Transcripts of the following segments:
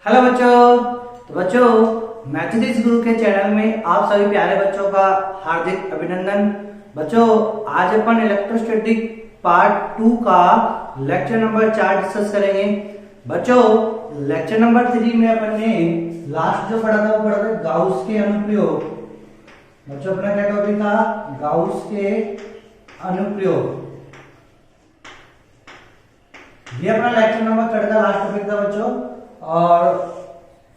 Hello बच्चों। तो बच्चों, मैथमेटिक्स गुरु के चैनल में आप सभी प्यारे बच्चों का हार्दिक अभिनंदन। बच्चों, आज अपन इलेक्ट्रोस्टैटिक पार्ट 2 का लेक्चर नंबर 4 डिस्कस करेंगे। बच्चों, लेक्चर नंबर 3 में अपन ने लास्ट जो पढ़ा था वो पढ़ा था गाउस के अनुप्रयोग। बच्चों, अपना क्या टॉपिक था? गाउस के अनुप्रयोग। ये अपना लेक्चर नंबर 3 का लास्ट टॉपिक था बच्चों। और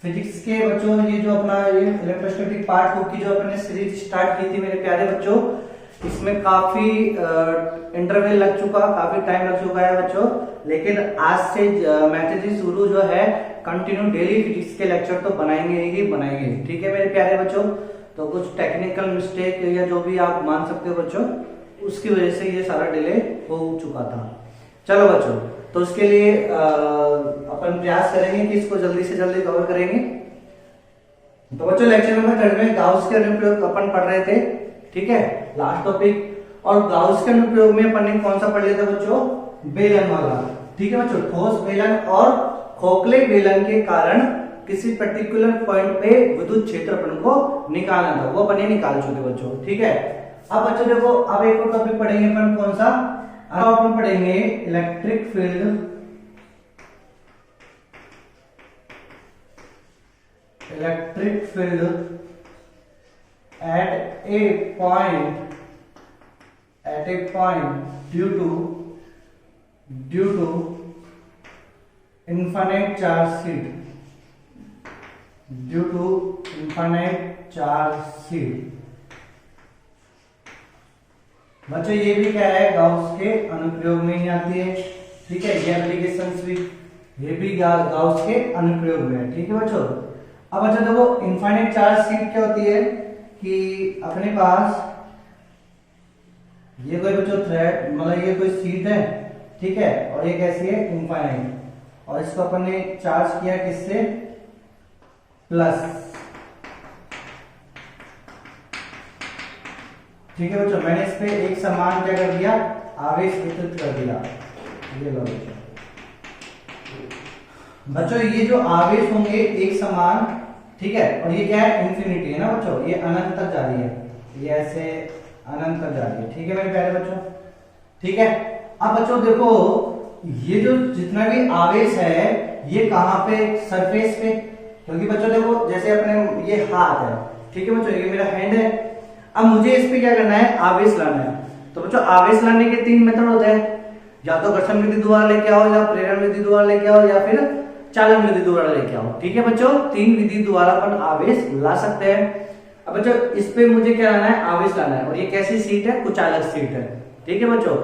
फिजिक्स के बच्चों, ये जो अपना ये इलेक्ट्रोस्टैटिक पार्ट 2 की जो अपने सीरीज स्टार्ट की थी मेरे प्यारे बच्चों, इसमें काफी इंटरवल लग चुका, काफी टाइम लग चुका है बच्चों। लेकिन आज से मैथमेटिक्स गुरु जो है कंटिन्यू डेली फिजिक्स के लेक्चर तो बनाएंगे ही बनाएंगे। ठीक है मेरे प्यारे बच्चों। तो कुछ टेक्निकल मिस्टेक या जो भी आप मान सकते हो बच्चों, उसकी वजह से ये सारा डिले हो चुका था। चलो बच्चों, तो उसके लिए अपन प्रयास करेंगे कि इसको जल्दी से जल्दी कवर करेंगे। तो बच्चों, लेक्चर नंबर 3 में गाउस के अनुप्रयोग अपन पढ़ रहे थे। ठीक है, लास्ट टॉपिक। और गाउस के अनुप्रयोग में अपन ने कौन सा पढ़ लिया था बच्चों? बेलन वाला। ठीक है बच्चों, ठोस बेलन और खोखले बेलन के कारण किसी पर्टिकुलर पॉइंट पे विद्युत क्षेत्र अपन को निकालना था, वो अपन ने निकाल चुके बच्चों। ठीक है, अब बच्चों देखो, अब एक और टॉपिक पढ़ेंगे अपन। कौन सा? अब अपन पढ़ेंगे electric field. Electric field at a point due to infinite charge sheet. बच्चों, ये भी क्या है? गाउस के अनुप्रयोग में ही आती है। ठीक है, ये एप्लीकेशंस भी, ये भी गाउस के अनुप्रयोग में है। ठीक है बच्चों। अब बच्चों देखो, इनफाइनाइट चार्ज सीट क्या होती है कि अपने पास ये कोई बच्चों थ्रेड, मतलब ये कोई सीट है। ठीक है, और ये कैसी है? इनफाइनाइट। और इसको अपन ने चार्ज किया किससे? प्लस। ठीक है बच्चों, मैंने इस पे एक समान क्या कर दिया? आवेश वितरित कर दिया। ये लो बच्चों। बच्चों, ये जो आवेश होंगे एक समान, ठीक है, और ये क्या है? इन्फिनिटी है ना बच्चों, ये अनंत तक जा रही है, ये ऐसे अनंत तक जा रही है। ठीक है मेरे प्यारे बच्चों। ठीक है, अब बच्चों देखो, ये जो जितना भी आवेश है ये कहां पे? सरफेस पे। क्योंकि बच्चों देखो, जैसे अपने ये हाथ है, ठीक है बच्चों, ये मेरा हैंड है। अब मुझे इस पे क्या करना है? आवेश लाना है। तो बच्चों, आवेश लाने के 3 मेथड होते हैं। या तो घर्षण विधि द्वारा लेके आओ, या प्रेरण विधि द्वारा लेके आओ, या फिर चालन विधि द्वारा लेके आओ। ठीक है बच्चों, 3 विधि द्वारा अपन आवेश ला सकते हैं। अब बच्चों, इस पे मुझे क्या लाना है? आवेश लाना है। और ये कैसी सीट है? कुचालक सीट है। ठीक है बच्चों।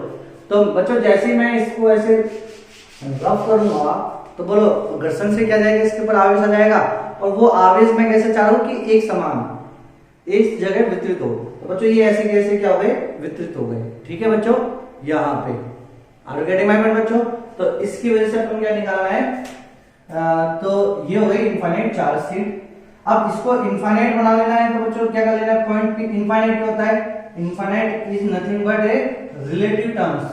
तो बच्चों, जैसे मैं इसको ऐसे रफ करूंगा तो बोलो, घर्षण से क्या जाएगा? इसके ऊपर आवेश आ जाएगा। और वो आवेश मैं कैसे चाह रहा हूं कि एक समान इस जगह वितरित हो। तो बच्चों, ये ऐसे कैसे क्या हो गए? वितरित हो गए। ठीक है बच्चों, यहाँ पे। Are you getting my point बच्चों? तो इसकी वजह से अपन क्या निकालना है? तो ये हो गई इनफाइनाइट चार्ज सीट। अब इसको इनफाइनाइट बना लेना है। तो बच्चों क्या कर लेना है? पॉइंट पे इनफाइनाइट क्या होता है? Infinite is nothing but a relative terms.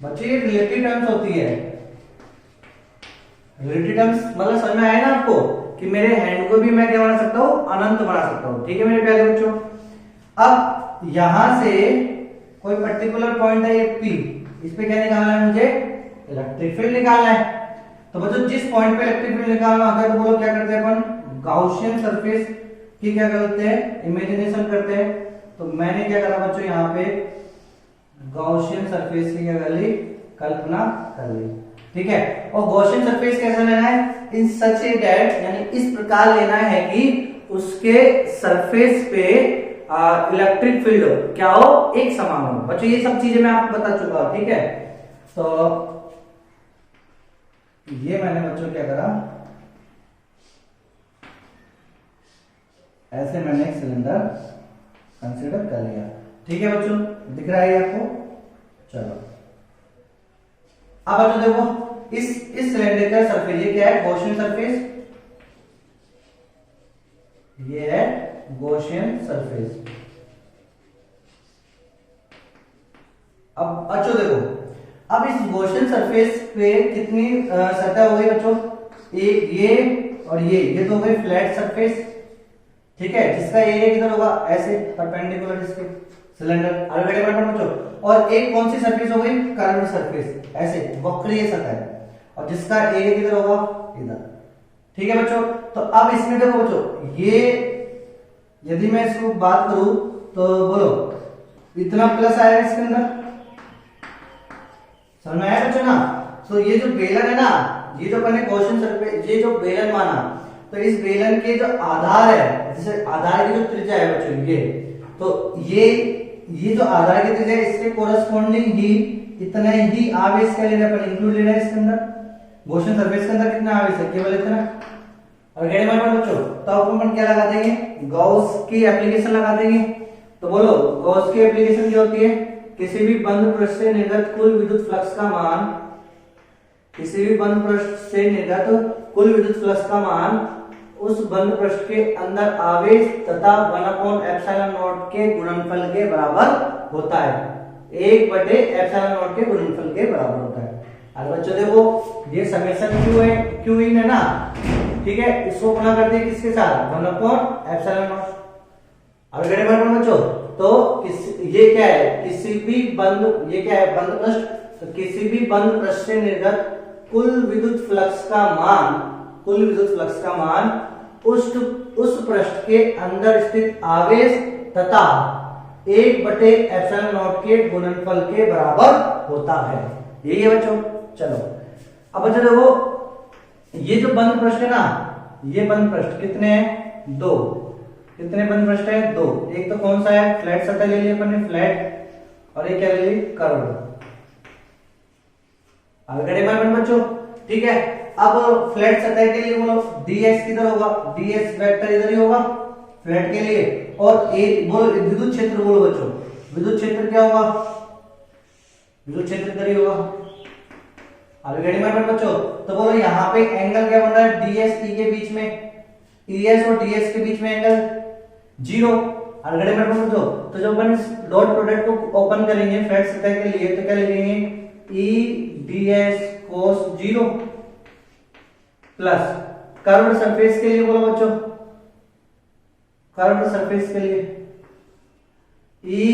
बच्चों, ये रिलेटिव टर्म्स होती है। रिलेटिव टर्म्स मतलब समझ में आया ना आपको कि मेरे हैंड को भी मैं क्या बना सकता हूं? अनंत बना सकता हूं। ठीक है मेरे प्यारे बच्चों। अब यहां से कोई पर्टिकुलर पॉइंट है ये P, इस पे क्या निकालना है मुझे? इलेक्ट्रिक फील्ड निकालना है। तो बच्चों, जिस पॉइंट पे इलेक्ट्रिक फील्ड निकालना होता है तो बोलो क्या करते हैं अपन? गाउसियन सरफेस की क्या करते हैं? इमेजिनेशन करते हैं। तो मैंने क्या करा बच्चों? यहाँ पे गाउसियन सरफेस की क्या कर ली? कल्पना कर ली। ठीक है, और गॉसियन सरफेस कैसे लेना है? इन सच ए दैट, यानी इस प्रकार लेना है कि उसके सरफेस पे इलेक्ट्रिक फील्ड क्या हो? एक समान हो। बच्चों, ये सब चीजें मैं आपको बता चुका हूं। ठीक है, तो ये मैंने बच्चों क्या करा? ऐसे मैंने एक सिलेंडर कंसीडर कर लिया। ठीक है बच्चों, दिख रहा है आपको? चलो, अब बच्चों देखो, इस सिलेंडर का सरफेस ये क्या है? Gaussian surface. ये है गॉसियन सरफेस। अब बच्चों देखो, अब इस गॉसियन सरफेस पे कितनी सतह हो गई बच्चों? ये और ये तो हो गई फ्लैट सरफेस, ठीक है, जिसका एरिया किधर होगा, ऐसे परपेंडिकुलर इसके सिलेंडर। आगे बच्चों, और एक कौन सी सरफेस हो गई, कर्व्ड सरफेस, ऐसे वक्रीय सतह, और जिसका एरिया किधर होगा, इधर। ठीक है बच्चों, तो अब इसमें देखो बच्चों, ये यदि मैं इसको बात करूं तो बोलो इतना प्लस आएगा इसके अंदर, समझ में आया बच्चों ना। तो ये जो बेलन है ना, ये जो अपने क्वेश्चन सरफेस, ये जो बेलन माना, तो इस बेलन के जो आधार है, जैसे आधार की जो त्रिज्या है बच्चों ये, तो ये जो आधार की त्रिज्या है, इसके कोरस्पॉन्डिंग ही इतने ही आवेश का लेना अपन इंक्लूड लेना है इसके अंदर। क्वेश्चन सरफेस के अंदर कितना आवेश है, केवल इतना। और बच्चों, तो अपन क्या लगा देंगे, गॉस की एप्लीकेशन लगा देंगे। तो बोलो गॉस की एप्लीकेशन क्या होती है, किसी भी बंद पृष्ठ से निर्गत कुल विद्युत फ्लक्स का मान, किसी भी बंद पृष्ठ से निर्गत कुल विद्युत फ्लक्स का मान उस बंद पृष्ठ के अंदर आवेश तथा 1/ε0 के गुणनफल के बराबर होता है, 1/ε0 के गुणनफल के बराबर होता है। अरे बच्चों देखो, ये समेशन क्यू है, क्यू इन है ना, ठीक है, इसको गुणा कर दिए किसके साथ, 1/ε0। अब बच्चों, तो ये क्या है, किसी भी बंद, ये क्या है, बंद पृष्ठ, तो किसी भी बंद पृष्ठ से निर्गत कुल विद्युत फ्लक्स का मान, कुल विद्युत फ्लक्स का मान उस पृष्ठ के अंदर स्थित आवेश तथा 1/ε0 के गुणनफल के बराबर होता है। यही है बच्चों। चलो अब बच्चों देखो, ये जो बंद पृष्ठ है ना, ये बंद पृष्ठ कितने हैं, 2। कितने बंद पृष्ठ है, 2। एक तो कौन सा है, फ्लैट सतह ले लिया अपन ने, फ्लैट, और एक क्या ले ली, कर्व। आगे बच्चों, ठीक है। अब फ्लैट सतह के लिए बोलो ds किधर होगा, ds वेक्टर इधर ही होगा फ्लैट के लिए, और एक बोलो विद्युत क्षेत्र, बोलो बच्चों विद्युत क्षेत्र क्या होगा, विद्युत क्षेत्र इधर ही होगा। आगे बच्चों, तो बोलो यहाँ पे एंगल क्या बन रहा है, ds e के बीच में, es और ds के बीच में एंगल 0। आगे बच्चों, तो जब अपन डॉट प्रोडक्ट को ओपन करेंगे फ्लैट सतह के लिए, तो क्या लिखेंगे, e ds cos 0 plus curved surface के लिए, बोलो बच्चों कर्व्ड सरफेस के लिए e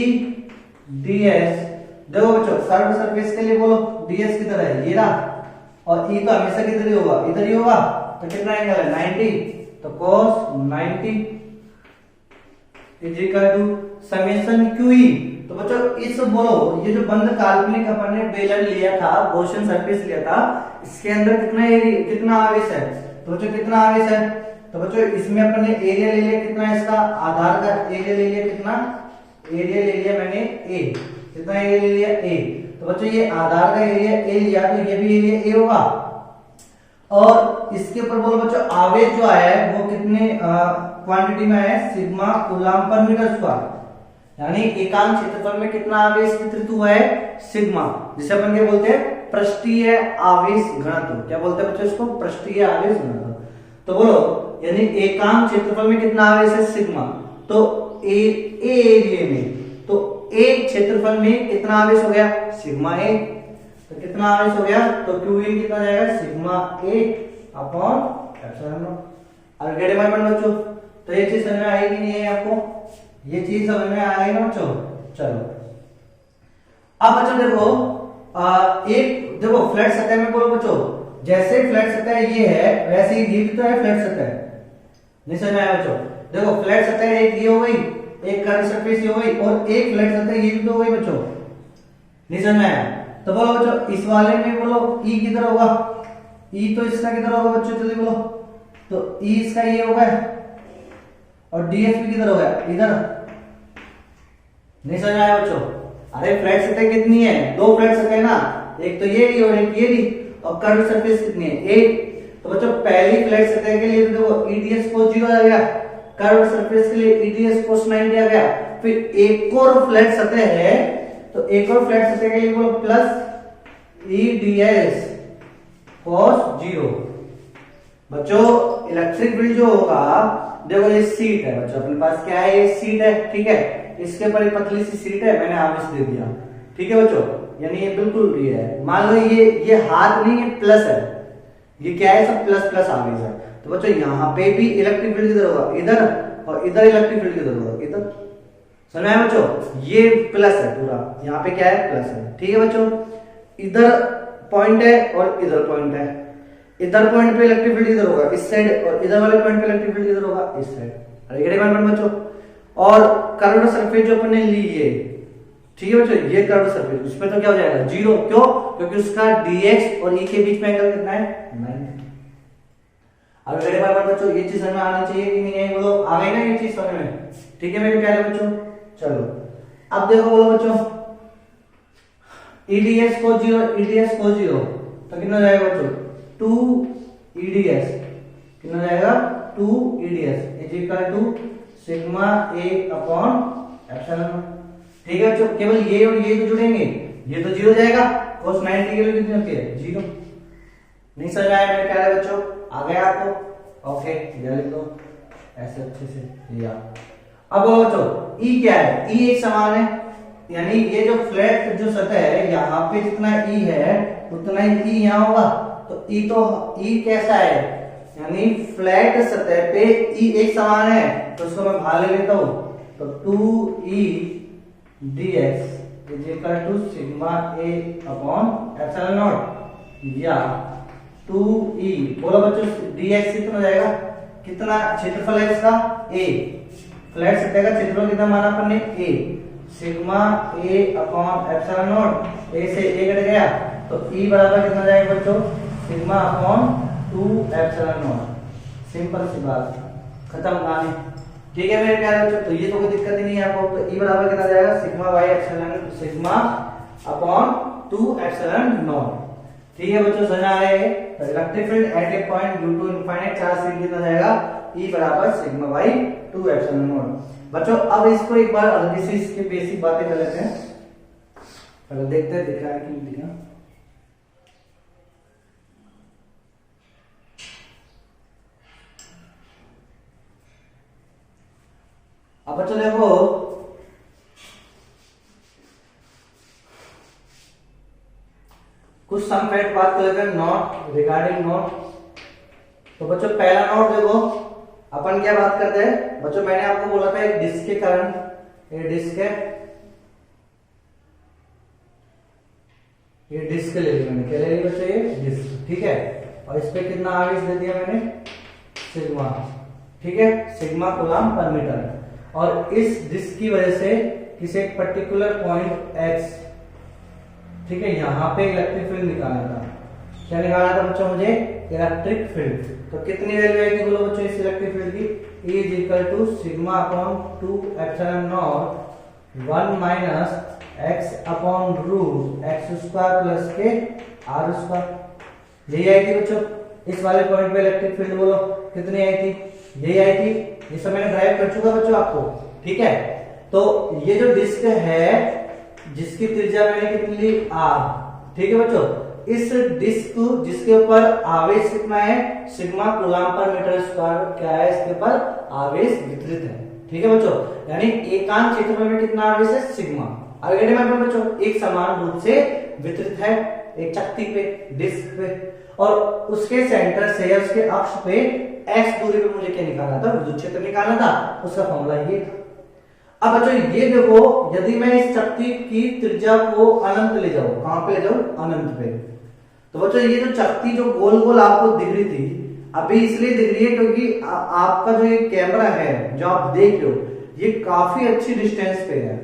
ds, देखो बच्चों कर्व्ड सरफेस के लिए बोलो ds किधर है, ये रहा, और e तो हमेशा किधर ही होगा, इधर ही होगा, तो कितना एंगल है, 90, तो cos 90 is equal to summation QE। तो बच्चों इस बोलो, ये जो बंद काल्पनिक अपन ने बेलन लिया था, गॉसियन सरफेस लिया था, इसके अंदर कितना एरिया, कितना आवेश है, तो बच्चों कितना आवेश है, तो बच्चों इसमें अपन ने एरिया ले लिया कितना, इसका आधार का एरिया ले लिया कितना, एरिया ले लिया मैंने A, कितना एरिया ले लिया A। तो बच्चों ये आधार का एरिया A लिया, तो ये भी एरिया A होगा, और इसके ऊपर बोलो बच्चों आवेश जो आया है वो कितने क्वांटिटी में आया है, सिग्मा कूलम्ब पर मीटर स्क्वायर, यानी एकांक क्षेत्रफल में कितना आवेश वितरित हुआ है, सिग्मा, जिसे अपन क्या बोलते हैं, पृष्ठीय आवेश घनत्व। क्या बोलते हैं बच्चों इसको, पृष्ठीय आवेश घनत्व। तो बोलो यानी एकांक क्षेत्रफल में कितना आवेश है, सिग्मा, तो ए एरिया में, तो एक क्षेत्रफल में कितना आवेश हो गया, सिग्मा ए, तो कितना आवेश हो गया, तो क्यू इन कितना जाएगा, sigma A upon epsilon not. आगे बच्चों, तो ये चीज समझ में आएगी नहीं है आपको, ये चीज समझ में आएगी ना बच्चों। चलो अब बच्चों देखो, एक देखो फ्लैट सतह में बोलो बच्चों, जैसे फ्लैट सतह ये है वैसे ही ये भी तो है फ्लैट सतह, नहीं समझ में आया बच्चों। देखो फ्लैट सतह एक ये हो गई, एक कर्व सरफेस ये हो गई, और एक फ्लैट सतह ये भी तो हो गई बच्चों, नहीं समझ में आया। तो बोलो बच्चों इस वाले में बोलो E किधर होगा, E तो इसका किधर होगा बच्चों, जल्दी बोलो, तो E इसका ये होगा, और ds भी किधर होगा, इधर, नहीं समझ में आया बच्चों। अरे फ्लैट सतह कितनी है, 2 फ्लैट सतह है ना, एक तो ये रही और एक ये रही, और कर्व सरफेस कितनी है, 1। तो बच्चों पहली फ्लैट सतह के लिए तो देखो eds cos 0 आ गया, कर्व सरफेस के लिए eds cos 90 आ गया, फिर एक और फ्लैट सतह है, तो एक और फ्लैट सतह के लिए बोलो प्लस eds cos 0। बच्चों इलेक्ट्रिक फील्ड जो होगा, देखो ये सीट है बच्चों, अपने पास क्या है, ये सीट है, ठीक है, इसके ऊपर एक पतली सी सीट है, मैंने आवेश दे दिया, ठीक है बच्चों, यानी ये बिल्कुल ये है, मान लो ये हाथ नहीं, ये प्लस है, ये क्या है, सब प्लस प्लस आवेश है। तो बच्चों यहाँ पे भी इलेक्ट्रिक फील्ड किधर होगा, इधर, और इधर इलेक्ट्रिक फील्ड किधर होगा, इधर। समझ में आया बच्चों, ये प्लस है पूरा, यहाँ पे क्या है, प्लस है। ठीक है बच्चों, इधर पॉइंट है और इधर पॉइंट है, इधर पॉइंट पे इलेक्ट्रिक फील्ड इधर होगा इस साइड, और इधर वाले पॉइंट पे इलेक्ट्रिक फील्ड इधर होगा इस साइड। बच्चों, और कर्व्ड सरफेस जो अपन ने ली है, ठीक है बच्चों, ये कर्व्ड सरफेस, उसमें तो क्या हो जाएगा, जीरो। क्यों? क्योंकि उसका dx और e के बीच में एंगल कितना है, 90। अब मेरे पास बच्चों ये चीज समझ में आनी चाहिए कि नहीं है, बोलो आ गई ना ये चीज समझ में? ठीक है मेरे प्यारे बच्चों, चलो अब देखो, बोलो बच्चों, eds को 0, eds को 0, तो कितना जाएगा बच्चों, 2 eds, कितना जाएगा, 2 eds is equal to sigma a upon epsilon. ठीक है बच्चों, केवल ये और ये तो जुड़ेंगे, ये तो 0 जाएगा, cos 90 की वैल्यू कितनी होती है, 0। नहीं समझ आया मेरे प्यारे बच्चों, आ गया आपको? ओके, ये लिख दो ऐसे अच्छे से या। अब बोलो बच्चों, E क्या है, E एक समान है, यानी ये जो फ्लैट जो सतह है, यहाँ पे जितना E है उतना ही E यहाँ होगा, तो E कैसा है, यानी फ्लैट सतह पे E एक समान है, तो उसको मैं बाहर ले लेता हूं, तो 2E dx is equal to sigma a upon epsilon naught, या 2E, बोलो बच्चों dx कितना जाएगा, कितना क्षेत्रफल है इसका, a, फ्लैट सतह का क्षेत्रफल कितना माना अपन ने, a, sigma a upon epsilon naught, a से a कट गया, तो E बराबर कितना जाएगा बच्चों, sigma upon 2 epsilon naught. Simple सी बात, खत्म कहानी। ठीक है मेरे प्यारे बच्चों, तो ये तो कोई दिक्कत ही नहीं है आपको। तो E बराबर कितना जाएगा, sigma y epsilon sigma upon 2 epsilon naught. ठीक है बच्चों, समझ आ रहे हैं? तो electric field at a point due to infinite charge फिर कितना जाएगा, E बराबर सिग्मा y 2 एप्सिलॉन नॉट। बच्चों अब इसको एक बार हल्की सी इसकी बेसिक बातें कर लेते हैं, पहले देखते हैं दिख रहा है कि नहीं दिख रहा। अब बच्चों देखो, कुछ सम फैक्ट बात कर लेते हैं नॉट रिगार्डिंग नॉट। तो बच्चों पहला नॉट देखो, अपन क्या बात करते हैं बच्चों, मैंने आपको बोला था एक डिस्क के कारण, ये डिस्क है, ये डिस्क ले ली मैंने, क्या ले ली बच्चों, ये डिस्क। ठीक है, और इस पे कितना आवेश दे दिया मैंने, सिग्मा। ठीक है, सिग्मा कूलम्ब पर मीटर, और इस डिस्क की वजह से किसी एक पर्टिकुलर पॉइंट x, ठीक है, यहाँ पे इलेक्ट्रिक फील्ड निकालना था। क्या निकालना था बच्चों मुझे, इलेक्ट्रिक फील्ड। तो कितनी वैल्यू आएगी बोलो बच्चों इस इलेक्ट्रिक फील्ड की, E is equal to sigma upon 2 epsilon naught 1 minus x upon root x square plus के r स्क्वायर। यही आई थी बच्चों, इस वाले पॉइंट पे इलेक्ट्रिक फील्ड बोलो कितनी आई थी, यही आई थी। ये सब मैंने ड्राइव कर चुका बच्चों आपको। ठीक है, तो ये जो डिस्क है जिसकी त्रिज्या मैंने कितनी ली, r। ठीक है बच्चों, इस डिस्क जिसके ऊपर आवेश कितना है, सिग्मा कूलम्ब पर मीटर स्क्वायर, क्या है इसके ऊपर आवेश वितरित है। ठीक है बच्चों, यानी एकांक क्षेत्रफल में कितना आवेश है, सिग्मा। आगे बच्चों एक समान रूप से वितरित है एक चक्ति पे, डिस्क पे, और उसके सेंटर से या उसके अक्ष पे x दूरी पे मुझे क्या निकालना था, विद्युत क्षेत्र निकालना था। उसका फॉर्मूला ये था। अब बच्चों ये देखो, यदि मैं इस चक्ति की त्रिज्या को अनंत ले जाऊं, कहां पे ले जाऊं, अनंत पे, तो बच्चों ये जो चक्ति जो गोल गोल आपको दिख रही थी, अभी इसलिए दिख रही है क्योंकि आपका जो ये कैमरा है जो आप देख रहे हो, ये काफी अच्छी डिस्टेंस पे है,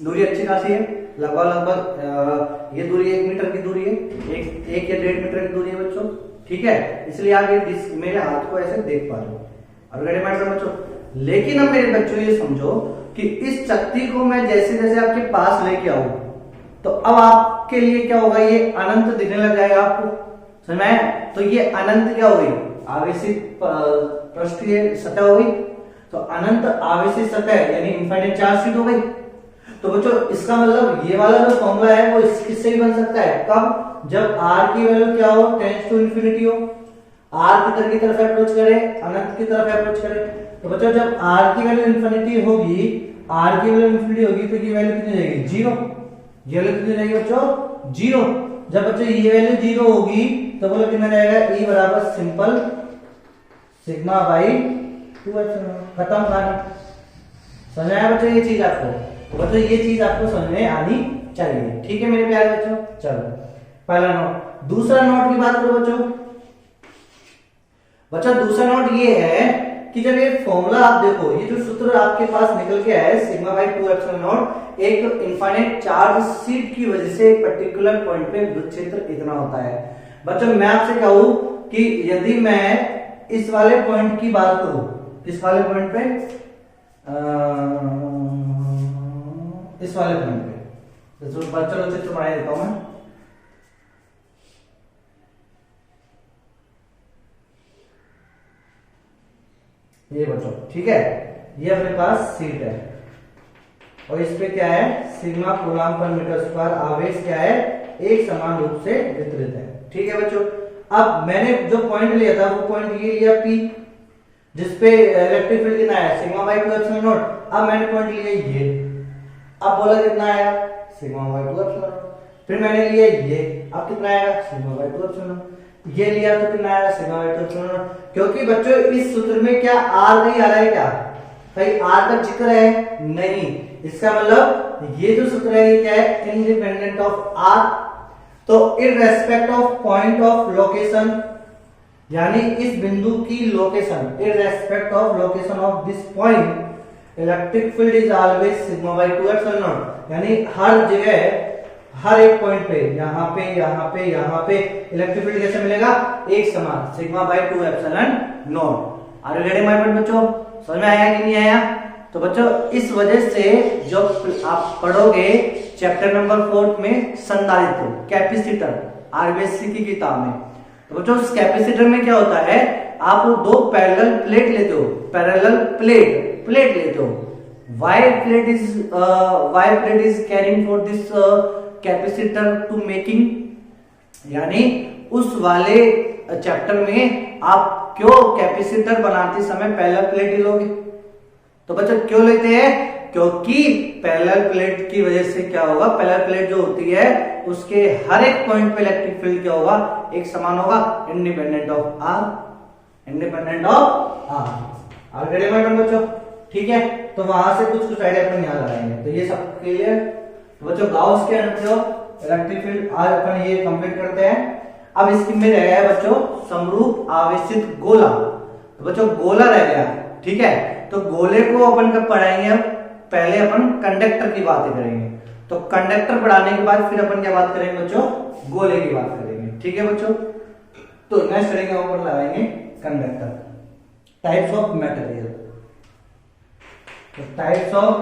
दूरी अच्छी खासी है, लगभग ये दूरी 1 मीटर की दूरी है, एक या 1.5 मीटर की दूरी है बच्चों। ठीक है, इसलिए आप ये मेरे हाथ को ऐसे देख पा रहे हो। और बच्चों, लेकिन अब मेरे बच्चों ये समझो कि इस चक्ति को मैं जैसे जैसे आपके पास लेके आऊं, तो अब आपके लिए क्या होगा, ये अनंत दिखने लग जाएगा आपको, समझ में आया? तो ये अनंत क्या हो गई, आवेशित पृष्ठीय सतह हो गई। तो अनंत आवेशित सतह यानी इनफाइनाइट चार्ज शीट हो गई। तो बच्चों इसका मतलब ये वाला जो फॉर्मूला है वो किससे भी बन सकता है, कब, जब r की वैल्यू क्या हो, टेंड्स टू इंफिनिटी हो, r की तरफ अप्रोच करे, अनंत की तरफ अप्रोच करे। तो बच्चों जब r की वैल्यू इंफिनिटी होगी, r की वैल्यू इंफिनिटी होगी, तो ये वैल्यू कितनी जाएगी, 0। ये वैल्यू कितनी जाएगी बच्चों, 0। जब बच्चों ये वैल्यू 0 होगी तो बोलो कितना जाएगा, E बराबर सिंपल सिग्मा बाई 2 एप्सिलॉन। खत्म कहानी। समझ में आया बच्चों ये चीज आपको? तो बच्चों ये चीज आपको समझ में आनी चाहिए। ठीक है मेरे प्यारे बच्चों। चलो पहला नोट। दूसरा नोट की बात करो बच्चों। बच्चों दूसरा नोट ये है कि जब ये फॉर्मूला आप देखो, ये जो सूत्र आपके पास निकल के आया है सिग्मा बाई 2 एप्सिलॉन नॉट, एक इनफाइनाइट चार्ज सीट की वजह से एक पर्टिकुलर पॉइंट पे विद्युत क्षेत्र इतना होता है। बच्चों मैं आपसे कहूं कि यदि मैं इस वाले पॉइंट की बात करूं, इस वाले पॉइंट पे इस वाले पॉइंट पे चलो चित्र बना देता हूं मैं। ये बच्चों ठीक है, ये अपने पास सीट है और इस पे क्या है, सिग्मा कूलम्ब पर मीटर स्क्वायर आवेश क्या है, एक समान रूप से वितरित है। ठीक है बच्चों। अब मैंने जो पॉइंट लिया था वो पॉइंट ये लिया P, जिसपे इलेक्ट्रिक फील्ड कितना है, सिग्मा बाई 2 एप्सिलॉन नॉट। अब मैंने पॉइंट लिया ये, अब बोला कितना आया, सिग्मा बाई 2 एप्सिलॉन नॉट। फिर मैंने लिया ये, अब कितना आएगा, सिग्मा बाई 2 एप्सिलॉन नॉट। ये लिया तो कितना आया, सिग्मा बाई 2 एप्सिलॉन नॉट। क्योंकि बच्चों इस सूत्र में क्या आर नहीं आ रहा है, क्या भाई आर का जिक्र है नहीं, इसका मतलब ये जो सूत्र है ये क्या है, इंडिपेंडेंट ऑफ आर। तो in respect of point of location, यानी इस बिंदु की location, in respect of location of this point electric field is always sigma by 2 epsilon naught. यानी हर जगह हर एक पॉइंट पे, यहाँ पे यहाँ पे यहाँ पे इलेक्ट्रिक फील्ड कैसे मिलेगा, एक समान sigma by 2 epsilon naught. Are you getting my point बच्चों? समझ में आया कि नहीं आया? तो बच्चों इस वजह से जो आप पढ़ोगे चैप्टर नंबर 4 में संधारित्र कैपेसिटर आरबीएससी की किताब में, तो बच्चों उस कैपेसिटर में क्या होता है, आप दो पैरेलल प्लेट लेते हो, पैरेलल प्लेट लेते हो। Y plate is carrying for this capacitor to making, यानी उस वाले चैप्टर में आप क्यों कैपेसिटर बनाते समय पैरेलल प्लेट ही लोगे। तो बच्चों क्यों लेते हैं, क्योंकि पैरेलल प्लेट की वजह से क्या होगा, पैरेलल प्लेट जो होती है उसके हर एक पॉइंट पे इलेक्ट्रिक फील्ड क्या होगा, एक समान होगा, independent of R, independent of R. Already madam बच्चों ठीक है। तो वहां से कुछ आइडिया अपन यहाँ लगाएंगे, तो ये सब क्लियर। तो बच्चों गाउस के अनुसार इलेक्ट्रिक फील्ड आज अपन ये कंप्लीट करते हैं। अब इसकी में रह गया है बच्चों समरूप आवेशित गोला। तो बच्चों गोला रह गया, ठीक है। तो गोले को अपन कब पढ़ाएंगे, अब पहले अपन कंडक्टर की बातें करेंगे। तो कंडक्टर पढ़ाने के बाद फिर अपन क्या बात करेंगे बच्चों, गोले की बात करेंगे। ठीक है बच्चों। तो नेक्स्ट करेंगे ऊपर लगाएंगे conductor. Types of material, types of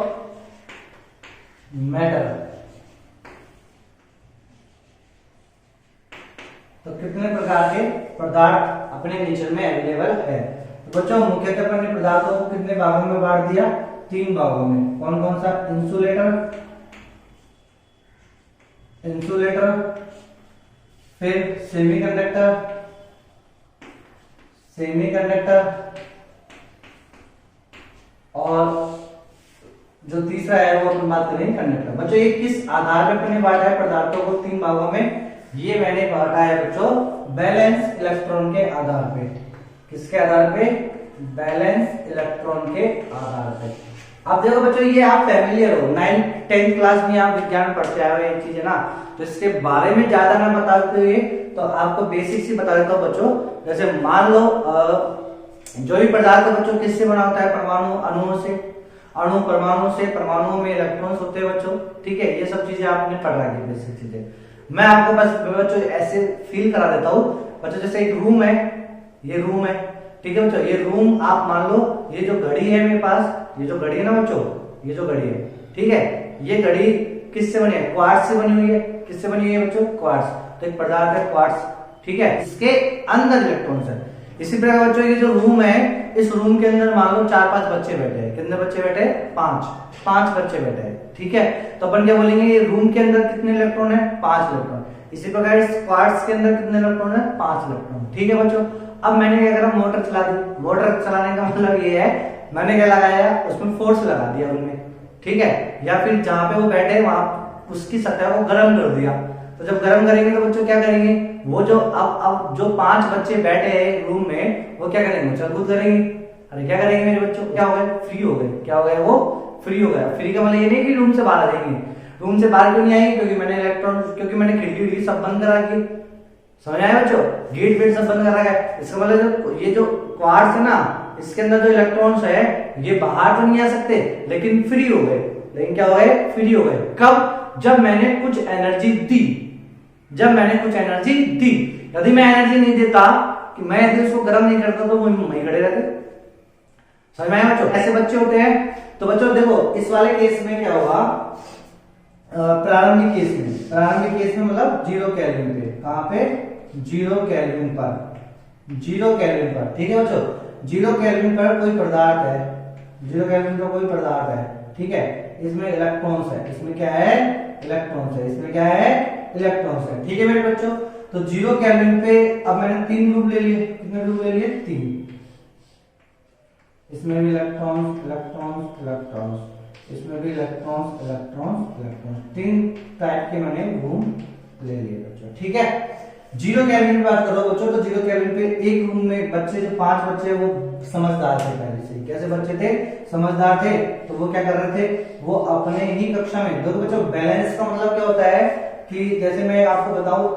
matter. तो कितने प्रकार के पदार्थ अपने नेचर में अवेलेबल है। तो बच्चों मुख्यतः अपन ने पदार्थों को कितने भागों में बांट दिया, 3 भागों में। कौन कौन सा, इंसुलेटर, फिर सेमीकंडक्टर और जो तीसरा है वो अपन बात करेंगे कंडक्टर। बच्चों ये किस आधार पर अपने बांटा है पदार्थों को 3 भागों में, ये मैंने बांटा है बच्चों बैलेंस इलेक्ट्रॉन के आधार पे। किसके आधार पे, बैलेंस इलेक्ट्रॉन के आधार पे। अब देखो बच्चों ये आप फैमिलियर हो, 9th 10th क्लास में आप विज्ञान पढ़ते आए हो ये चीज है ना, तो इसके बारे में ज्यादा ना बताते हुए तो आपको बेसिक ही बता देता हूँ बच्चों। जैसे मान लो जो भी पदार्थ बच्चों किससे बना होता है, परमाणु अणुओं से, अणु परमाणु से, परमाणुओं में इलेक्ट्रॉन्स होते हैं बच्चों। ठीक है, ये सब चीजें आपने पढ़ रखी है बेसिक चीजें। मैं आपको बस बच्चों ऐसे फील करा देता हूँ बच्चों। जैसे एक रूम है, ये रूम है, ठीक है बच्चों। ये रूम आप मान लो, ये जो घड़ी है मेरे पास, ये जो घड़ी है ना बच्चों, ये जो घड़ी है, ठीक है, ये घड़ी किससे बनी है, क्वार्ट्ज से बनी हुई है। किससे बनी हुई है बच्चों, क्वार्ट्ज। तो एक पदार्थ है क्वार्ट्ज, ठीक है, इसके अंदर इलेक्ट्रॉन्स है। इसी प्रकार बच्चों ये जो रूम है, इस रूम के अंदर मान लो 4-5 बच्चे बैठे हैं। कितने बच्चे बैठे हैं, 5 बच्चे बैठे हैं, ठीक है। तो अपन क्या बोलेंगे, ये रूम के अंदर कितने इलेक्ट्रॉन है, 5 इलेक्ट्रॉन। इसी प्रकार इस क्वार्ट्ज के अंदर कितने इलेक्ट्रॉन है, 5 इलेक्ट्रॉन, ठीक है बच्चों। अब मैंने क्या करा, मोटर चला दी। मोटर चलाने का मतलब ये है, मैंने क्या लगाया, उसमें फोर्स लगा दिया उनमें, ठीक है। या फिर जहां पे वो बैठे वहां उसकी सतह को गर्म कर दिया। तो तो जब गर्म करेंगे तो बच्चों क्या करेंगे, वो जो अब जो 5 बच्चे बैठे हैं रूम में वो क्या करेंगे, उछल कूद करेंगे। अरे क्या करेंगे मेरे बच्चों, क्या हो गए, फ्री हो गए। क्या हो गए, वो फ्री हो गया। फ्री का मतलब ये नहीं कि रूम से बाहर आ जाएंगे। रूम से बाहर क्यों नहीं आएंगे, क्योंकि मैंने खिड़की सब बंद करा दी। समझ आया बच्चों, गेट वेट सब बंद करा गया। इसका मतलब ये जो क्वार्ट्ज है ना, इसके अंदर जो इलेक्ट्रॉन्स है ये बाहर तो नहीं आ सकते, लेकिन फ्री हो गए। लेकिन क्या हो गए, फ्री हो गए। कब, जब मैंने कुछ एनर्जी दी। जब मैंने कुछ एनर्जी दी। यदि मैं एनर्जी नहीं देता, कि मैं यदि उसको गर्म नहीं करता तो वो वहीं खड़े रहते। समझ में आया बच्चों, ऐसे बच्चे होते हैं। तो बच्चों देखो इस वाले केस में क्या होगा, प्रारंभिक केस में मतलब 0 केल्विन पे। कहां पे, 0 केल्विन पर। 0 केल्विन पर, ठीक है बच्चों। 0 केल्विन पर कोई पदार्थ है, 0 केल्विन पर कोई पदार्थ है, ठीक है। इसमें इलेक्ट्रॉन्स है, इसमें क्या है, इलेक्ट्रॉन्स है, इसमें क्या है, इलेक्ट्रॉन्स है, ठीक है मेरे बच्चों। तो 0 केल्विन पे अब मैंने 3 ग्रुप ले लिए। कितने ग्रुप ले लिए, 3। इसमें भी इलेक्ट्रॉन्स इलेक्ट्रॉन्स इलेक्ट्रॉन्स, इसमें भी इलेक्ट्रॉन्स इलेक्ट्रॉन्स इलेक्ट्रॉन्स, 3 टाइप के मैंने रूम ले लिए बच्चों, ठीक है। 0 केल्विन की बात करो बच्चों, तो 0 केल्विन पे एक रूम में बच्चे, जो 5 बच्चे वो समझदार थे पहले से। कैसे बच्चे थे, समझदार थे। तो वो क्या कर रहे थे, वो अपने ही कक्षा में। देखो बच्चों बैलेंस का मतलब क्या होता है कि जैसे मैं आपको बताऊं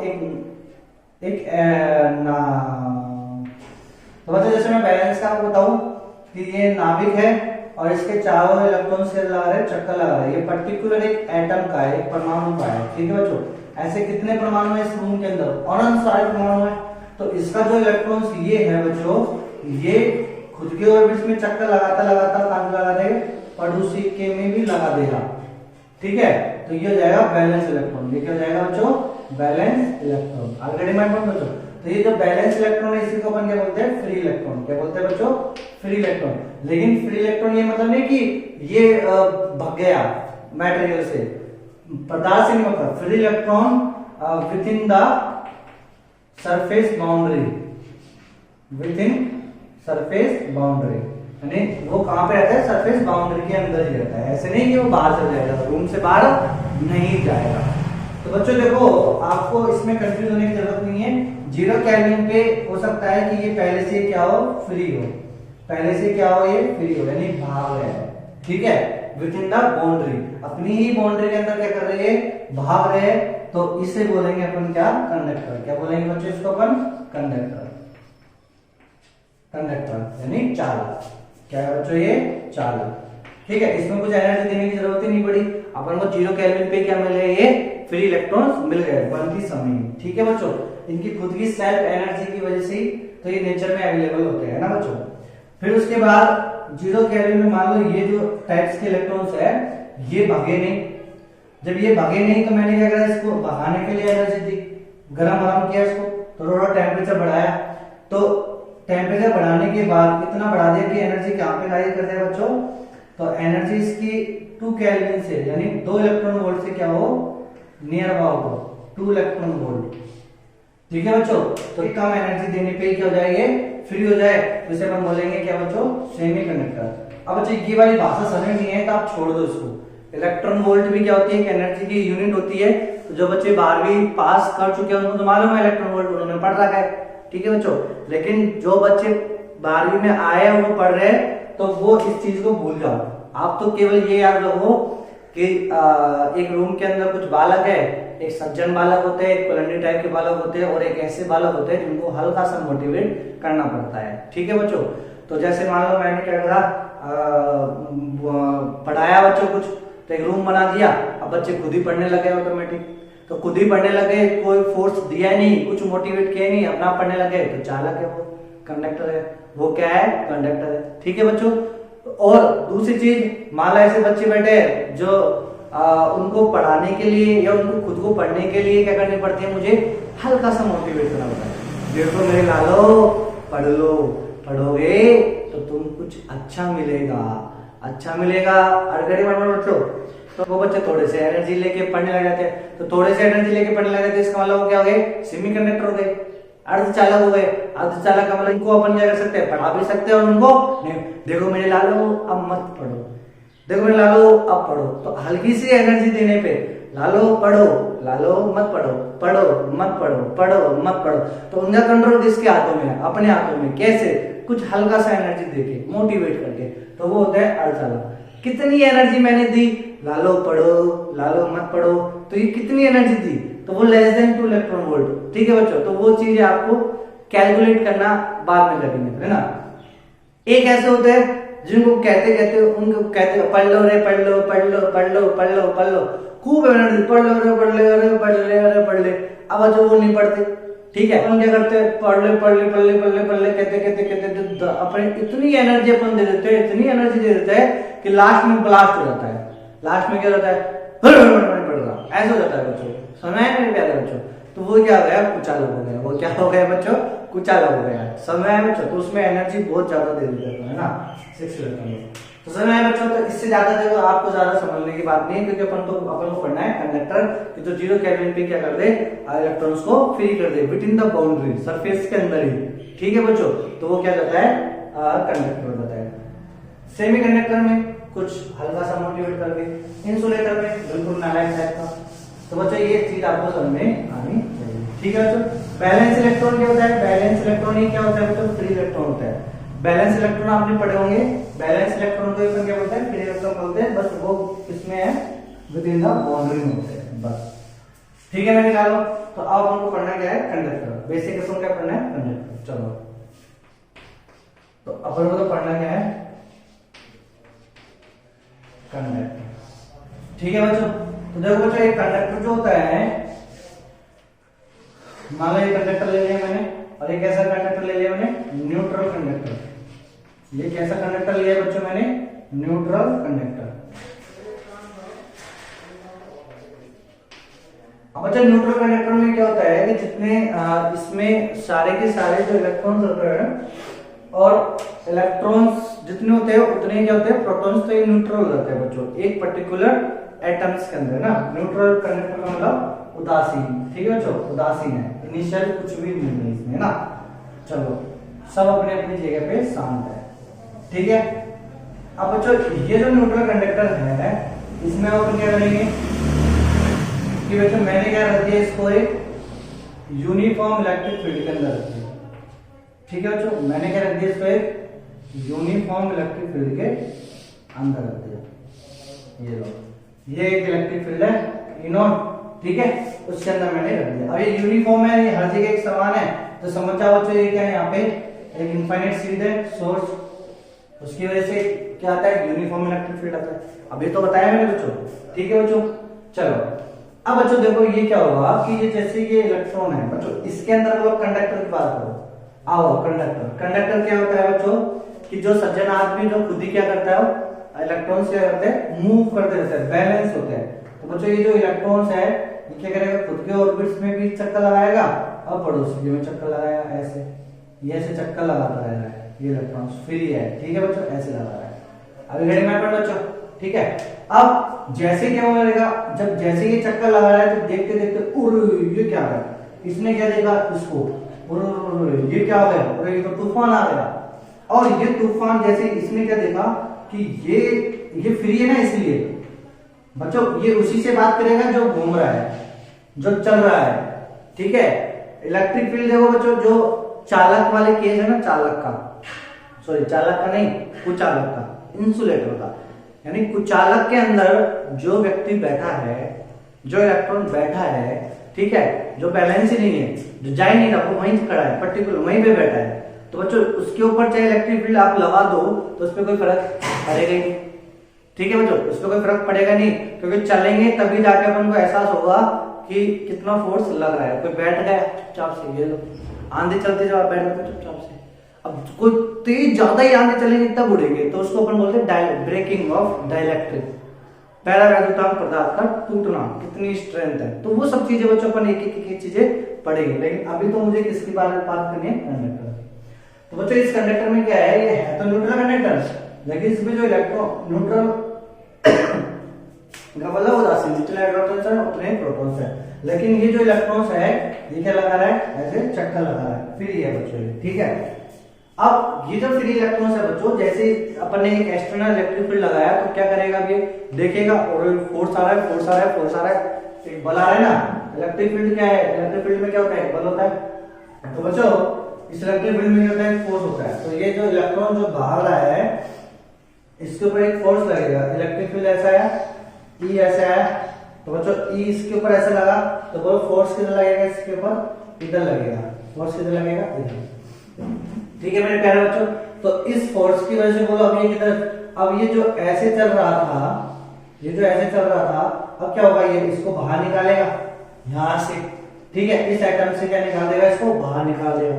तो बच्चों जैसे मैं बैलेंस का आपको बताऊं कि ये नाभिक है और इसके चारों इलेक्ट्रॉन शेल लगा रहे, चक्कर लगा रहे। ये पर्टिकुलर एक एटम का है, एक परमाणु का है, ठीक है बच्चों। ऐसे कितने परमाणु है इस रूम के अंदर, अनंत सारे परमाणु है। तो इसका जो इलेक्ट्रॉन्स ये है बच्चों, ये खुद के ऑर्बिट में चक्कर लगाता काम लगा देगा, पड़ोसी के में भी लगा देगा, ठीक है। तो ये हो जाएगा बैलेंस इलेक्ट्रॉन। ये क्या हो जाएगा बच्चों, बैलेंस इलेक्ट्रॉन। ऑलरेडी मैं बच्चों, तो ये जो बैलेंस इलेक्ट्रॉन है इसी को अपन क्या बोलते हैं, फ्री इलेक्ट्रॉन। क्या बोलते हैं बच्चों, फ्री इलेक्ट्रॉन। लेकिन फ्री इलेक्ट्रॉन ये मतलब नहीं कि ये भाग गया मटेरियल से, पदार्थ से नहीं होता। Free electron with in the surface boundary, with in surface boundary, यानी वो कहां पे रहता है, सरफेस बाउंड्री के अंदर ही रहता है। ऐसे नहीं कि वो बाहर चल जाएगा, रूम से बाहर नहीं जाएगा। तो बच्चों देखो आपको इसमें कंफ्यूज होने की जरूरत नहीं है। 0 केल्विन पे हो सकता है कि ये पहले से क्या हो, फ्री हो। पहले से क्या हो, ये फ्री हो, यानी भाग रहे हैं, ठीक है, विद इन द बाउंड्री। अपनी ही बाउंड्री के अंदर क्या कर रहे हैं, भाग रहे हैं। तो इसे बोलेंगे अपन क्या, कंडक्टर। क्या बोलेंगे बच्चों इसको अपन, कंडक्टर। कंडक्टर यानी चालक। क्या है बच्चों, ये चालक, ठीक है। इसमें कुछ एनर्जी देने की जरूरत ही नहीं पड़ी। अपन को 0 केल्विन पे क्या मिले, ये फ्री इलेक्ट्रॉन्स मिल गए बनती समय, ठीक है बच्चों। इनकी खुद की सेल्फ एनर्जी की वजह से तो ये नेचर में अवेलेबल होते हैं ना बच्चों। फिर उसके बाद 0 केल्विन में मान लो ये जो टाइप्स के इलेक्ट्रॉन्स है ये भागे नहीं। जब ये भागे नहीं तो मैंने क्या करा, इसको भगाने के लिए एनर्जी दी, गरम किया इसको, तो थोड़ा टेम्परेचर बढ़ाया। तो टेम्परेचर बढ़ाने के बाद इतना बढ़ा दिया कि एनर्जी कहां पे राइज कर जाए बच्चों, तो एनर्जी इसकी 2 केल्विन से, यानी 2 इलेक्ट्रॉन वोल्ट से क्या हो, नियर अबाउट 2 इलेक्ट्रॉन वोल्ट, ठीक है बच्चों। तो कम एनर्जी देने पे क्या हो जाएगा, फ्री हो जाए। जिसे अपन बोलेंगे क्या बच्चों, सेमीकंडक्टर। अब बच्चों ये वाली भाषा समझ नहीं है तो आप छोड़ दो इसको। इलेक्ट्रॉन वोल्ट भी क्या होती है, एनर्जी की यूनिट होती है। तो जो बच्चे 12वीं पास कर चुके हैं उनको तो मालूम है इलेक्ट्रॉन वोल्ट, उन्होंने पढ़ रखा है, ठीक है बच्चों। लेकिन जो बच्चे 12वीं में आए हैं वो पढ़ रहे हैं, तो वो इस चीज को भूल जाओ। आप तो केवल ये याद रखो कि एक रूम के अंदर कुछ बालक है, एक सज्जन बालक होते हैं, एक पलंडी टाइप के बालक होते हैं, और एक ऐसे बालक होते हैं जिनको हल्का सा मोटिवेट करना पड़ता है, ठीक है बच्चों। तो जैसे मान लो मैंने क्या करा, पढ़ाया बच्चों कुछ, तो एक रूम बना दिया, अब बच्चे खुद ही पढ़ने लगे ऑटोमेटिक। तो खुद ही पढ़ने लगे, कोई फोर्स दिया नहीं, कुछ मोटिवेट किया नहीं, अपना पढ़ने लगे, तो चालक है वो, कंडक्टर है। वो क्या है, कंडक्टर है, ठीक है बच्चों। और दूसरी चीज, मान लो ऐसे बच्चे बैठे जो उनको पढ़ाने के लिए या उनको खुद को पढ़ने के लिए क्या करनी पड़ती है, मुझे हल्का सा मोटिवेट करना पड़ता है। देखो मेरे लालो, पढ़ लो, पढ़ोगे तो तुम कुछ अच्छा मिलेगा, अच्छा मिलेगा। अड़गड़ी बड़बड़ बच्चों, तो वो बच्चे थोड़े से एनर्जी लेके पढ़ने लग जाते हैं। तो थोड़े से एनर्जी लेके पढ़ने लग जाते हैं, इसका मतलब वो क्या हो गए, सेमीकंडक्टर हो गए, अर्धचालक हो गए। अर्धचालक का मतलब इनको अपन क्या कर सकते हैं, पढ़ा भी सकते हैं, और उनको नहीं, देखो मेरे लालो अब मत पढ़ो, देखो मेरे लालो अब पढ़ो। तो हल्की सी एनर्जी देने पे, लालो पढ़ो, लालो मत पढ़ो, पढ़ो मत पढ़ो, पढ़ो मत पढ़ो। तो उनका कंट्रोल किसके हाथों में है? अपने हाथों में। कैसे? कुछ हल्का सा एनर्जी देके, मोटिवेट करके, तो वो होता है अर्धचालक। कितनी एनर्जी मैंने दी? लालो पढ़ो, लालो मत पढ़ो, तो ये कितनी एनर्जी दी? तो वो लेस देन 2 इलेक्ट्रॉन वोल्ट। ठीक है बच्चों, तो वो चीजें आपको कैलकुलेट करना बाद में करेंगे, है ना। एक ऐसे होते हैं जिनको कहते कहते उनको कहते पढ़ लो रे, पढ़ लो पढ़ लो पढ़ लो पढ़ लो पढ़ लो, खूब एनर्जी, पढ़ लो रे, पढ़ ले रे, पढ़ ले रे, पढ़ ले। अब जो वो नहीं पढ़ते, ठीक है, अपन क्या करते हैं? पढ़ ले पढ़ ले पढ़ ले पढ़ ले पढ़ ले कहते कहते कहते अपने इतनी एनर्जी अपन दे देते हैं, इतनी एनर्जी दे देते हैं कि लास्ट में ब्लास्ट हो जाता है। लास्ट में क्या होता है? पढ़ रहा, ऐसा हो जाता है बच्चों। समय में क्या है बच्चों? तो वो क्या हो गया? कुचालक हो गया। वो क्या हो गया बच्चों? कुचालक हो गया। समय है बच्चों, तो उसमें एनर्जी बहुत ज्यादा दे देता है ना, 6 इलेक्ट्रॉन। तो समय है बच्चों, तो इससे ज्यादा देखो आपको ज्यादा समझने की बात नहीं है, क्योंकि अपन को पढ़ना है कंडक्टर कि जो 0 केल्विन पे क्या कर दे? इलेक्ट्रॉन्स को फ्री कर दे विद द बाउंड्री, सरफेस के अंदर ही। ठीक है बच्चों, तो वो क्या जाता है? कंडक्टर हो जाता है। सेमी कंडक्टर में कुछ हल्का सा मोटिवेट करके, इंसुलेटर में बिल्कुल नालायक टाइप का। तो बच्चों ये चीज आपको समझ में आनी चाहिए। ठीक है बच्चों, बैलेंस इलेक्ट्रॉन क्या होता है? बैलेंस इलेक्ट्रॉन ही क्या होता है बच्चों? फ्री इलेक्ट्रॉन होता है। बैलेंस इलेक्ट्रॉन आपने पढ़े होंगे, बैलेंस इलेक्ट्रॉन को अपन क्या बोलते हैं? फ्री इलेक्ट्रॉन बोलते हैं। बस वो किसमें है? विद इन द बाउंड्री में होते हैं बस। ठीक है, मैंने निकालो। तो अब हमको पढ़ना क्या है? कंडक्टर। बेसिक अपन क्या पढ़ना है? कंडक्टर। चलो, तो अपन को तो पढ़ना क्या है? कंडक्टर। ठीक है बच्चों, तो देखो बच्चों, एक कंडक्टर जो होता है, मान लो ये कंडक्टर ले लिया मैंने, और एक ऐसा कंडक्टर ले लिया मैंने, न्यूट्रल कंडक्टर। ये कैसा कंडक्टर लिया बच्चों मैंने? Neutral conductor. अब बच्चों न्यूट्रल कंडक्टर में क्या होता है कि जितने इसमें सारे के सारे जो इलेक्ट्रॉन्स होते हैं और इलेक्ट्रॉन्स जितने होते हैं उतने क्या होते हैं? प्रोटॉन्स। तो ये न्यूट्रल हो जाते हैं बच्चों एक पर्टिकुलर एटम्स के अंदर ना। न्यूट्रल कंडक्टर का मतलब उदासीन। ठीक है बच्चों, उदासीन है, इनिशियल कुछ भी नहीं है इसमें ना। चलो, सब अपने अपनी जगह पे शांत है। ठीक है, अब बच्चों ये जो न्यूट्रल कंडक्टर है, इसमें अपन क्या करेंगे कि बच्चों मैंने क्या रख दिया? इसको एक यूनिफॉर्म इलेक्ट्रिक फील्ड के अंदर रख दिया। ठीक है बच्चों, मैंने क्या रख दिया? इसको एक यूनिफॉर्म इलेक्ट्रिक फील्ड के अंदर रख दिया। ये लो, ये एक इलेक्ट्रिक फील्ड है ई नॉट। ठीक है, उसके अंदर मैंने रख दिया। अब ये यूनिफॉर्म है, ये हर जगह एक समान है, तो समझ जाओ बच्चों ये क्या है? यहाँ पे एक इनफाइनाइट सीरीज है, सोर्स, उसकी वजह से क्या आता है? यूनिफॉर्म इलेक्ट्रिक फील्ड आता है। अब ये तो बताया मैंने बच्चों। ठीक है बच्चों, चलो अब बच्चों देखो ये क्या होगा कि ये जैसे ये इलेक्ट्रॉन है बच्चों, इसके अंदर लोग कंडक्टर की बात करो। आओ, कंडक्टर। कंडक्टर क्या होता है बच्चों कि जो सज्जन आदमी जो खुद ही क्या करता है? इलेक्ट्रॉन्स क्या करते हैं? मूव करते रहते हैं, बैलेंस होते हैं। तो बच्चों ये जो इलेक्ट्रॉन्स है ये क्या करेगा? खुद के ऑर्बिट्स में भी चक्कर लगाएगा और पड़ोसी में चक्कर लगाएगा, ऐसे ये ऐसे चक्कर लगाता रहेगा। ये इलेक्ट्रॉन्स फ्री है। ठीक है बच्चों, ऐसे लगा रहा है। अभी घड़ी में पढ़ बच्चों। ठीक है, अब जैसे क्या होगा? जब जैसे ये चक्कर लगा रहा है तो देखते देखते उर ये क्या है? इसने क्या देखा? इसको उर ये क्या हो गया? और ये तो तूफान आ गया। और ये तूफान जैसे इसने क्या देखा कि ये फ्री है ना, इसलिए बच्चों ये उसी से बात करेगा जो घूम रहा है, जो चल रहा है। ठीक है, इलेक्ट्रिक फील्ड देखो बच्चों, जो चालक वाले केस है ना, चालक का, सॉरी चालक का नहीं, कुचालक का, इंसुलेटर का, यानी कुचालक के अंदर जो व्यक्ति बैठा है, जो इलेक्ट्रॉन बैठा है, ठीक है, जो बैलेंस ही नहीं है, जो जा ही नहीं रहा, वो वहीं खड़ा है, पर्टिकुलर वहीं पे बैठा है, तो बच्चों उसके ऊपर चाहे इलेक्ट्रिक फील्ड आप लगा दो तो उस पर कोई फर्क पड़ेगा ही। ठीक है बच्चों, उस पर कोई फर्क पड़ेगा नहीं, क्योंकि चलेंगे तभी जाके अपन को एहसास होगा कि कितना फोर्स लग रहा है। कोई बैठ गया चुपचाप से, ये लो आंधी चलते जब आप बैठ गए चुपचाप से, अब कोई तेज ज्यादा ही आंधी चलेंगे तब उड़ेंगे, तो उसको अपन बोलते हैं ब्रेकिंग ऑफ डाइलेक्ट्रिक, पैरावैद्युतांक पदार्थ का टूटना, कितनी स्ट्रेंथ है। तो वो सब चीजें बच्चों अपन एक एक चीजें पढ़ेंगे, लेकिन अभी तो मुझे किसकी बात करनी है? कंडक्टर। तो बच्चों इस कंडक्टर में क्या है? ये है तो न्यूट्रल कंडक्टर, लेकिन इसमें जो इलेक्ट्रॉन न्यूट्रल मतलब उदासीन, जितने इलेक्ट्रॉन्स है उतने प्रोटॉन्स है, लेकिन ये जो इलेक्ट्रॉन्स है ये क्या लगा रहा है? ऐसे चक्कर लगा रहा है, फ्री है बच्चों। ठीक है, अब ये जो फ्री इलेक्ट्रॉन्स है बच्चों, जैसे अपन ने एक एक्सटर्नल इलेक्ट्रिक फील्ड लगाया तो क्या करेगा? ये देखेगा और फोर्स आ रहा है, फोर्स आ रहा है, फोर्स आ रहा है, एक बल आ रहा है ना, इलेक्ट्रिक फील्ड क्या है, इलेक्ट्रिक फील्ड में क्या होता है, बल होता है। तो बच्चों इस इलेक्ट्रिक फील्ड में क्या होता है, फोर्स होता है। तो ये जो इलेक्ट्रॉन जो भाग रहा है इसके ऊपर एक फोर्स लगेगा, इलेक्ट्रिक फील्ड ऐसा है, ई ऐसा है, तो बच्चों ई इसके ऊपर ऐसा लगा, तो बोलो फोर्स किधर लगेगा, इसके ऊपर इधर लगेगा, फोर्स किधर लगेगा, इधर। ठीक है मेरे प्यारे बच्चों, तो इस फोर्स की वजह से बोलो अब ये किधर, अब ये जो ऐसे चल रहा था, ये जो ऐसे चल रहा था, अब क्या होगा, ये इसको बाहर निकालेगा यहां से। ठीक है, इस एटम से क्या निकाल देगा, इसको बाहर निकाल देगा।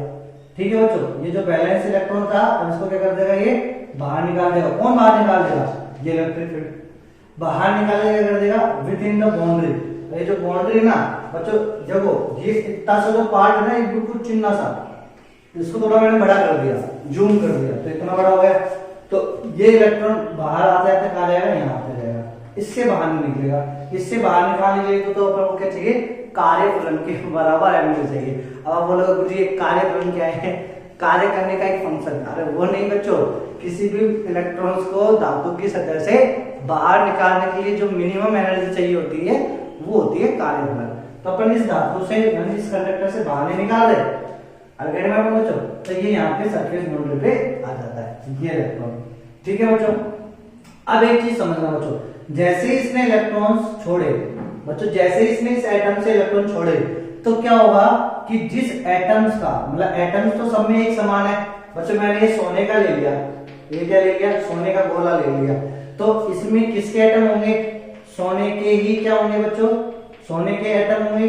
ठीक है बच्चों, ये जो बैलेंस इलेक्ट्रॉन था अब इसको क्या कर देगा, ये बाहर निकाल देगा। कौन बाहर निकाल देगा, ये इलेक्ट्रिक फील्ड बाहर निकालेगा, क्या कर देगा, विद इन द बाउंड्री। ये जो बाउंड्री है ना बच्चों, देखो ये इतना सा जो पार्ट है ना, ये बिल्कुल चिन्ना सा, इसको थोड़ा मैंने बड़ा कर दिया, जूम कर दिया, तो इतना बड़ा हो गया। तो ये इलेक्ट्रॉन बाहर आते आते कहा जाएगा, यहाँ पे जाएगा, इससे बाहर नहीं निकलेगा। इससे बाहर निकालने के लिए तो अपन को क्या चाहिए, कार्यफलन के बराबर एंगल चाहिए। अब आप बोलोगे गुरुजी ये कार्यफलन क्या है, कार्य करने का एक फंक्शन। अरे वो नहीं बच्चों, किसी भी इलेक्ट्रॉन्स को धातु की सतह से बाहर निकालने के लिए जो मिनिमम एनर्जी चाहिए होती है वो होती है कार्यफलन। तो अपन इस धातु से यानी इस कंडक्टर से बाहर नहीं निकाल रहे, अगर मैं बच्चों तो ये यहाँ पे सरफेस बाउंड्री पे आ जाता है ये इलेक्ट्रॉन। ठीक है बच्चों, अब एक चीज समझना बच्चों, जैसे ही इसने इलेक्ट्रॉन्स छोड़े बच्चों, जैसे ही इसने इस एटम से इलेक्ट्रॉन छोड़े तो क्या होगा कि जिस एटम्स का मतलब एटम्स तो सब में एक समान है बच्चों। मैंने ये सोने का ले लिया, ये क्या ले लिया, सोने का गोला ले लिया, तो इसमें किसके एटम होंगे, सोने के ही क्या होंगे बच्चों, सोने के एटम होंगे,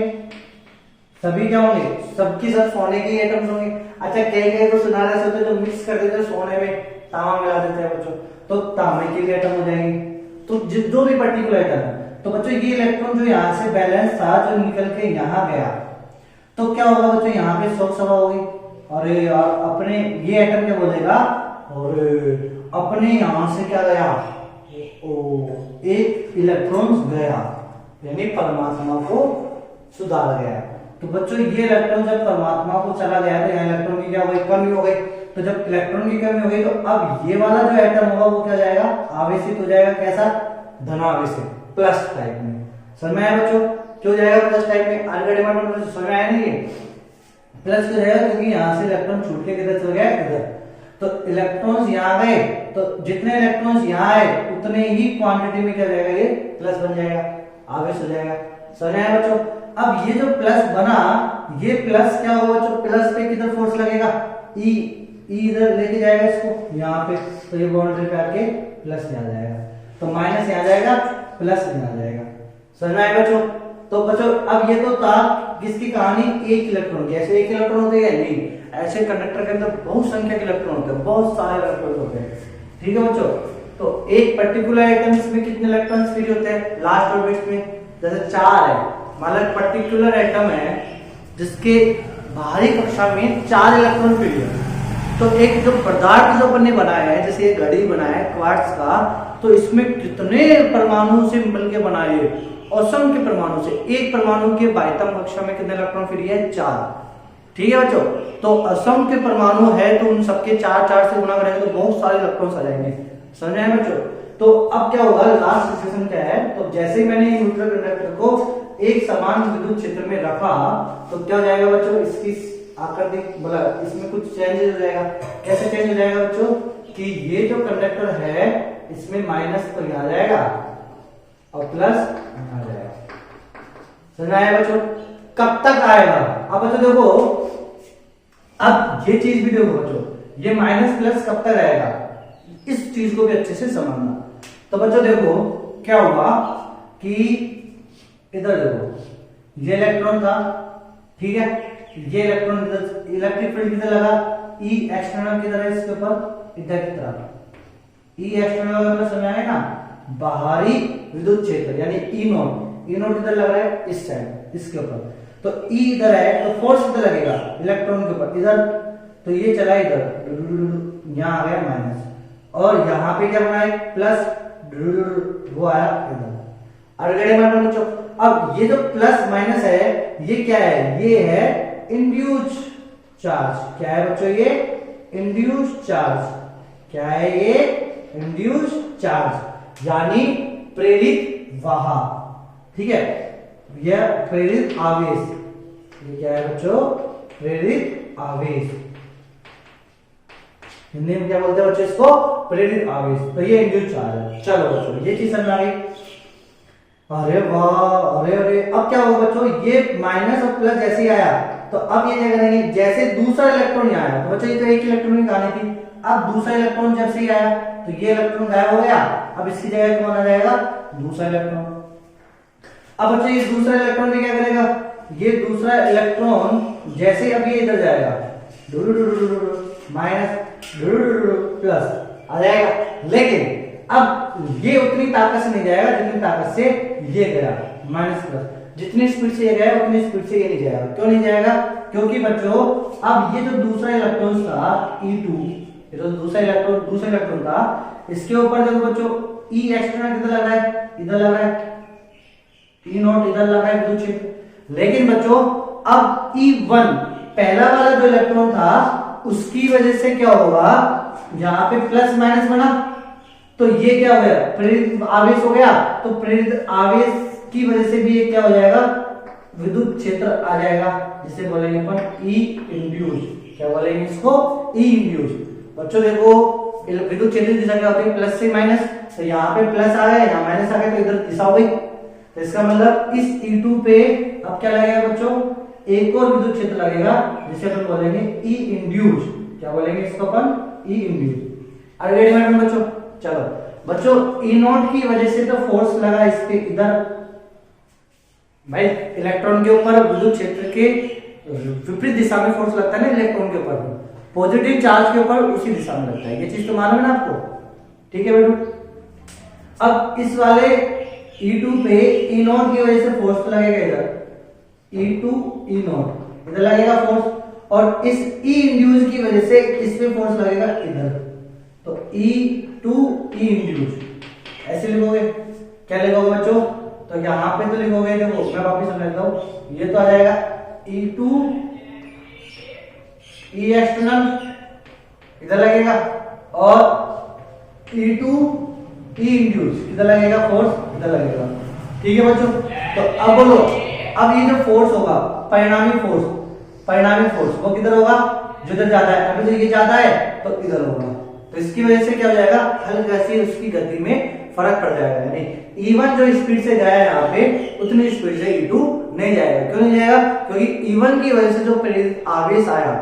सभी क्या होंगे, सबकी सब सोने के ही एटम्स होंगे। अच्छा कई तो सुना रहे होते जो मिक्स कर देते सोने में तांबा मिला देते हैं बच्चों, तो तांबे के लिए एटम हो जाएंगे। तो जो भी पर्टिकुलर एटम है, तो बच्चों ये इलेक्ट्रॉन जो यहाँ से बैलेंस था जो निकल के यहाँ गया, तो क्या होगा बच्चों, यहाँ पे शोक सभा होगी। अरे यार अपने ये एटम क्या बोलेगा, और अपने यहां से क्या गया, एक इलेक्ट्रॉन गया, यानी परमात्मा को सुधार गया। तो बच्चों ये इलेक्ट्रॉन जब परमात्मा को चला गया तो यहाँ इलेक्ट्रॉन की क्या हो गई, कमी हो गई। तो जब इलेक्ट्रॉन की कमी हो गई तो अब ये वाला जो एटम होगा वो क्या जाएगा, आवेशित हो जाएगा, कैसा, धनावेशित, प्लस टाइप में। समझ में आया बच्चों, क्यों जाएगा प्लस टाइप में, आगे समझ में आया नहीं, प्लस क्यों जाएगा, क्योंकि यहाँ से इलेक्ट्रॉन छूट के किधर चल गया, इधर। तो इलेक्ट्रॉन्स यहाँ गए, तो जितने इलेक्ट्रॉन्स यहाँ आए उतने ही क्वांटिटी में क्या जाएगा, ये प्लस बन जाएगा, आवेश हो जाएगा। समझ में आया बच्चों, अब ये जो प्लस बना, ये प्लस क्या होगा बच्चों, प्लस पे किधर फोर्स लगेगा, ई इधर लेके जाएगा इसको यहाँ पे, तो ये बाउंड्री पे आके प्लस में आ जाएगा, तो माइनस यहाँ जाएगा, प्लस में आ जाएगा। समझ में आया बच्चों, तो बच्चों अब ये तो था किसकी कहानी, एक इलेक्ट्रॉन की। ऐसे एक इलेक्ट्रॉन होते हैं नहीं, ऐसे कंडक्टर के अंदर बहुत संख्या के इलेक्ट्रॉन होते हैं, बहुत सारे इलेक्ट्रॉन होते हैं। ठीक है बच्चों, तो एक पर्टिकुलर एटम्स में कितने इलेक्ट्रॉन्स फ्री होते हैं, लास्ट ऑर्बिट में जैसे 4 है, मतलब पर्टिकुलर एटम है जिसके बाहरी कक्षा में 4 इलेक्ट्रॉन फ्री है। तो एक जो पदार्थ जो बनने बनाया है, जैसे ये घड़ी बनाया है क्वार्ट्ज का, तो इसमें कितने परमाणु से मिलकर बनाए, असंख्य परमाणु से। एक परमाणु के बाह्यतम कक्षा में कितने इलेक्ट्रॉन फ्री है, 4। ठीक है बच्चों, तो असंख्य परमाणु है तो उन सबके 4 से गुणा करेंगे तो बहुत सारे इलेक्ट्रॉन्स आ जाएंगे। समझ आए बच्चों, तो अब क्या होगा, लास्ट सिचुएशन क्या है, तो जैसे ही मैंने न्यूट्रल कंडक्टर को एक समान विद्युत क्षेत्र में रखा तो क्या हो जाएगा बच्चों, इसकी आकृति बोला इसमें कुछ चेंज हो जाएगा। कैसे चेंज हो जाएगा बच्चों, कि ये जो कंडक्टर है इसमें माइनस तो यहाँ आ जाएगा और प्लस यहाँ आ जाएगा। समझ आया बच्चों, कब तक आएगा, अब बच्चों देखो, अब ये चीज भी देखो बच्चों, ये माइनस प्लस कब तक आएगा, इस चीज को भी अच्छे से समझना। तो बच्चों देखो क्या हुआ कि इधर देखो ये इलेक्ट्रॉन था, ठीक है, ये इलेक्ट्रॉन इलेक्ट्रिक फील्ड किधर लगा, ई एक्सटर्नल किधर है, इसके ऊपर इधर की तरफ। ई एक्सटर्नल मतलब समझ आया ना, बाहरी विद्युत क्षेत्र यानी ई नोट इधर लग रहा है इस साइड, इसके ऊपर। तो ई इधर है तो फोर्स किधर लगेगा, इलेक्ट्रॉन के ऊपर इधर, तो ये चला इधर, यहाँ आ गया माइनस, और यहाँ पे क्या बना है प्लस, वो आया इधर। बच्चों अब ये जो प्लस माइनस है ये क्या है, ये है इंड्यूस्ड चार्ज। क्या है बच्चों, ये इंड्यूस्ड चार्ज। क्या है ये, इंड्यूस्ड चार्ज यानी प्रेरित वाहक। ठीक है, यह प्रेरित आवेश, ये क्या है बच्चों, प्रेरित आवेश। हिंदी में क्या बोलते हैं बच्चों इसको, प्रेरित आवेश। तो ये इंड्यूस्ड चार्ज है। चलो बच्चों ये चीज समझ आ गई। अरे वाह, अरे अरे, अब क्या होगा बच्चों, ये माइनस और प्लस जैसे ही आया तो अब ये क्या करेंगे, जैसे दूसरा इलेक्ट्रॉन यहाँ आया तो बच्चों ये तो एक इलेक्ट्रॉन की कहानी थी, अब दूसरा इलेक्ट्रॉन जब से ही आया तो ये इलेक्ट्रॉन गायब हो गया, अब इसकी जगह कौन आ जाएगा, दूसरा इलेक्ट्रॉन। अब बच्चों ये दूसरा इलेक्ट्रॉन भी क्या करेगा, ये दूसरा इलेक्ट्रॉन जैसे ही अब ये इधर जाएगा माइनस प्लस आ जाएगा, लेकिन अब ये उतनी ताकत से नहीं जाएगा जितनी ताकत से ये गया माइनस प्लस। जितनी स्पीड से ये गया उतनी स्पीड से ये नहीं जाएगा। क्यों नहीं जाएगा, क्योंकि बच्चों अब ये जो दूसरा इलेक्ट्रॉन था E2, ये जो दूसरा इलेक्ट्रॉन था, इसके ऊपर देखो बच्चों E एक्सटर्नल किधर लग रहा है, इधर लग रहा है, E0 इधर लग रहा है विद्युत क्षेत्र। लेकिन बच्चों अब E1 पहला वाला जो इलेक्ट्रॉन था उसकी वजह से क्या होगा, यहाँ पे प्लस माइनस बना तो ये क्या हो गया, प्रेरित आवेश हो गया। तो प्रेरित आवेश की वजह से भी ये क्या हो जाएगा, विद्युत क्षेत्र आ जाएगा, जिसे बोलेंगे अपन ई इंड्यूस। क्या बोलेंगे इसको, ई इंड्यूस। बच्चों देखो विद्युत क्षेत्र की दिशा क्या होती है, प्लस से माइनस, तो यहाँ पे प्लस आ गया, यहाँ माइनस आ गया, तो इधर दिशा हो गई। तो इसका मतलब इस E2 पे अब क्या लगेगा बच्चों, एक और विद्युत क्षेत्र लगेगा जिसे अपन बोलेंगे ई इंड्यूस। क्या बोलेंगे इसको अपन, ई इंड्यूस। अरे रेडी मैडम बच्चों, चलो बच्चों E0 की वजह से तो फोर्स लगा इस पे इधर, भाई इलेक्ट्रॉन के ऊपर विद्युत क्षेत्र के विपरीत दिशा में फोर्स लगता है ना इलेक्ट्रॉन के ऊपर, पॉजिटिव चार्ज के ऊपर उसी दिशा में लगता है। ये चीज तो मालूम है ना आपको, ठीक है बेटू। अब इस वाले E2 पे E0 की वजह से फोर्स तो लगेगा इधर, E2 E0 इधर लगेगा फोर्स, और इस E इंड्यूस की वजह से इस पे फोर्स लगेगा इधर, तो E2 E इंड्यूस ऐसे लिखोगे। क्या लिखोगे बच्चों, तो यहां पे तो लिखोगे, देखो मैं वापस समझाता हूं, ये तो आ जाएगा E2 E एक्सटर्नल इधर लगेगा, और E2 E इंड्यूस इधर लगेगा, फोर्स इधर लगेगा, ठीक है बच्चों। तो अब बोलो, अब ये जो फोर्स होगा परिणामी फोर्स वो किधर होगा, जो इधर ज्यादा है, अभी तो ये ज्यादा है तो इधर होगा, तो इसकी वजह से क्या हो जाएगा, हल्का सी उसकी गति में फर्क पड़ जाएगा। यानी E1 जो स्पीड से गया है यहाँ पे उतनी स्पीड से E2 नहीं जाएगा। क्यों नहीं जाएगा, क्योंकि E1 की वजह से जो प्रेरित आवेश आया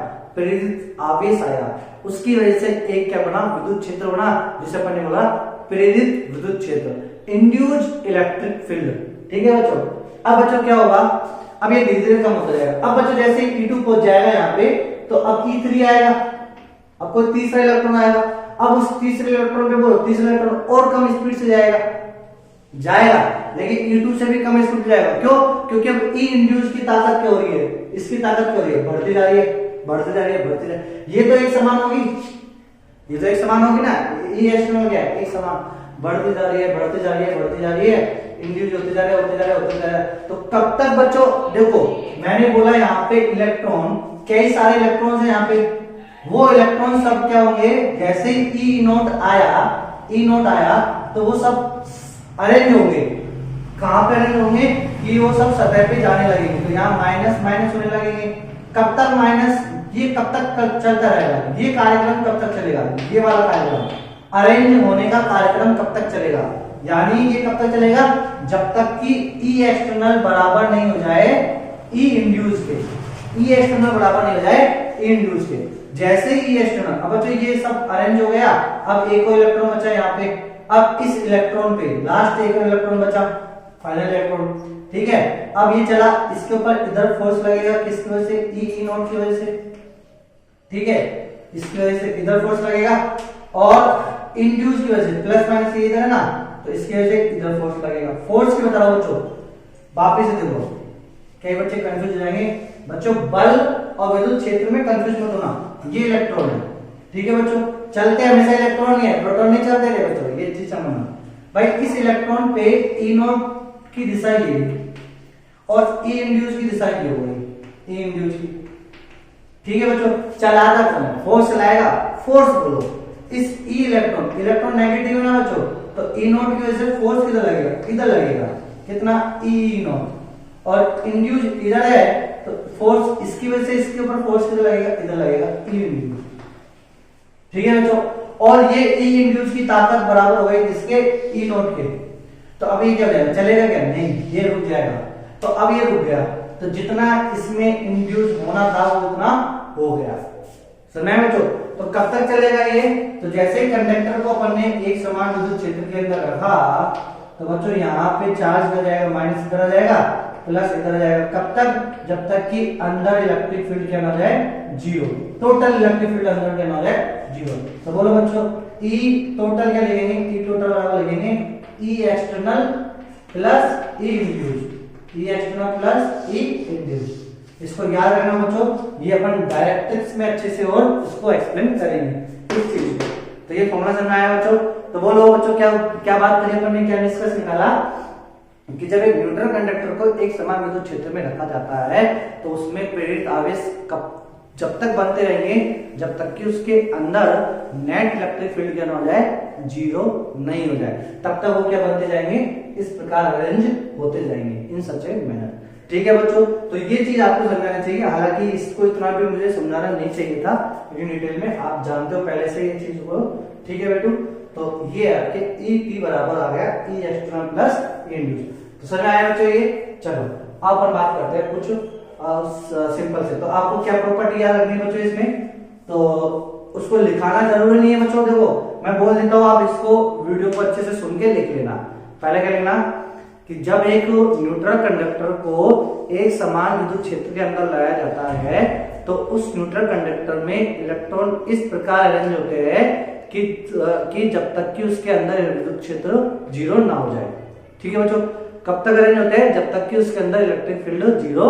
उसकी वजह से एक क्या बना, विद्युत क्षेत्र बना, जिसे अपन ने बोला प्रेरित विद्युत क्षेत्र, इंड्यूस्ड इलेक्ट्रिक फील्ड। ठीक है बच्चों। अब बच्चों क्या होगा, अब ये धीरे धीरे कम होता जाएगा। अब बच्चों जैसे E2 पहुंच जाएगा यहाँ पे, तो अब E3 आएगा, अब कोई तीसरा इलेक्ट्रॉन आएगा, अब उस तीसरे इलेक्ट्रॉन पे बोलो, तीसरा इलेक्ट्रॉन और कम स्पीड से जाएगा, लेकिन E2 से भी कम स्पीड से जाएगा। क्यों, क्योंकि अब E इंड्यूस की ताकत क्या हो रही है, इसकी ताकत क्या हो रही है, बढ़ती जा रही है। ये तो एक समान होगी, ना, E एक्सटर्नल क्या है, एक समान बढ़ती जा रही है, इंड्यूस होते जा रहे हैं। तो कब तक बच्चों, देखो मैंने बोला यहाँ पे इलेक्ट्रॉन, कई सारे इलेक्ट्रॉन है यहाँ पे, वो इलेक्ट्रॉन सब क्या होंगे, जैसे ही E0 आया तो वो सब अरेंज होंगे। कहां पे अरेंज होंगे, कि वो सब सतह पे जाने लगेंगे, तो यहाँ माइनस माइनस होने लगेंगे। कब तक माइनस, ये कब तक चलता रहेगा, ये कार्यक्रम कब तक चलेगा, ये वाला कार्यक्रम अरेंज होने का कार्यक्रम कब तक चलेगा, यानी ये कब तक चलेगा, जब तक कि E एक्सटर्नल बराबर नहीं हो जाए E इंड्यूस के, E एक्सटर्नल बराबर नहीं हो जाए E इंड्यूस के। जैसे ही E एक्सटर्नल, अब बच्चों ये सब अरेंज हो गया, अब एक और इलेक्ट्रॉन बचा यहाँ पे, अब इस इलेक्ट्रॉन पे लास्ट एक और इलेक्ट्रॉन बचा, फाइनल इलेक्ट्रॉन, ठीक है। अब ये चला, इसके ऊपर इधर फोर्स लगेगा, किसकी वजह से, E0 की वजह से, ठीक है, इसकी वजह से इधर फोर्स लगेगा, और इंड्यूस की वजह से प्लस माइनस ये इधर है ना, तो इसकी वजह से इधर फोर्स लगेगा। फोर्स की बता रहा हूं बच्चों, वापिस से देखो, कई बच्चे कंफ्यूज हो जाएंगे बच्चों, बल और विद्युत क्षेत्र में कंफ्यूज मत होना, ये इलेक्ट्रॉन है, ठीक है बच्चों, चलते हमेशा इलेक्ट्रॉन ही है, प्रोटॉन नहीं चलते रहे बच्चों, ये चीज समझना भाई। इस इलेक्ट्रॉन पे E0 की दिशा ये और E इंड्यूस की दिशा ये हो गई, E इंड्यूस की, ठीक है बच्चों। चलाता कौन, फोर्स चलाएगा, फोर्स बोलो, इस E इलेक्ट्रॉन नेगेटिव है ना बच्चों, तो E0 की वजह से फोर्स किधर लगेगा, इधर लगेगा, कितना E0, और इंड्यूस इधर है तो फोर्स इसकी वजह से इसके ऊपर फोर्स किधर लगेगा, इधर लगेगा, ई इंड्यूस। ठीक है बच्चों, और ये ई इंड्यूस की ताकत बराबर हो गई किसके, ई नोट के। तो अब ये क्या हो जाएगा, चलेगा क्या, नहीं ये रुक जाएगा। तो अब ये रुक गया, तो जितना इसमें इंड्यूस होना था वो उतना हो गया। समझ में बच्चों, तो कब तक चलेगा ये, तो जैसे ही कंडक्टर को अपन ने एक समान विद्युत क्षेत्र के अंदर रखा तो बच्चों यहाँ पे चार्ज इधर जाएगा, माइनस इधर आ जाएगा, प्लस इधर आ जाएगा। कब तक, जब तक कि अंदर इलेक्ट्रिक फील्ड क्या ना हो जाए, जीरो। टोटल इलेक्ट्रिक फील्ड अंदर क्या ना हो जाए, जीरो। तो बोलो बच्चों, ई टोटल क्या लिखेंगे, ई टोटल बराबर लिखेंगे ई एक्सटर्नल प्लस ई इंड्यूस, ई एक्सटर्नल प्लस ई इंड्यूस। इसको याद रखना बच्चों, ये अपन डायरेक्ट्रिक्स में अच्छे से और इसको एक्सप्लेन करेंगे इस चीज को। तो ये फॉर्मूला समझ में आया बच्चों। तो बोलो बच्चों, क्या क्या बात करी अपन ने, क्या निष्कर्ष निकाला कि जब एक न्यूट्रल कंडक्टर को एक समान विद्युत क्षेत्र में रखा जाता है तो उसमें प्रेरित आवेश कब जब तक बनते रहेंगे जब तक कि उसके अंदर नेट इलेक्ट्रिक फील्ड क्या हो जाए, जीरो नहीं हो जाए, तब तक वो क्या बनते जाएंगे, इस प्रकार अरेंज होते जाएंगे इन सच ए मैनर। ठीक है बच्चों, तो ये चीज आपको समझना चाहिए। हालांकि इसको इतना भी मुझे समझाना नहीं चाहिए था लेकिन डिटेल में आप जानते हो पहले से ये चीज को। ठीक है बेटू, तो ये आपके ई पी बराबर आ गया ई एक्सटर्नल प्लस ई इंड्यूस। तो समझ में आया बच्चों ये। चलो अब अपन बात करते हैं कुछ सिंपल से। तो आपको क्या प्रॉपर्टी याद रखनी है बच्चों इसमें, तो उसको लिखाना जरूरी नहीं है बच्चों। देखो मैं बोल देता हूँ, आप इसको वीडियो को अच्छे से सुन के लिख लेना। पहले क्या लिखना कि जब एक न्यूट्रल कंडक्टर को एक समान विद्युत क्षेत्र के अंदर लगाया जाता है तो उस न्यूट्रल कंडक्टर में इलेक्ट्रॉन इस प्रकार अरेंज होते हैं कि जब तक कि उसके अंदर विद्युत क्षेत्र जीरो ना हो जाए। ठीक है बच्चों, कब तक अरेंज होते हैं, जब तक कि उसके अंदर इलेक्ट्रिक फील्ड जीरो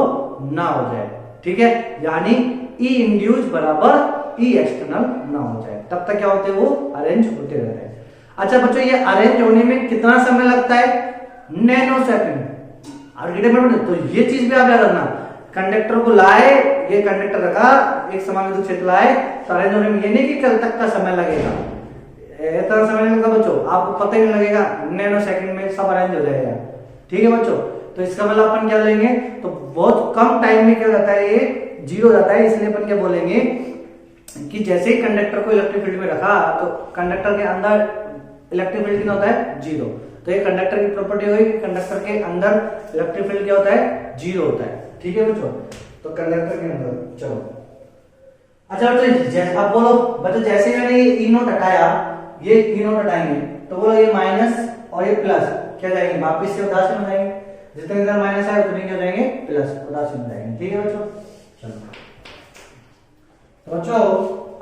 ना हो जाए। ठीक है, यानी ई इंड्यूस बराबर ई एक्सटर्नल ना हो जाए, तब तक क्या होते हैं, वो अरेंज होते रहते हैं। अच्छा बच्चों, ये अरेंज होने में कितना समय लगता है, नैनो सेकंड। तो ये चीज भी आप याद रखना, कंडक्टर को लाए, ये कंडक्टर रखा, एक समान विद्युत क्षेत्र लाए तो अरेंज होने में ये नहीं कि कल तक का समय लगेगा, इतना समय नहीं लगता बच्चों, आपको पता ही नहीं लगेगा, नैनो सेकंड में सब अरेंज हो जाएगा। ठीक है बच्चों, तो इसका मतलब अपन क्या लेंगे, तो बहुत कम टाइम में क्या जाता है, ये जीरो जाता है। इसलिए अपन क्या बोलेंगे कि जैसे ही कंडक्टर को इलेक्ट्रिक फील्ड में रखा तो कंडक्टर के अंदर इलेक्ट्रिक फील्ड कितना होता है, जीरो। तो ये कंडक्टर की प्रॉपर्टी हुई कि कंडक्टर के अंदर इलेक्ट्रिक फील्ड क्या होता है, जीरो होता है। ठीक है बच्चों, तो कंडक्टर के अंदर चलो। अच्छा बच्चों, जैसे आप बोलो बच्चों, जैसे ही मैंने ये ई नोट हटाया, ये ई नोट हटाएंगे तो बोलो ये माइनस और ये प्लस क्या जाएंगे, वापिस से उदासीन हो जाएंगे। जितने इधर माइनस है उतने क्या जाएंगे, प्लस, उदासीन हो जाएंगे। ठीक है बच्चों, चलो तो बच्चों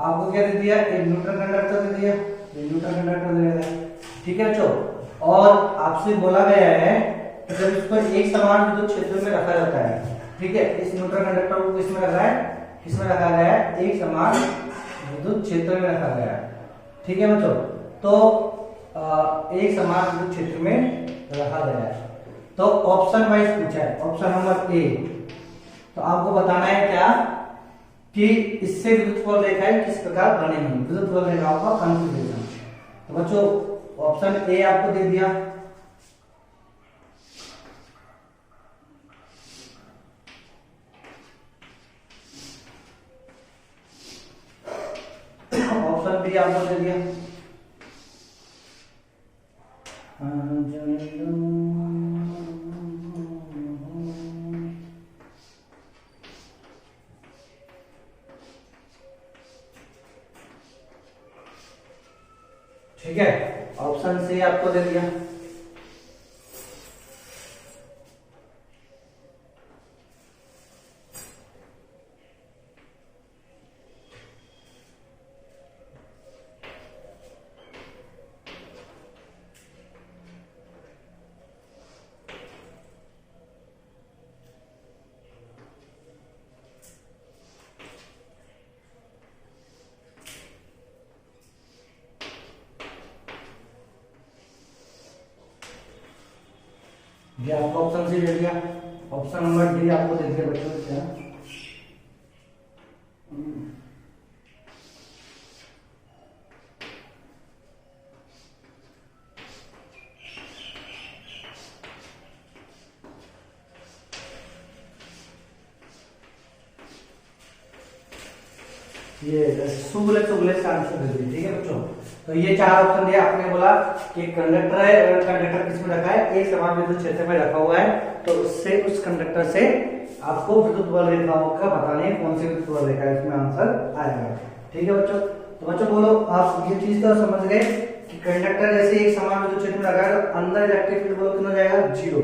आपको क्या दे दिया, एक न्यूट्रल कंडक्टर दे दिया, ये न्यूट्रल कंडक्टर दे दिया। ठीक है बच्चों, और आपसे बोला गया है कि जब इसको एक समान विद्युत क्षेत्र में रखा जाता है, ठीक है, इस न्यूट्रल कंडक्टर को किसमें रखा है, किसमें रखा गया है, एक समान विद्युत क्षेत्र में रखा गया है। ठीक है बच्चों, तो एक समान विद्युत क्षेत्र में रखा गया है। तो ऑप्शन वाइज पूछा है, ऑप्शन नंबर ए, तो आपको बताना है क्या कि इससे विद्युत बल रेखाएं किस प्रकार बनेंगी, विद्युत बल रेखाओं का कॉन्फ़िगरेशन। तो बच्चों ऑप्शन ए आपको दे दिया, ऑप्शन बी आपको दे दिया, ठीक है, ऑप्शन सी आपको दे दिया। ये आपको ऑप्शन सी दे दिया, ऑप्शन नंबर डी आपको दे दिया बच्चों। क्या ये सुगले चुगले से आंसर दे दिए, ठीक है बच्चों। तो ये चार ऑप्शन दिया, आपने बोला कि कंडक्टर है, अगर कंडक्टर किस में रखा है, एक समान विद्युत क्षेत्र में रखा हुआ है, तो उससे उस कंडक्टर से आपको विद्युत बल रेखाओं का बताना है कौन सी विद्युत बल रेखा है, इसमें आंसर आएगा, ठीक है बच्चों। तो बच्चों बोलो, आप ये चीज तो समझ गए कि कंडक्टर जैसे एक समान विद्युत क्षेत्र में रखा है तो अंदर इलेक्ट्रिक फील्ड बोलो कितना हो जाएगा, 0।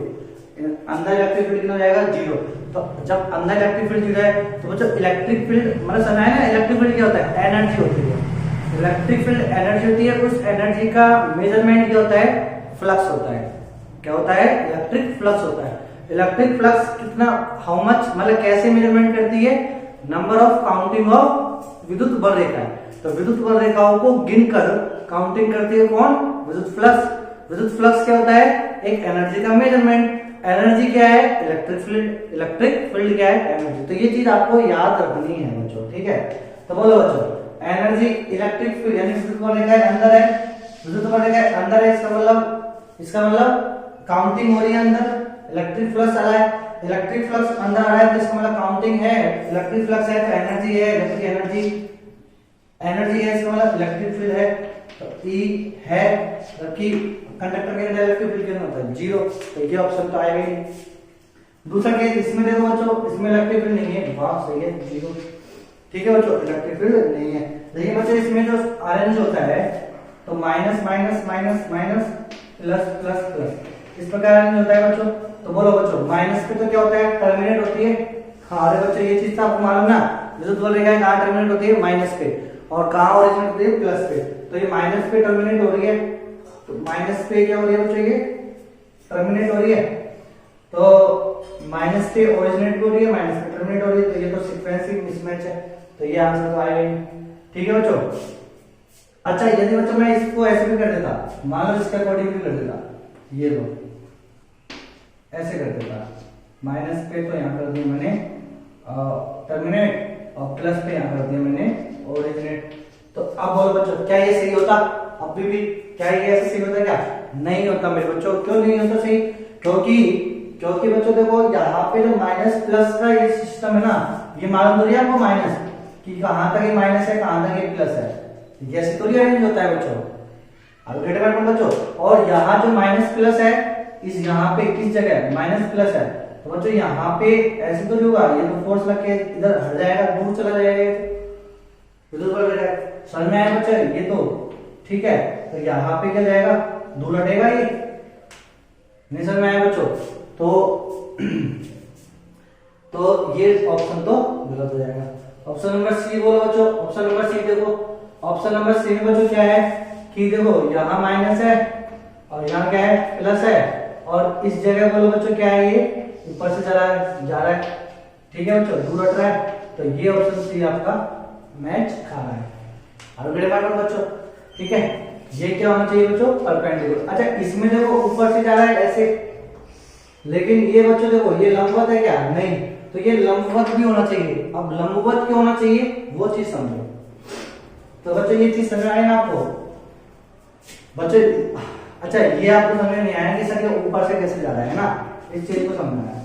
अंदर इलेक्ट्रिक फील्ड कितना हो जाएगा, 0। तो जब अंदर इलेक्ट्रिक फील्ड 0 है तो बच्चों इलेक्ट्रिक फील्ड मतलब समझ आया ना, इलेक्ट्रिक फील्ड क्या होता है, एनर्जी होती है। इलेक्ट्रिक फील्ड एनर्जी होती है, उस एनर्जी का मेजरमेंट क्या होता है, फ्लक्स होता है। क्या होता है, इलेक्ट्रिक फ्लक्स होता है। इलेक्ट्रिक फ्लक्स कितना, हाउ मच, मतलब कैसे मेजरमेंट करती है, नंबर ऑफ काउंटिंग ऑफ विद्युत बल रेखा। तो विद्युत बल रेखाओं को गिनकर काउंटिंग करती है कौन, विद्युत फ्लक्स। विद्युत फ्लक्स क्या होता है, एक एनर्जी का मेजरमेंट। एनर्जी क्या है, इलेक्ट्रिक फील्ड। इलेक्ट्रिक फील्ड क्या है, एनर्जी। तो ये चीज आपको याद रखनी है बच्चों, ठीक है। तो बोलो बच्चों, एनर्जी इलेक्ट्रिक फील्ड यानी विद्युत बल रेखा अंदर है, विद्युत बल रेखा अंदर है, इसका मतलब काउंटिंग हो रही है अंदर। इलेक्ट्रिक फ्लक्स आ रहा है, इलेक्ट्रिक फ्लक्स अंदर आ रहा है तो इसका मतलब काउंटिंग है। इलेक्ट्रिक फ्लक्स है तो एनर्जी है, जबकि एनर्जी है इसका मतलब इलेक्ट्रिक फील्ड है। तो ई है, जबकि कंडक्टर के अंदर इलेक्ट्रिक फील्ड कितना होता है, 0। तो ये ऑप्शन तो आएगा ही नहीं। दूसरा केस इसमें देखो बच्चों, इसमें इलेक्ट्रिक फील्ड नहीं है, वाह सही है, 0, ठीक है बच्चों, इलेक्ट्रिक फील्ड नहीं है। देखिए बच्चों इसमें जो अरेंज होता है तो minus minus minus minus plus plus plus, इस प्रकार अरेंज होता है बच्चों। तो बोलो बच्चों, माइनस पे तो क्या होता है, टर्मिनेट होती है। हाँ अरे बच्चों ये चीज तो आपको मालूम ना, विद्युत बल रेखा कहाँ टर्मिनेट होती है, माइनस पे, और कहाँ ओरिजिनेट होती है, प्लस पे। तो ये माइनस पे टर्मिनेट हो रही है, तो माइनस पे क्या हो रही है बच्चों, ये टर्मिनेट हो रही है। तो माइनस पे ओरिजिनेट हो रही है, माइनस पे टर्मिनेट हो रही है, तो ये तो सीक्वेंसिंग मिसमैच है, तो ये आंसर तो आएगा ही, ठीक है बच्चों। अच्छा यदि बच्चों मैं इसको ऐसे भी कर देता, मान लो इसके अकॉर्डिंग भी कर देता, ये लो ऐसे कर देता, माइनस पे तो यहाँ कर दिया मैंने टर्मिनेट, और प्लस पे यहाँ कर दिया मैंने ओरिजिनेट। तो अब बोलो बच्चों, क्या ये सही होता, अभी भी क्या ये ऐसे सही होता, क्या नहीं होता मेरे बच्चों। क्यों नहीं होता सही, क्योंकि बच्चों देखो यहाँ पे जो माइनस प्लस का ये सिस्टम है ना, ये मालूम थोड़ी है आपको माइनस कि कहां तक ये माइनस है, कहां तक ये प्लस है, जैसे तो ये अरेंज होता है बच्चों। अब गेट बैक बच्चों, और यहाँ जो माइनस प्लस है, इस यहाँ पे किस जगह माइनस प्लस है, तो बच्चों यहाँ पे ऐसे तो होगा, ये तो फोर्स लग के इधर हट जाएगा, दूर चला जाएगा, विद्युत बल रेखा समझ में आया बच्चों, ये तो ठीक है। तो यहाँ पे क्या जाएगा, दूर हटेगा, ये नहीं समझ में आया बच्चों। तो ये ऑप्शन तो गलत हो जाएगा। ऑप्शन नंबर सी बोलो बच्चों, ऑप्शन नंबर सी देखो, ऑप्शन नंबर सी में बच्चों क्या है कि देखो यहाँ माइनस है और यहाँ क्या है, प्लस है, और इस जगह बोलो बच्चों क्या है, ये ऊपर से जा रहा है, ठीक है बच्चों, दूर हट रहा है। तो ये ऑप्शन सी आपका मैच खा रहा है। आगे बच्चों, ठीक है, ये क्या होना चाहिए बच्चों, परपेंडिकुलर। अच्छा इसमें देखो ऊपर से जा रहा है ऐसे, लेकिन ये बच्चों देखो ये लंबवत है क्या, नहीं, तो ये लंबवत भी होना चाहिए। अब लंबवत क्यों होना चाहिए वो चीज समझो। तो बच्चों ये चीज समझ आए ना आपको बच्चों। अच्छा ये आपको समझ नहीं आया कि सर ये ऊपर से कैसे जा रहा है ना, इस चीज को समझना है।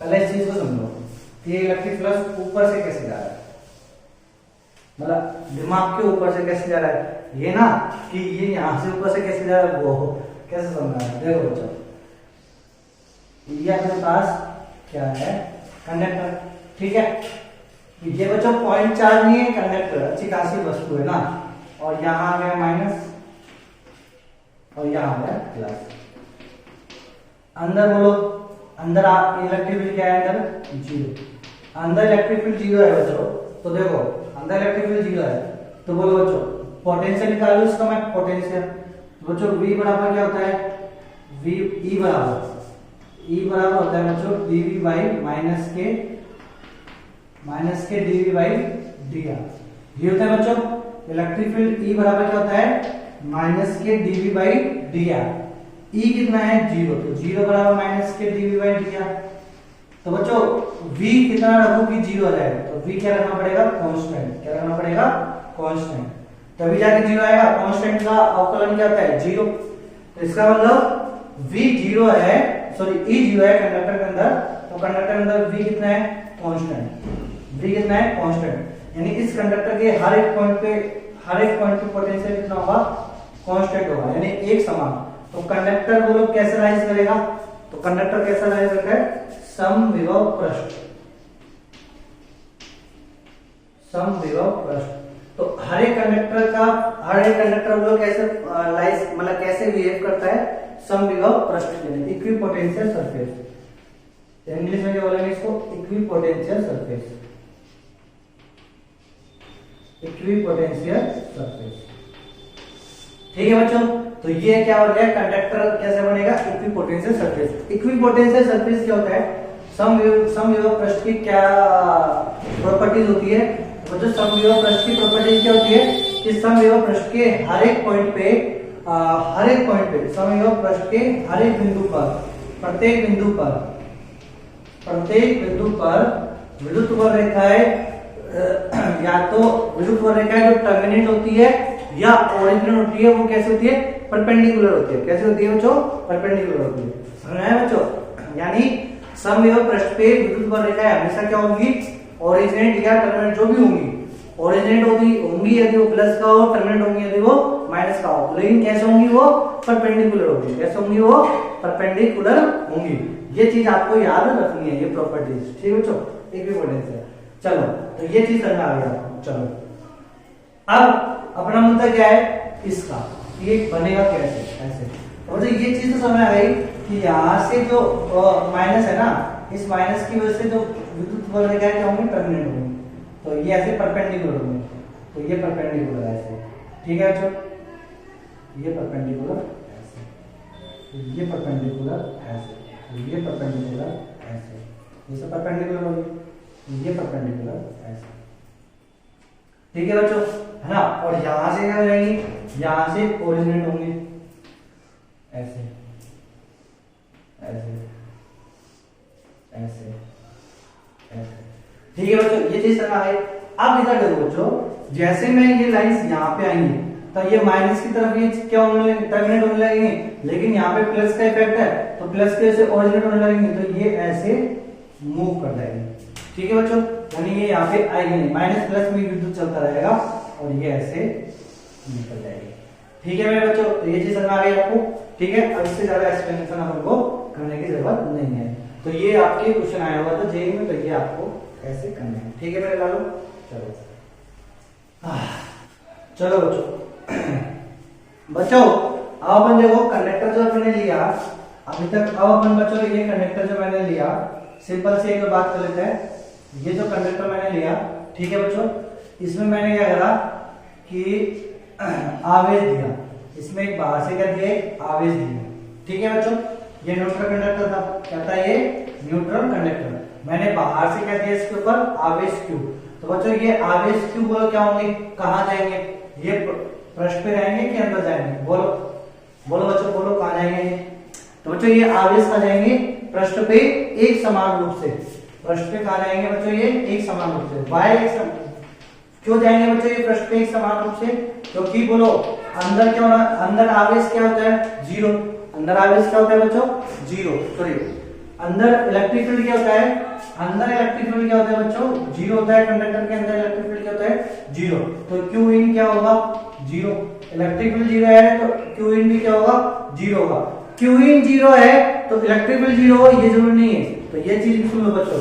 पहले इस चीज को समझो कि इलेक्ट्रिक फ्लक्स ऊपर से कैसे जा रहा है, मतलब दिमाग के ऊपर से कैसे जा रहा है, ये ना कि ये यहां से ऊपर से कैसे जा रहा है, वो कैसे समझना है। देखो बच्चों, ये अपने पास क्या है, कंडक्टर, ठीक है। ये बच्चों पॉइंट चार्ज नहीं है, कंडक्टर अच्छी खासी वस्तु है ना, और यहाँ आ गया माइनस और यहाँ आ गया प्लस। अंदर बोलो, अंदर आप इलेक्ट्रिक फील्ड क्या है, अंदर 0, अंदर इलेक्ट्रिक फील्ड 0 है बच्चों। तो देखो अंदर इलेक्ट्रिक फील्ड 0 है, तो बोलो बच्चों पोटेंशियल निकालो इसका, मैं पोटेंशियल बच्चों V बराबर क्या होता है, V E बराबर होता है बच्चों dV बाई माइनस के dV बाई dr। ये होता है बच्चों इलेक्ट्रिक फील्ड E बराबर क्या होता है, माइनस के dV बाई dr। E कितना है 0, तो 0 बराबर माइनस के dV बाई dr। तो बच्चों V कितना रखो कि 0 आ जाएगा, तो V क्या रखना पड़ेगा, कांस्टेंट। क्या रखना पड़ेगा, कांस्टेंट, तभी जाके 0 आएगा। कांस्टेंट का अवकलन क्या होता है, 0। तो इसका मतलब V 0 है, सॉरी E 0 है कंडक्टर के अंदर, तो कंडक्टर के अंदर V कितना है, कांस्टेंट। V कितना है कांस्टेंट, यानी इस कंडक्टर के हर एक पॉइंट पे पोटेंशियल कितना होगा कांस्टेंट होगा, यानी एक समान। तो कंडक्टर वो लोग कैसे राइज करेगा, तो कंडक्टर कैसा राइज करता है, समविभव पृष्ठ, समविभव पृष्ठ। तो हर एक कंडक्टर वो लोग कैसे राइज मतलब कैसे बिहेव करता है, समविभव पृष्ठ, यानी इक्विपोटेंशियल सरफेस। इंग्लिश में क्या बोलेंगे इसको, इक्विपोटेंशियल सरफेस, इक्विपोटेंशियल सरफेस। ठीक है बच्चों, तो ये क्या हो गया, कंडक्टर कैसे बनेगा, इक्विपोटेंशियल सरफेस। इक्विपोटेंशियल सरफेस क्या होता है, समविभव पृष्ठ की क्या प्रॉपर्टीज होती है, तो जो समविभव पृष्ठ की प्रॉपर्टीज क्या होती है कि समविभव पृष्ठ के हर एक पॉइंट पे समविभव पृष्ठ के हर एक बिंदु पर, प्रत्येक बिंदु पर विद्युत वक्र रेखाएं या तो विद्युत वक्र रेखाएं जो टर्मिनेट होती है या ओरिजिन होती है, वो कैसे होती है, परपेंडिकुलर होती है। कैसे होती है बच्चों, परपेंडिकुलर होती है, समझ में आया बच्चों। यानी समविभव पृष्ठ पे विद्युत वक्र रेखाएं हमेशा क्या होंगी, ओरिजिनेट या टर्मिनेट जो भी होंगी, ओरिजिनेट होंगी यदि वो प्लस का हो, टर्मिनेट होंगी यदि वो माइनस का हो, लेकिन कैसे होंगी, वो परपेंडिकुलर होंगी। कैसे होंगी, वो परपेंडिकुलर होंगी। ये चीज आपको याद रखनी है, ये प्रॉपर्टीज, ठीक है बच्चों, इक्विपोटेंशियल। चलो, तो ये चीज समझ आ गया। चलो, अब अपना मुद्दा क्या है इसका, ये बनेगा कैसे, ऐसे। तो मुझे ये चीज तो समझ आ गई कि यहाँ से जो माइनस है ना, इस माइनस की वजह से जो विद्युत वक्र रेखाएं क्या होंगी, टर्मिनेट होंगी, तो ये ऐसे परपेंडिकुलर होंगे, तो ये परपेंडिकुलर ऐसे, ठीक है बच्चों, ये परपेंडिकुलर ऐसे, ये परपेंडिकुलर ऐसे, ये परपेंडिकुलर ऐसे, ये सब परपेंडिकुलर होंगे, ये परपेंडिकुलर ऐसे, ठीक है बच्चों, है ना। और यहां से क्या हो जाएंगी, यहां से ओरिजिनेट होंगे ऐसे ऐसे ऐसे ऐसे, ठीक है बच्चों, ये चीज समझ है। अब इधर देखो बच्चों, जैसे मैं ये लाइंस यहाँ पे आएंगी तो ये माइनस की तरफ ये क्या होने लगेंगे, टर्मिनेट होने लगेंगे, लेकिन यहाँ पे प्लस का इफेक्ट है तो प्लस के से ओरिजिनेट होने लगेंगे, तो ये ऐसे मूव कर जाएंगे, ठीक है बच्चों। यानी ये यहाँ पे आएगी नहीं, माइनस प्लस में विद्युत चलता रहेगा और ये ऐसे निकल जाएगी, ठीक है मेरे बच्चों। तो ये चीज समझ आ गई आपको, ठीक है। अब इससे ज्यादा एक्सप्लेनेशन अपन को करने की जरूरत नहीं है। तो ये आपके क्वेश्चन आया हुआ था जेईई में, तो ये आपको ऐसे करना है, ठीक है मेरे लालो। चलो चलो बच्चों अब अपन देखो कंडक्टर जो मैंने लिया अभी तक, अब अपन बच्चों ये कंडक्टर जो मैंने लिया, सिंपल से एक बात कर लेते हैं। ये जो कंडक्टर मैंने लिया, ठीक है बच्चों, इसमें मैंने क्या करा कि आवेश दिया, इसमें एक बाहर से क्या दिया, आवेश दिया, ठीक है बच्चों। ये न्यूट्रल कंडक्टर था, क्या था ये, न्यूट्रल कंडक्टर। मैंने बाहर से क्या दिया इसके ऊपर, आवेश क्यू। तो बच्चों ये आवेश क्यू बोलो क्या होंगे, कहाँ जाएंगे, ये पृष्ठ पे रहेंगे कि अंदर जाएंगे, बोलो बोलो बच्चों, बोलो कहाँ जाएंगे। तो बच्चों ये आवेश कहाँ जाएंगे, पृष्ठ पे एक समान रूप से, पृष्ठ पे कहाँ जाएंगे बच्चों, ये एक समान रूप से। वाई क्यों जाएंगे बच्चों ये पृष्ठ पे एक समान रूप से, क्योंकि बोलो अंदर क्या होना, अंदर आवेश क्या होता है, जीरो। अंदर आवेश क्या होता है बच्चों, जीरो। सॉरी, अंदर इलेक्ट्रिक फील्ड क्या होता है, अंदर इलेक्ट्रिक फील्ड क्या होता है बच्चों, जीरो होता है। कंडक्टर के अंदर इलेक्ट्रिक फील्ड क्या होता है, जीरो। तो क्यू इन क्या होगा, जीरो। इलेक्ट्रिक फील्ड जीरो है तो क्यू इन भी क्या होगा, जीरो होगा। क्यू इन जीरो है तो इलेक्ट्रिक फील्ड जीरो हो, ये जरूरी नहीं है। तो ये चीज सुन लो बच्चों,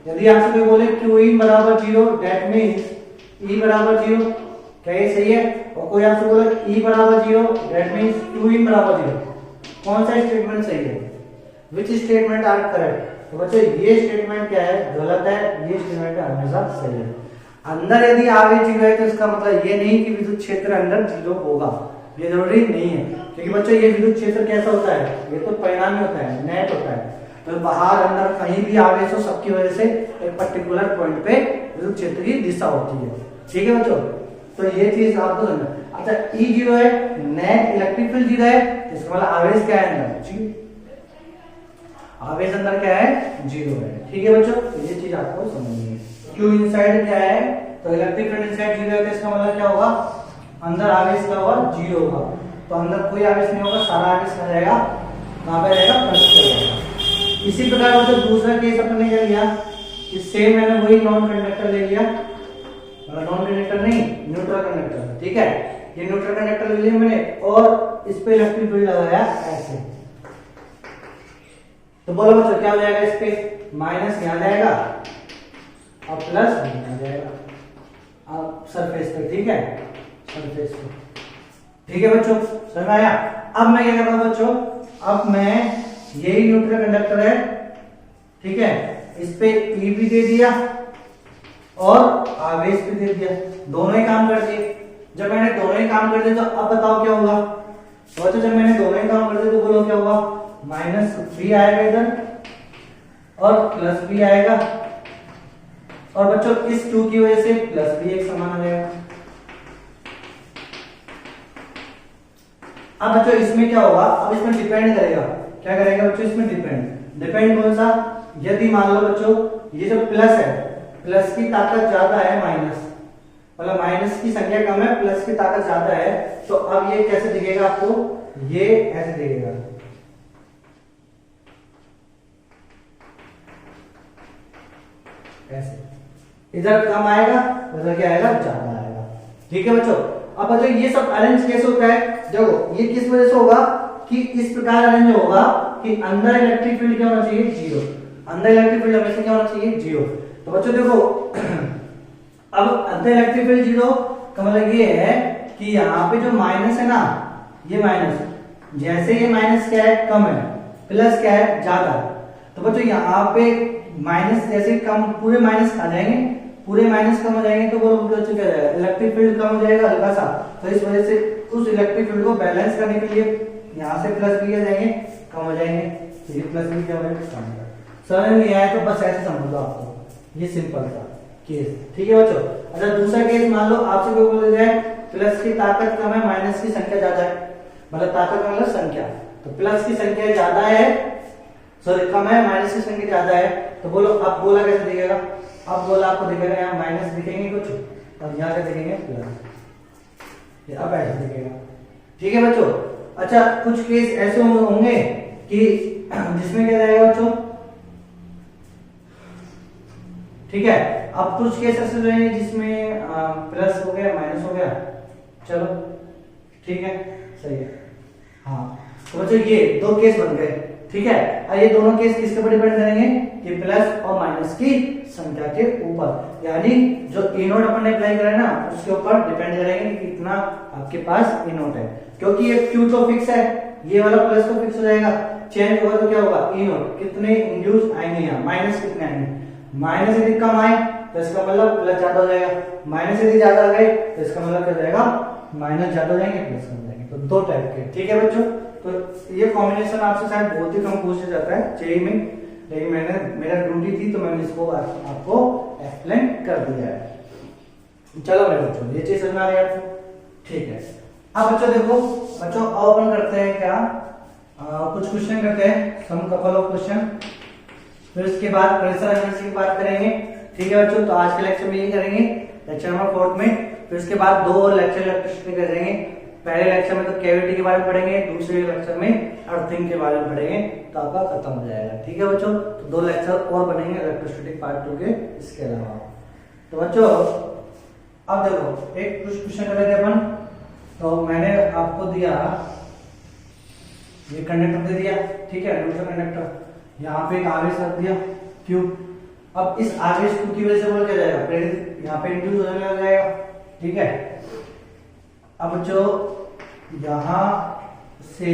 यदि आपसे कोई बोले क्यू इन बराबर जीरो, दैट मीन्स ई बराबर जीरो, क्या ये सही है। और कोई आपसे बोले ई बराबर zero, that means Q in बराबर जीरो। कौन सा स्टेटमेंट सही है, विच स्टेटमेंट आर करेक्ट। तो बच्चों ये स्टेटमेंट क्या है, गलत है, ये स्टेटमेंट हमेशा सही है। अंदर यदि आवेश जीरो है तो इसका मतलब ये नहीं कि विद्युत क्षेत्र अंदर जीरो होगा, ये जरूरी नहीं है। क्योंकि बच्चों ये विद्युत क्षेत्र कैसा होता है, ये तो परिणामी होता है, नेट होता है। तो बाहर अंदर कहीं भी आवेश हो, सबकी वजह से एक पर्टिकुलर पॉइंट पे विद्युत क्षेत्र की दिशा होती है, ठीक है बच्चों। तो ये चीज आपको समझना। अच्छा ई जीरो है, नेट इलेक्ट्रिक फील्ड जीरो है, इसका मतलब आवेश क्या है अंदर, ठीक, आवेश अंदर क्या है, जीरो है, ठीक है बच्चों। तो ये चीज आपको समझनी है। क्यू इनसाइड क्या है, तो इलेक्ट्रिक फील्ड इनसाइड जीरो है, तो इसका मतलब क्या होगा, अंदर आवेश क्या होगा, जीरो होगा। तो अंदर कोई आवेश नहीं होगा, सारा आवेश कहाँ जाएगा, कहाँ पे रहेगा, पृष्ठ पे रहेगा। इसी प्रकार जो दूसरा केस अपन ने क्या लिया, इससे मैंने वही नॉन कंडक्टर ले लिया, मतलब नॉन कंडक्टर नहीं, न्यूट्रल कंडक्टर, ठीक है। ये न्यूट्रल कंडक्टर ले लिया मैंने और इस पे इलेक्ट्रिक फील्ड लगाया ऐसे। तो बोलो बच्चों क्या हो जाएगा, इस पे माइनस यहां जाएगा और प्लस यहां जाएगा अब सरफेस पे, ठीक है, सरफेस पे, ठीक है बच्चों, समझ में आया। अब मैं क्या कर रहा हूं बच्चों, अब मैं यही न्यूट्रल कंडक्टर है, ठीक है, इस पे ई भी दे दिया और आवेश भी दे दिया, दोनों ही काम कर दिए। जब मैंने दोनों ही काम कर दिए तो अब बताओ क्या होगा। तो बच्चों जब मैंने दोनों ही काम कर दिए तो बोलो क्या होगा, माइनस भी आएगा इधर और प्लस भी आएगा, और बच्चों इस 2 की वजह से प्लस भी एक समान आ जाएगा। अब बच्चों इसमें क्या होगा, अब इसमें डिपेंड करेगा, क्या करेगा बच्चों, इसमें डिपेंड कौन सा, यदि मान लो बच्चों ये जो प्लस है, प्लस की ताकत ज्यादा है माइनस, मतलब माइनस की संख्या कम है, प्लस की ताकत ज्यादा है, तो अब ये कैसे दिखेगा आपको, ये ऐसे दिखेगा, ऐसे, इधर कम आएगा, उधर क्या आएगा, ज्यादा आएगा, ठीक है बच्चों। अब बच्चों ये सब अरेंज कैसे होता है, देखो ये किस वजह से होगा कि इस प्रकार अरेंज होगा कि अंदर इलेक्ट्रिक फील्ड क्या होना चाहिए, जीरो, अंदर इलेक्ट्रिक फील्ड हमेशा क्या होना चाहिए, जीरो। तो बच्चों देखो अब अंदर इलेक्ट्रिक फील्ड जीरो का मतलब ये है कि यहाँ पे जो माइनस है ना, ये माइनस, जैसे ये माइनस क्या है, कम है, प्लस क्या है, ज्यादा। तो बच्चों यहाँ पे माइनस जैसे कम, पूरे माइनस आ जाएंगे, पूरे माइनस कम हो जाएंगे, तो वो बच्चों क्या जाएगा, इलेक्ट्रिक फील्ड कम हो जाएगा हल्का सा। तो इस वजह से उस इलेक्ट्रिक फील्ड को बैलेंस करने के लिए यहाँ से प्लस भी आ जाएंगे, कम हो जाएंगे, तो ये प्लस भी क्या हो जाएगा, कम हो जाएगा। समझ में नहीं आया तो बस ऐसे समझ लो आपको, ये सिंपल था केस, ठीक है बच्चों। अच्छा दूसरा केस मान लो आपसे कोई बोल जाए प्लस की ताकत कम है, माइनस की संख्या ज्यादा है, मतलब ताकत मतलब संख्या, तो प्लस की संख्या ज्यादा है, सॉरी कम है, माइनस की संख्या ज्यादा है, तो बोलो अब बोला कैसे दिखेगा, अब बोला आपको दिखेगा यहाँ माइनस दिखेंगे कुछ और यहाँ क्या दिखेंगे, प्लस, अब ऐसे दिखेगा, ठीक है बच्चों। अच्छा कुछ केस ऐसे होंगे कि जिसमें क्या जाएगा बच्चों, ठीक है, अब कुछ केस ऐसे रहेंगे जिसमें प्लस हो गया, माइनस हो गया, चलो ठीक है, सही है, हाँ। तो बच्चों ये दो केस बन गए, ठीक है। और ये दोनों केस किसके ऊपर डिपेंड करेंगे, कि प्लस और माइनस की संख्या के ऊपर, यानी जो ई नोट अपन ने अप्लाई करा है ना, उसके ऊपर डिपेंड करेंगे कि कितना आपके पास ई नोट है, क्योंकि ये क्यू तो फिक्स है, ये वाला प्लस तो फिक्स हो जाएगा, चेंज होगा तो क्या होगा, ई नोट कितने इंड्यूस आएंगे, यहाँ माइनस कितने आएंगे, माइनस यदि कम आए तो इसका मतलब प्लस ज्यादा हो जाएगा, माइनस यदि ज्यादा आ गए तो इसका मतलब क्या हो जाएगा, माइनस ज्यादा हो जाएंगे, प्लस कम हो जाएंगे, तो दो टाइप के, ठीक है बच्चों। तो ये कॉम्बिनेशन आपसे शायद बहुत ही कम पूछा जाता है जेईई में, लेकिन मेरा ड्यूटी थी तो मैंने इसको आपको एक्सप्लेन कर दिया है। चलो मेरे बच्चों ये चीज समझ आ रही है आपको, ठीक है। अब बच्चों देखो बच्चों ओपन करते हैं क्या, कुछ क्वेश्चन करते हैं, सम कपल ऑफ क्वेश्चन, फिर उसके बाद प्रेशर एनर्जी की बात करेंगे, ठीक है बच्चों। तो आज के लेक्चर में ये करेंगे, लेक्चर नंबर 4 में, फिर उसके बाद 2 और लेक्चर इलेक्ट्रिसिटी करेंगे। पहले लेक्चर में तो कैविटी के बारे में पढ़ेंगे, दूसरे लेक्चर में अर्थिंग के बारे में पढ़ेंगे, तो आपका खत्म हो जाएगा, ठीक है बच्चों। तो 2 लेक्चर और बनेंगे इलेक्ट्रिसिटी पार्ट 2 के, इसके अलावा। तो बच्चों अब देखो एक कुछ क्वेश्चन कर रहे थे अपन, तो मैंने आपको दिया ये कंडक्टर दे दिया, ठीक है, न्यूट्रल कंडक्टर, यहाँ पे एक आवेश रख दिया क्यू। अब इस आवेश क्यू की वजह से बोल क्या जाएगा, प्रेरित यहाँ पे इंड्यूस होने लग जाएगा, ठीक है। अब जो यहां से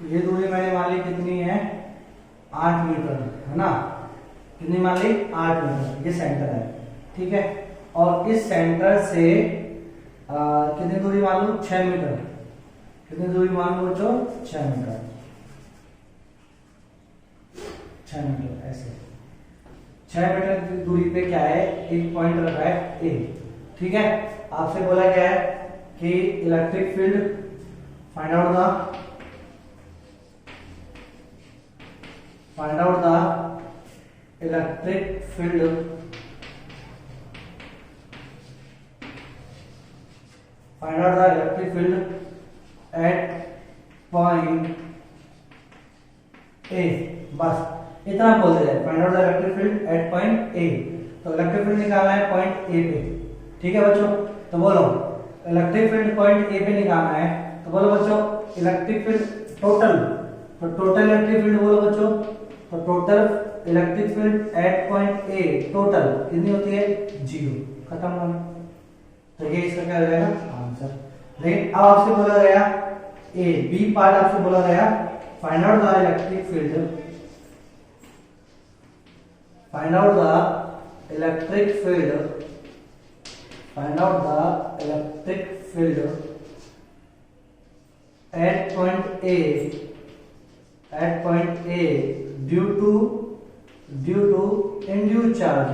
ये दूरी मैंने मान ली कितनी है, 8 मीटर है ना, कितनी मान ली 8 मीटर, ये सेंटर है, ठीक है। और इस सेंटर से कितनी दूरी मान लो, 6 मीटर, कितनी दूरी मान लो बच्चों, 6 मीटर, 6 मीटर, ऐसे 6 मीटर की दूरी पे क्या है, एक पॉइंट रखा है ए, ठीक है। आपसे बोला क्या है कि electric field find out the electric field at point ए, बस इतना बोल दिया है, find out the electric field at point A. तो इलेक्ट्रिक फील्ड निकालना है पॉइंट ए पे, ठीक है बच्चों। तो बोलो इलेक्ट्रिक फील्ड पॉइंट ए पे निकालना है, तो बोलो बच्चों इलेक्ट्रिक फील्ड टोटल, तो टोटल इलेक्ट्रिक फील्ड बोलो बच्चों, तो total electric field at point A total कितनी होती है, 0, खत्म हो गया। तो ये इसका क्या हो जाएगा आंसर। लेकिन अब आपसे बोला गया ए बी पार्ट, आपसे बोला गया find out the electric field, find out the electric field, find out the electric field at point A, at point A due to induce charge,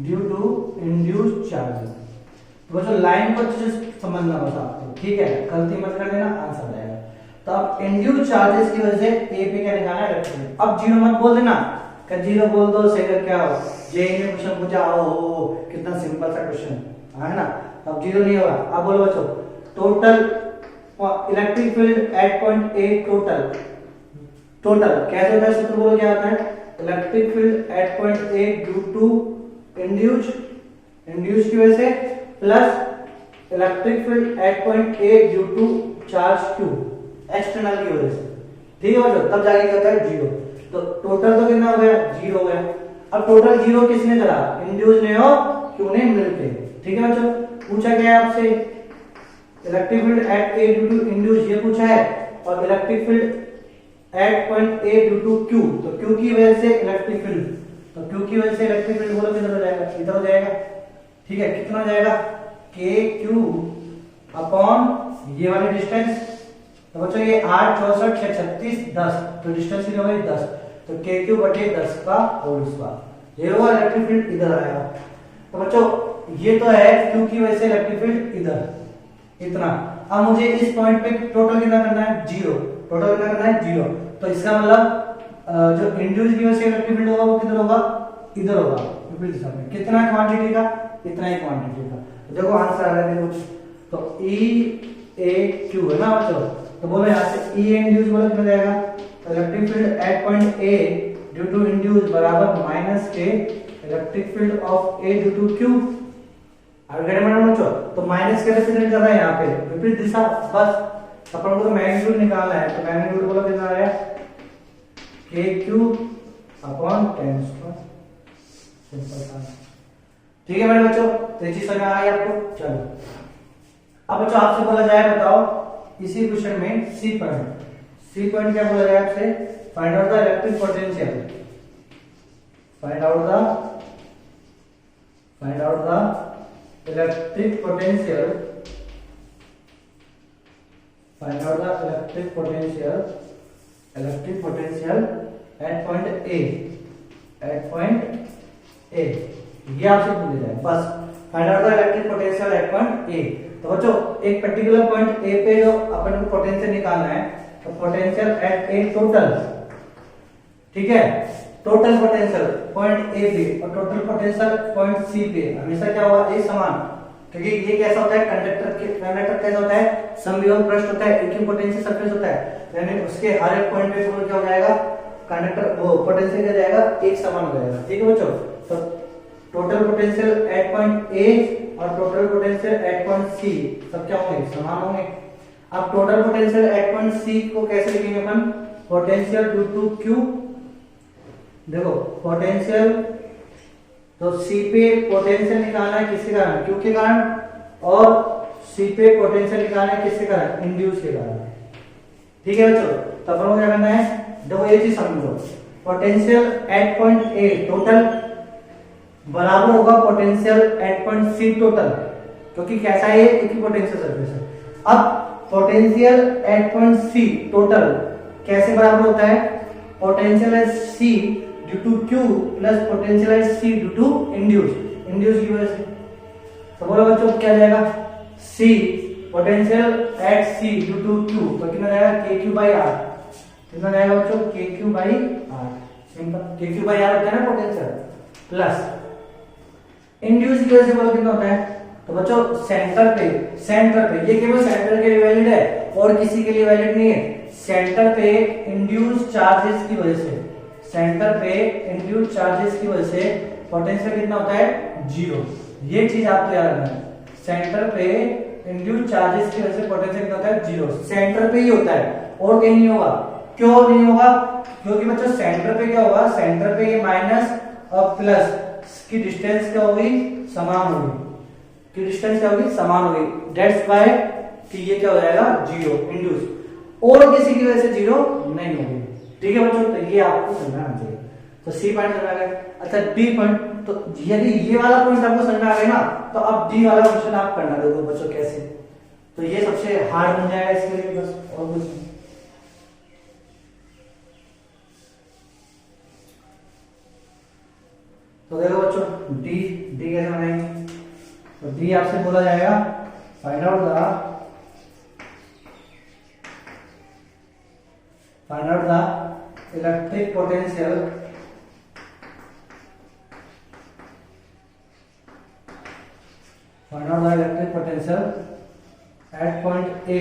due to induce charge. तो बच्चों line को अच्छे से समझना बस आपको, ठीक है, गलती मत कर देना, आंसर आ जाएगा। तो अब इंड्यूस चार्जेस की वजह से ए पे क्या निकालना है, इलेक्ट्रिक। अब 0 मत बोल देना, कि 0 बोल दो सेकर क्या हो, जेईई में क्वेश्चन पूछा हो, कितना सिंपल सा क्वेश्चन है ना। अब 0 नहीं होगा। अब बोलो बच्चों total electric field at point A total, total कैसे होता है सूत्र बोलो, क्या होता है, electric field at point A due to induce की वजह से plus electric field at point A due to charge Q external की वजह से, ठीक है बच्चों, तब जाके क्या होता है 0। तो टोटल तो कितना हो गया, 0 हो गया। अब टोटल 0 किसने करा, इंड्यूस ने और क्यू ने मिलके, ठीक है बच्चों। पूछा गया है आपसे electric field at A due to induce, ये पूछा है, और electric field at point A due to Q, तो क्यू की वजह से इलेक्ट्रिक फील्ड, तो क्यू की वजह से इलेक्ट्रिक फील्ड बोलो किधर हो जाएगा, इधर हो जाएगा, ठीक है। कितना हो जाएगा, के क्यू अपॉन ये वाली डिस्टेंस, तो बच्चों ये 8 64 6 36 10, तो डिस्टेंस कितनी हो गई 10, तो के क्यू बटे 10 का होल स्क्वायर, ये होगा इलेक्ट्रिक फील्ड इधर आएगा। तो बच्चों ये तो है क्यू की वजह से इलेक्ट्रिक फील्ड इधर, इतना। अब मुझे इस पॉइंट पे टोटल कितना करना है, 0, टोटल कितना करना है 0। तो इसका मतलब जो इंड्यूस की वजह से इलेक्ट्रिक फील्ड होगा वो किधर होगा, इधर होगा, विपरीत दिशा में। कितना क्वांटिटी का, इतना ही क्वांटिटी का। तो देखो आंसर आ रहा है, देखो तो ई ए क्यू है ना बच्चों। तो बोलो यहाँ से ई इंड्यूस बोलो कितना जाएगा, electric field at point A due to induce बराबर माइनस के electric field of A due to Q. बच्चों तो माइनस के रिप्रेजेंट कर रहा है यहाँ पे विपरीत दिशा, बस अपन को तो मैग्नीट्यूड निकालना है। तो मैग्नीट्यूड बोलो कितना आ रहा है, K Q upon ten square, simple सा, ठीक है मेरे बच्चों। तो ये चीज समझ आ गई आपको। चलो अब बच्चों आपसे बोला जाए, बताओ इसी क्वेश्चन में सी पॉइंट क्या बोला जाए आपसे, find out the electric potential, find out the electric potential, find out the electric potential at point A, at point A, ये आपसे पूछा जाए बस, find out the electric potential at point A. तो बच्चों एक पर्टिकुलर पॉइंट ए पे जो अपन को पोटेंशियल निकालना है, तो पोटेंशियल एट ए टोटल, ठीक है, टोटल पोटेंशियल पॉइंट ए पे और टोटल पोटेंशियल पॉइंट सी पे हमेशा क्या होगा, एक समान। क्योंकि ये कैसा होता है, कंडक्टर कैसा होता है, समविभव पृष्ठ होता है, इक्विपोटेंशियल सरफेस होता है, यानी उसके हर एक पॉइंट पे क्या हो जाएगा, कंडक्टर वो पोटेंशियल क्या जाएगा, एक समान हो जाएगा, ठीक है बच्चों। तो total potential at point A और total potential at point C सब क्या होंगे, समान होंगे। अब total potential at point C को कैसे लिखेंगे अपन, पोटेंशियल ड्यू टू क्यू, देखो पोटेंशियल, तो सी पे पोटेंशियल निकालना है किसके कारण, क्यू के कारण, और सी पे पोटेंशियल निकालना है किसके कारण, इंड्यूस के कारण, ठीक है बच्चों। तो अपन को क्या करना है, देखो ये चीज समझो, potential at point A total बराबर होगा potential at point C total, क्योंकि कैसा है, एक ही पोटेंशियल सरफेस है। अब potential at point C total कैसे बराबर होता है, potential at C due to Q plus potential at C due to induce की वजह से। तो बोलो बच्चों क्या जाएगा, C potential at C due to Q, तो कितना जाएगा, के क्यू बाई आर, कितना जाएगा बच्चों, के क्यू बाई आर, सिंपल, के क्यू बाई आर होता है ना पोटेंशियल, प्लस इंड्यूस की वजह से बोलो कितना होता है। तो बच्चों सेंटर पे ये केवल सेंटर के लिए वैलिड है और किसी के लिए वैलिड नहीं है। सेंटर पे इंड्यूस चार्जेस की वजह से, सेंटर पे इंड्यूस चार्जेस की वजह से पोटेंशियल कितना होता है, 0। ये चीज आपको याद रखना है, सेंटर पे इंड्यूस चार्जेस की वजह से पोटेंशियल कितना होता है, 0। सेंटर पे ही होता है और कहीं नहीं होगा। क्यों नहीं होगा? क्योंकि बच्चों सेंटर पे क्या होगा, सेंटर पे ये माइनस और प्लस की डिस्टेंस क्या होगी, समान होगी, की डिस्टेंस क्या होगी, समान होगी। दैट्स व्हाई कि ये क्या हो जाएगा, 0 इंड्यूस, और किसी की वजह से 0 नहीं होगी। ठीक है बच्चों, तो ये आपको समझना चाहिए। तो सी पॉइंट समझ आ गया। अच्छा डी पॉइंट, तो यदि ये वाला पॉइंट आपको समझ आ गया ना, तो अब डी वाला क्वेश्चन आप करना देखो बच्चों कैसे। तो ये सबसे हार्ड बन जाएगा इसके लिए, बस और कुछ नहीं। तो देखो बच्चों डी कैसे बनाएंगे। तो डी आपसे बोला जाएगा find out the electric potential at point A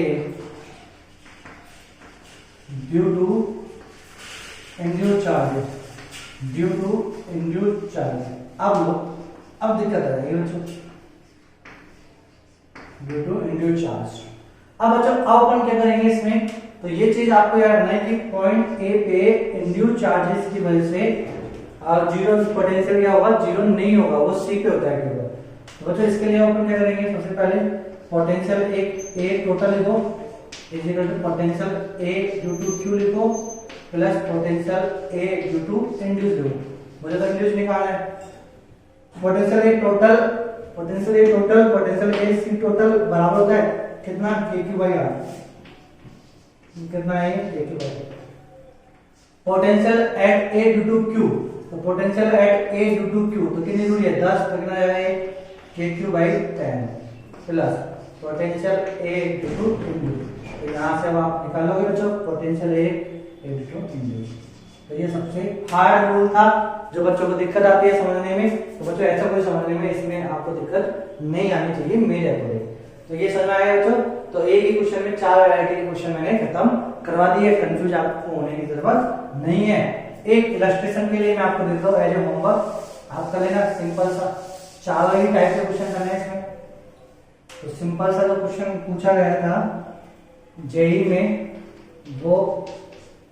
due to induced charge, अब दिक्कत आ जाएगी बच्चों, ड्यू टू इंड्यूस्ड चार्ज। अब बच्चों अब अपन क्या करेंगे इसमें, तो ये चीज आपको याद रखना है कि पॉइंट ए पे इंड्यूस्ड चार्जेस की वजह से जीरो पोटेंशियल क्या होगा, 0 नहीं होगा, वो सी पे होता है केवल। तो बच्चों इसके लिए अपन क्या करेंगे, सबसे पहले पोटेंशियल ए टोटल लिखो is equal to potential A due to Q लिखो plus potential A due to induce लिखो। मुझे तो इंड्यूस निकालना है। Potential A total potential A C total बराबर होता है कितना, के क्यू बाई आर। कितना है, K Q by. Potential at A due to Q, तो potential at A due to Q तो कितनी दूरी है, 10, तो कितना जाएगा K Q by 10 plus potential A due to induce. तो यहां से अब आप निकालोगे बच्चों potential A due to induce. तो ये सबसे हार्ड रूल था जो बच्चों को दिक्कत आती है समझने में। तो बच्चों ऐसा कोई समझने में इसमें आपको दिक्कत नहीं आनी चाहिए मेरे अकॉर्डिंग। तो ये समझ आया बच्चों। तो एक ही क्वेश्चन में 4 वैरायटी के क्वेश्चन मैंने खत्म करवा दिए, कंफ्यूज आपको होने की जरूरत नहीं है। एक इलस्ट्रेशन के लिए मैं आपको देता हूँ एज ए होमवर्क, आप कर लेना। सिंपल सा 4 ही टाइप के क्वेश्चन करने हैं इसमें। तो सिंपल सा जो क्वेश्चन पूछा गया था जेई में, वो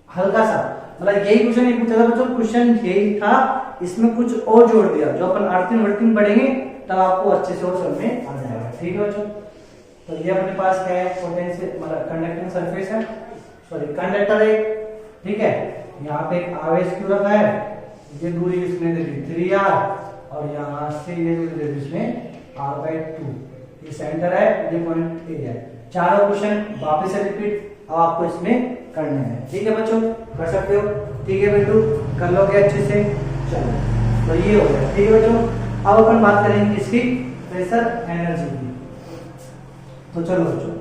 हल्का सा, मतलब यही क्वेश्चन नहीं पूछा था बच्चों, क्वेश्चन यही था, इसमें कुछ और जोड़ दिया। जो अपन अर्थिंग वर्थिंग पढ़ेंगे तब आपको अच्छे से और समझ में आ जाएगा। ठीक है बच्चों। तो ये अपने पास क्या है, पोटेंशियल मतलब कंडक्टिंग सरफेस है, सॉरी कंडक्टर है, ठीक है। यहाँ पे एक आवेश क्यू रखा है, ये दूरी इसने दे दी 3r, और यहाँ से ये दूरी दे दी इसने r/2। ये सेंटर है, ये पॉइंट ए है। चारों क्वेश्चन वापस से रिपीट अब आपको इसमें करने हैं। ठीक है बच्चों, कर सकते हो। ठीक है बेटू, कर लोगे अच्छे से। चलो तो ये हो गया। ठीक है बच्चों, अब अपन बात करेंगे इसकी प्रेशर एनर्जी की। तो चलो बच्चों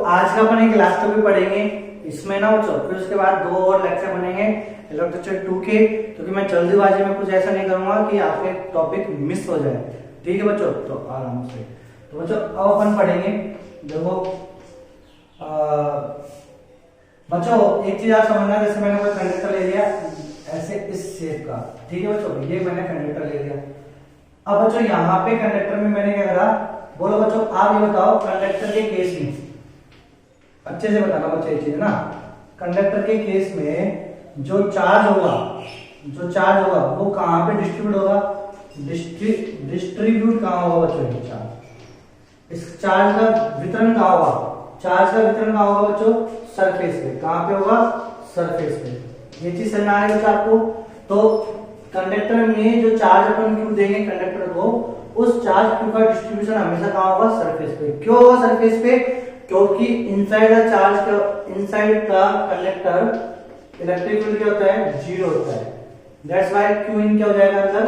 आज का अपन एक लास्ट टॉपिक पढ़ेंगे इसमें ना बच्चों, फिर उसके बाद 2 और लेक्चर बनेंगे इलेक्ट्रिसिटी 2 के, क्योंकि मैं जल्दीबाजी में कुछ ऐसा नहीं करूंगा कि आपके टॉपिक मिस हो जाए। ठीक है बच्चों, तो आराम से। तो बच्चों अब अपन पढ़ेंगे, देखो बच्चों एक चीज आप समझना, जैसे मैंने कोई कंडक्टर ले लिया ऐसे इस शेप का, ठीक है बच्चों, ये मैंने कंडक्टर ले लिया। अब बच्चों यहाँ पे कंडक्टर में मैंने क्या करा, बोलो बच्चों आप ये बताओ, कंडक्टर के केस में अच्छे से बताना बच्चों ये चीज ना, कंडक्टर के केस में जो चार्ज होगा वो कहां पे डिस्ट्रीब्यूट होगा, डिस्ट्रीब्यूट कहां होगा बच्चों, ये चार्ज, इस चार्ज का वितरण कहां होगा, चार्ज का वितरण कहां होगा बच्चों, सरफेस पे। कहां पे होगा, सरफेस पे। ये चीज समझ आ रही है आपको। तो कंडक्टर में जो चार्ज अपन क्यू देंगे कंडक्टर को, उस चार्ज क्यू का डिस्ट्रीब्यूशन हमेशा कहां होगा, सरफेस पे। क्यों होगा सरफेस पे, क्योंकि इनसाइड द चार्ज का, इनसाइड का कंडक्टर इलेक्ट्रिक फील्ड क्या होता है, 0 होता है। दैट्स व्हाई क्यू इन क्या हो जाएगा, अंदर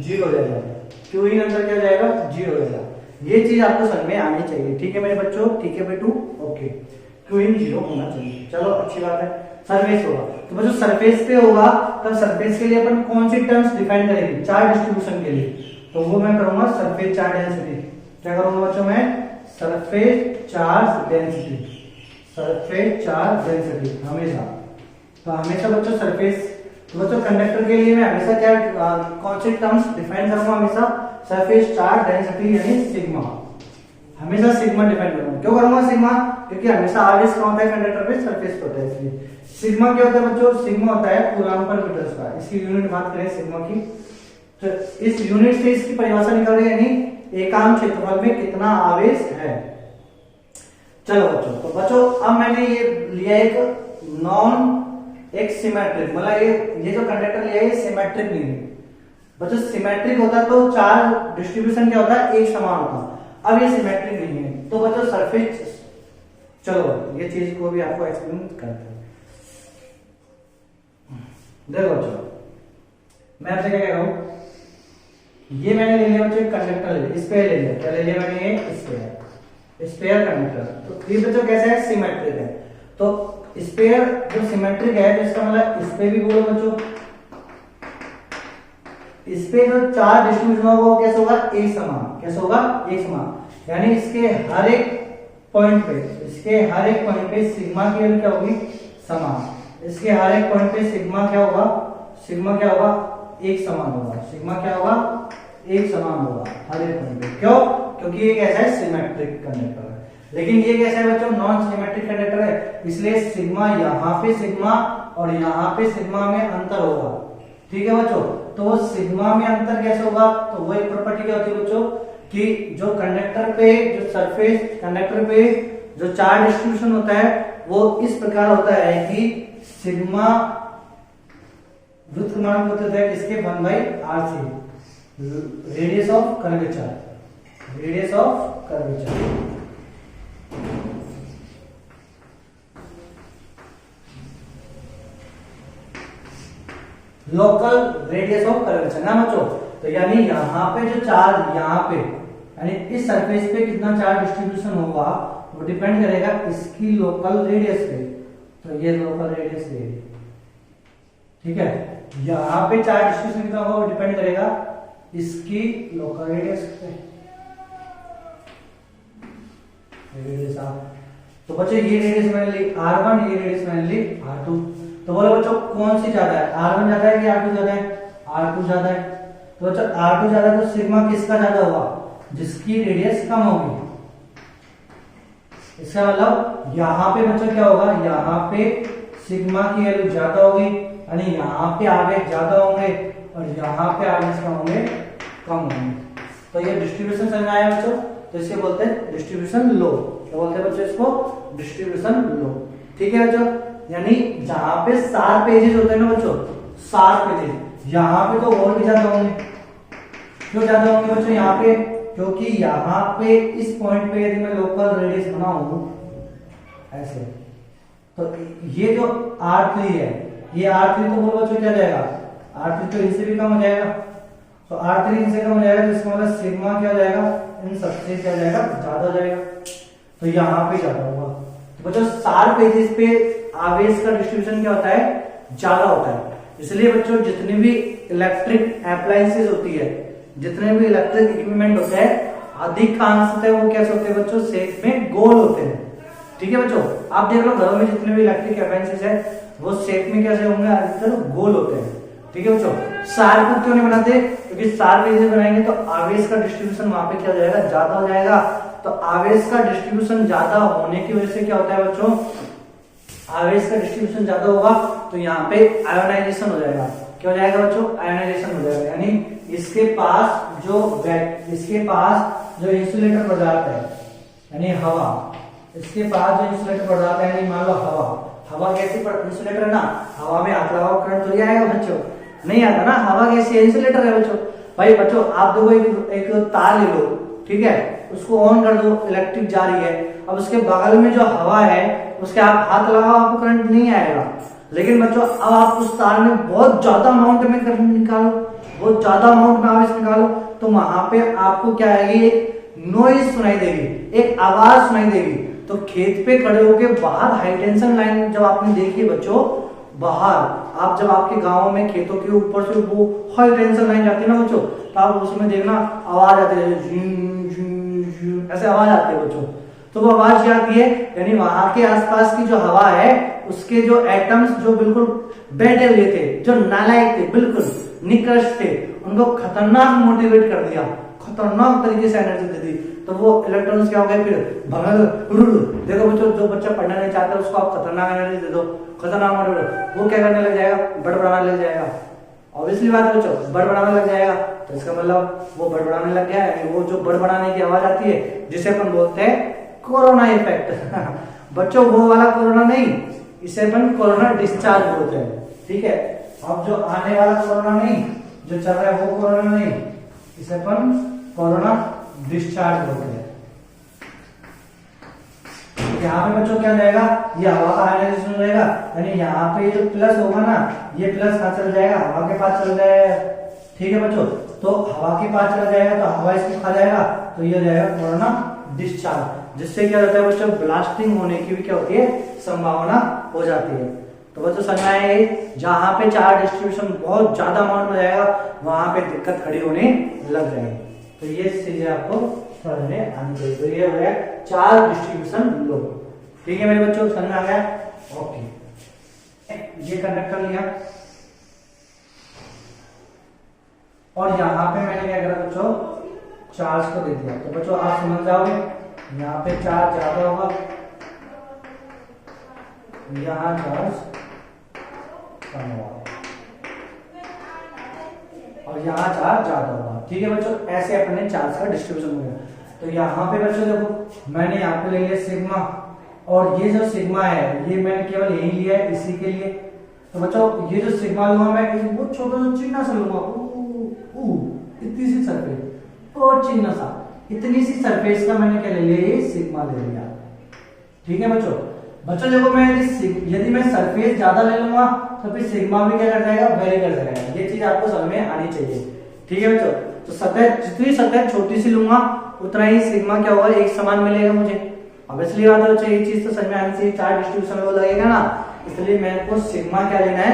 0 हो जाएगा। क्यू इन अंदर क्या हो जाएगा, 0 हो जाएगा। ये चीज आपको समझ में आनी चाहिए। ठीक है मेरे बच्चों, ठीक है बेटू, ओके। क्यू इन 0 होना चाहिए। चलो अच्छी बात है। सरफेस होगा, तो बच्चों सरफेस पे होगा, तब सरफेस के लिए अपन कौन सी टर्म्स डिफाइन करेंगे, चार्ज डिस्ट्रीब्यूशन के लिए। तो वो मैं करूंगा सरफेस चार्ज डेंसिटी। क्या करूंगा बच्चों मैं, surface charge density, surface charge density हमेशा। तो हमेशा बच्चों सरफेस, तो बच्चों कंडक्टर के लिए मैं हमेशा क्या कौन से टर्म्स डिफाइन करूंगा, हमेशा सरफेस चार्ज डेंसिटी यानी सिग्मा, हमेशा सिग्मा डिफाइन करूंगा। क्यों करूंगा सिग्मा? क्योंकि हमेशा आवेश कहाँ होता है कंडक्टर पे, सरफेस पे होता है, इसलिए सिग्मा क्या होता है बच्चों, सिग्मा होता है कूलम्ब पर मीटर स्क्वायर। इसकी यूनिट बात करें सिग्मा की, तो इस यूनिट से इसकी परिभाषा निकल रही है, यानी एकांक क्षेत्रफल में कितना आवेश है। चलो बच्चों, तो बच्चों अब मैंने ये लिया एक सिमेट्रिक, मतलब ये जो कंडक्टर लिया है ये सिमेट्रिक नहीं है बच्चों। सिमेट्रिक होता तो चार्ज डिस्ट्रीब्यूशन क्या होता है, एक समान होता। अब ये सिमेट्रिक नहीं है, तो बच्चों सरफेस, चलो ये चीज को भी आपको एक्सप्लेन करते हैं। देखो बच्चों, मैं आपसे क्या कह रहा हूं, ये मैंने ले लिया बच्चों कंडक्टर ले, स्पेयर ले लिया, क्या ले लिया मैंने, ये स्पेयर कंडक्टर। तो ये बच्चों कैसा है, सिमेट्रिक है। तो स्पेयर जो सिमेट्रिक है तो इसका मतलब इस पे भी बोलो बच्चों, इस पे जो चार्ज डिस्ट्रीब्यूशन होगा वो कैसे होगा, एक समान। कैसे होगा, एक समान, यानी इसके हर एक पॉइंट पे सिग्मा की वैल्यू क्या होगी, समान। इसके हर एक पॉइंट पे सिग्मा क्या होगा, एक समान होगा। सिग्मा क्या होगा, एक समान होगा हर एक पॉइंट पे। क्यों? क्योंकि ये कैसा है, सिमेट्रिक कंडक्टर है। लेकिन ये कैसा है बच्चों, नॉन सिमेट्रिक कंडक्टर है, इसलिए सिग्मा यहाँ पे सिग्मा और यहाँ पे सिग्मा में अंतर होगा। ठीक है बच्चों, तो वो सिग्मा में अंतर कैसे होगा, तो वो एक प्रॉपर्टी क्या होती है बच्चों, कि जो कंडक्टर पे जो सरफेस कंडक्टर पे जो चार्ज डिस्ट्रीब्यूशन होता है वो इस प्रकार होता है कि सिग्मा वृत्त क्रमांक होता है किसके, 1/r3 radius of curvature, local radius of curvature ना बच्चों। तो यानी यहाँ पे जो चार्ज, यहाँ पे यानी इस सरफेस पे कितना चार्ज डिस्ट्रीब्यूशन होगा वो डिपेंड करेगा इसकी लोकल रेडियस पे। तो ये लोकल रेडियस है, ठीक है। यहाँ पे चार्ज डिस्ट्रीब्यूशन कितना होगा वो डिपेंड करेगा इसकी लोकल रेडियस पे। तो बच्चों ये रेडियस मैंने ली r1, ये रेडियस मैंने ली r2। तो बोलो बच्चों कौन सी ज्यादा है, r1 ज्यादा है कि r2 ज्यादा है, r2 ज्यादा है। तो बच्चों r2 ज्यादा है तो सिग्मा किसका ज्यादा होगा, जिसकी रेडियस कम होगी। इसका मतलब यहाँ पे बच्चों क्या होगा, यहाँ पे सिग्मा की वैल्यू ज्यादा होगी, यानी यहाँ पे आवेश ज्यादा होंगे और यहाँ पे आवेश कम होंगे, तो ये डिस्ट्रीब्यूशन समझ में आया बच्चों। तो इसे बोलते हैं डिस्ट्रीब्यूशन लो। क्या बोलते हैं बच्चों इसको, डिस्ट्रीब्यूशन लो। ठीक है बच्चों, यानी जहां पे 7 पेजेस होते हैं ना बच्चों, 7 पेजेस, यहाँ पे तो और भी ज्यादा होंगे। क्यों ज्यादा होंगे बच्चों यहाँ पे, क्योंकि यहाँ पे इस पॉइंट पे यदि मैं लोकल रेडियस बनाऊं ऐसे, तो ये जो R3 है, ये R3 तो बोलो बच्चों क्या जाएगा, R3 तो इनसे भी कम हो जाएगा। तो R3 इनसे कम हो जाएगा, तो इसका मतलब सिग्मा क्या हो जाएगा, इन सबसे क्या जाएगा, ज्यादा हो जाएगा। तो यहाँ पे ज्यादा होगा। तो बच्चों 7 पेजेस पे आवेश का डिस्ट्रीब्यूशन क्या होता है, ज्यादा होता है। इसलिए बच्चों जितनी भी इलेक्ट्रिक अप्लायंसेस होती है, जितने भी इलेक्ट्रिक इक्विपमेंट होते हैं, अधिकांशतः वो कैसे होते हैं बच्चों, शेप में गोल होते हैं। ठीक है बच्चों, आप देख लो घरों में जितने भी इलेक्ट्रिक अप्लायंसेस है वो शेप में कैसे होंगे, अधिकतर गोल होते हैं। ठीक है बच्चों, सार को क्यों नहीं बनाते, क्योंकि सार पेजेस बनाएंगे तो आवेश का डिस्ट्रीब्यूशन वहां पे क्या हो जाएगा, ज्यादा हो जाएगा। तो आवेश का डिस्ट्रीब्यूशन ज्यादा होने की वजह से क्या होता है बच्चों, आवेश का डिस्ट्रीब्यूशन ज्यादा होगा तो यहाँ पे आयोनाइजेशन हो जाएगा। क्या हो जाएगा बच्चों, आयोनाइजेशन हो जाएगा। यानी इसके पास जो इंसुलेटर पदार्थ है, यानी हवा, इसके पास जो इंसुलेटर पदार्थ है, यानी मान लो हवा कैसी इंसुलेटर है ना, हवा में हाथ लगाओ करंट थोड़ी आएगा बच्चों, नहीं आता ना। हवा कैसी है, इंसुलेटर है बच्चों। भाई बच्चों आप देखो एक तार ले लो, ठीक है, उसको ऑन कर दो, इलेक्ट्रिक जा रही है। अब उसके बगल में जो हवा है उसके आप हाथ लगाओ, आपको करंट नहीं आएगा। लेकिन बच्चों अब आप उस तार में बहुत ज्यादा अमाउंट में करंट निकालो, बहुत ज्यादा अमाउंट में आवेश निकालो, तो वहां पे आपको क्या आएगी, एक नॉइज सुनाई देगी, एक आवाज सुनाई देगी। तो खेत पे खड़े होकर बाहर हाई टेंशन लाइन जब आपने देखी बच्चों, बाहर आप जब आपके गांव में खेतों के ऊपर से वो हाई टेंशन लाइन जाती है ना बच्चों, तो आप उसमें देखना आवाज आती है, ऐसे आवाज आती है बच्चों। तो वो आवाज क्या आती है, यानी वहां के आसपास की जो हवा है उसके जो एटम्स जो बिल्कुल बैठे हुए थे, जो नालायक थे, बिल्कुल निकृष्ट थे, उनको खतरनाक मोटिवेट कर दिया, खतरनाक तरीके से एनर्जी दे दी। तो वो इलेक्ट्रॉन्स क्या हो गए फिर देखो बच्चों, जो बच्चा पढ़ना नहीं चाहता उसको आप खतरनाक एनर्जी दे दो, खतरनाक मोटिवेट, वो क्या करने लग जाएगा, बड़बड़ाने लग जाएगा। ऑब्वियसली बात है बच्चों, बड़बड़ाने लग जाएगा। तो इसका मतलब वो बड़बड़ाने लग गया है, वो जो बड़बड़ाने की आवाज आती है जिसे अपन बोलते हैं कोरोना इफेक्ट बच्चों वो वाला कोरोना नहीं, इसे अपन कोरोना डिस्चार्ज बोलते हैं। ठीक है, अब जो आने वाला कोरोना नहीं, जो चल रहा है वो कोरोना नहीं, इसे अपन कोरोना डिस्चार्ज बोलते हैं। यहाँ पे बच्चों क्या जाएगा, ये हवा का आयनाइजेशन रहेगा, यानी यहाँ पे जो प्लस होगा ना, ये प्लस कहाँ चल जाएगा, हवा के पास चल जाएगा। ठीक है बच्चों, तो हवा के पास चला जाएगा तो हवा इसको खा जाएगा, तो ये जाएगा कोरोना डिस्चार्ज, जिससे क्या होता है बच्चों, ब्लास्टिंग होने की भी क्या होती है, संभावना हो जाती है। तो बच्चों समझ आए, जहां पे चार्ज डिस्ट्रीब्यूशन बहुत ज्यादा अमाउंट में जाएगा वहां पे दिक्कत खड़ी होने लग जाएगी। तो ये चीजें आपको समझ में आनी चाहिए। तो ये हो गया चार्ज डिस्ट्रीब्यूशन लो। ठीक है मेरे बच्चों, समझ में आ गया? ओके, ये कंडक्टर लिया और यहाँ पे मैंने क्या करा बच्चों, चार्ज को दे दिया। तो बच्चों आप समझ जाओगे, यहाँ पे चार्ज ज्यादा होगा, यहाँ चार्ज कम होगा और यहाँ चार्ज ज्यादा होगा। ठीक है बच्चों, ऐसे अपने चार्ज का डिस्ट्रीब्यूशन हो गया। तो यहाँ पे बच्चों देखो, मैंने यहाँ पे ले लिया सिग्मा, और ये जो सिग्मा है ये मैंने केवल यही लिया है इसी के लिए। तो बच्चों ये जो सिग्मा लूंगा मैं, वो छोटा सा चिन्ह सा लूंगा, इतनी सी सरफेस और चिन्ह सा, इतनी सी सरफेस का मैंने क्या ले लिया, ये सिग्मा ले लिया। ठीक है बच्चों, बच्चों देखो मैं यदि मैं सरफेस ज्यादा ले लूंगा तो फिर सिग्मा भी क्या कर जाएगा, वेरी कर जाएगा। ये चीज आपको समझ में आनी चाहिए। ठीक है बच्चों, तो सतह जितनी सतह छोटी सी लूंगा उतना ही सिग्मा क्या होगा, एक समान मिलेगा मुझे। ऑब्वियसली बात है बच्चों, ये चीज तो समझ में आनी चाहिए, चार्ज डिस्ट्रीब्यूशन वो लगेगा ना, इसलिए मेरे को सिग्मा क्या लेना है,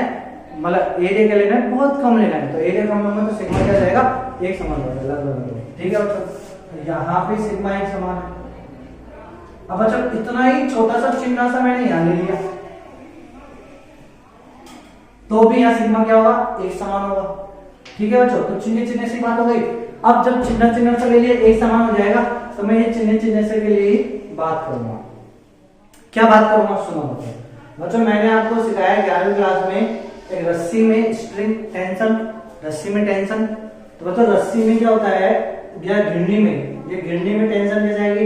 मतलब एरिया क्या लेना है, बहुत कम लेना है। तो एरिया कम लूंगा तो सिग्मा क्या जाएगा, एक समान हो जाएगा लगभग। ठीक है बच्चों, यहाँ पे सिग्मा एक समान है। अब बच्चों इतना ही छोटा सा चिन्ह सा मैंने यहाँ ले लिया, तो भी यहाँ सिग्मा क्या होगा, एक समान होगा। ठीक है बच्चों, तो चिन्ह चिन्ह से बात हो गई। अब जब चिन्ह चिन्ह से ले लिए एक समान हो जाएगा, तो मैं ये चिन्ह चिन्ह से के लिए बात करूंगा। क्या बात करूंगा, सुनो बच्चों, मैंने आपको सिखाया 11वीं क्लास में एक रस्सी में स्ट्रिंग टेंशन, रस्सी में टेंशन। तो बच्चों रस्सी में क्या होता है, या घिरनी में, ये घिरनी में टेंशन ले जाएगी,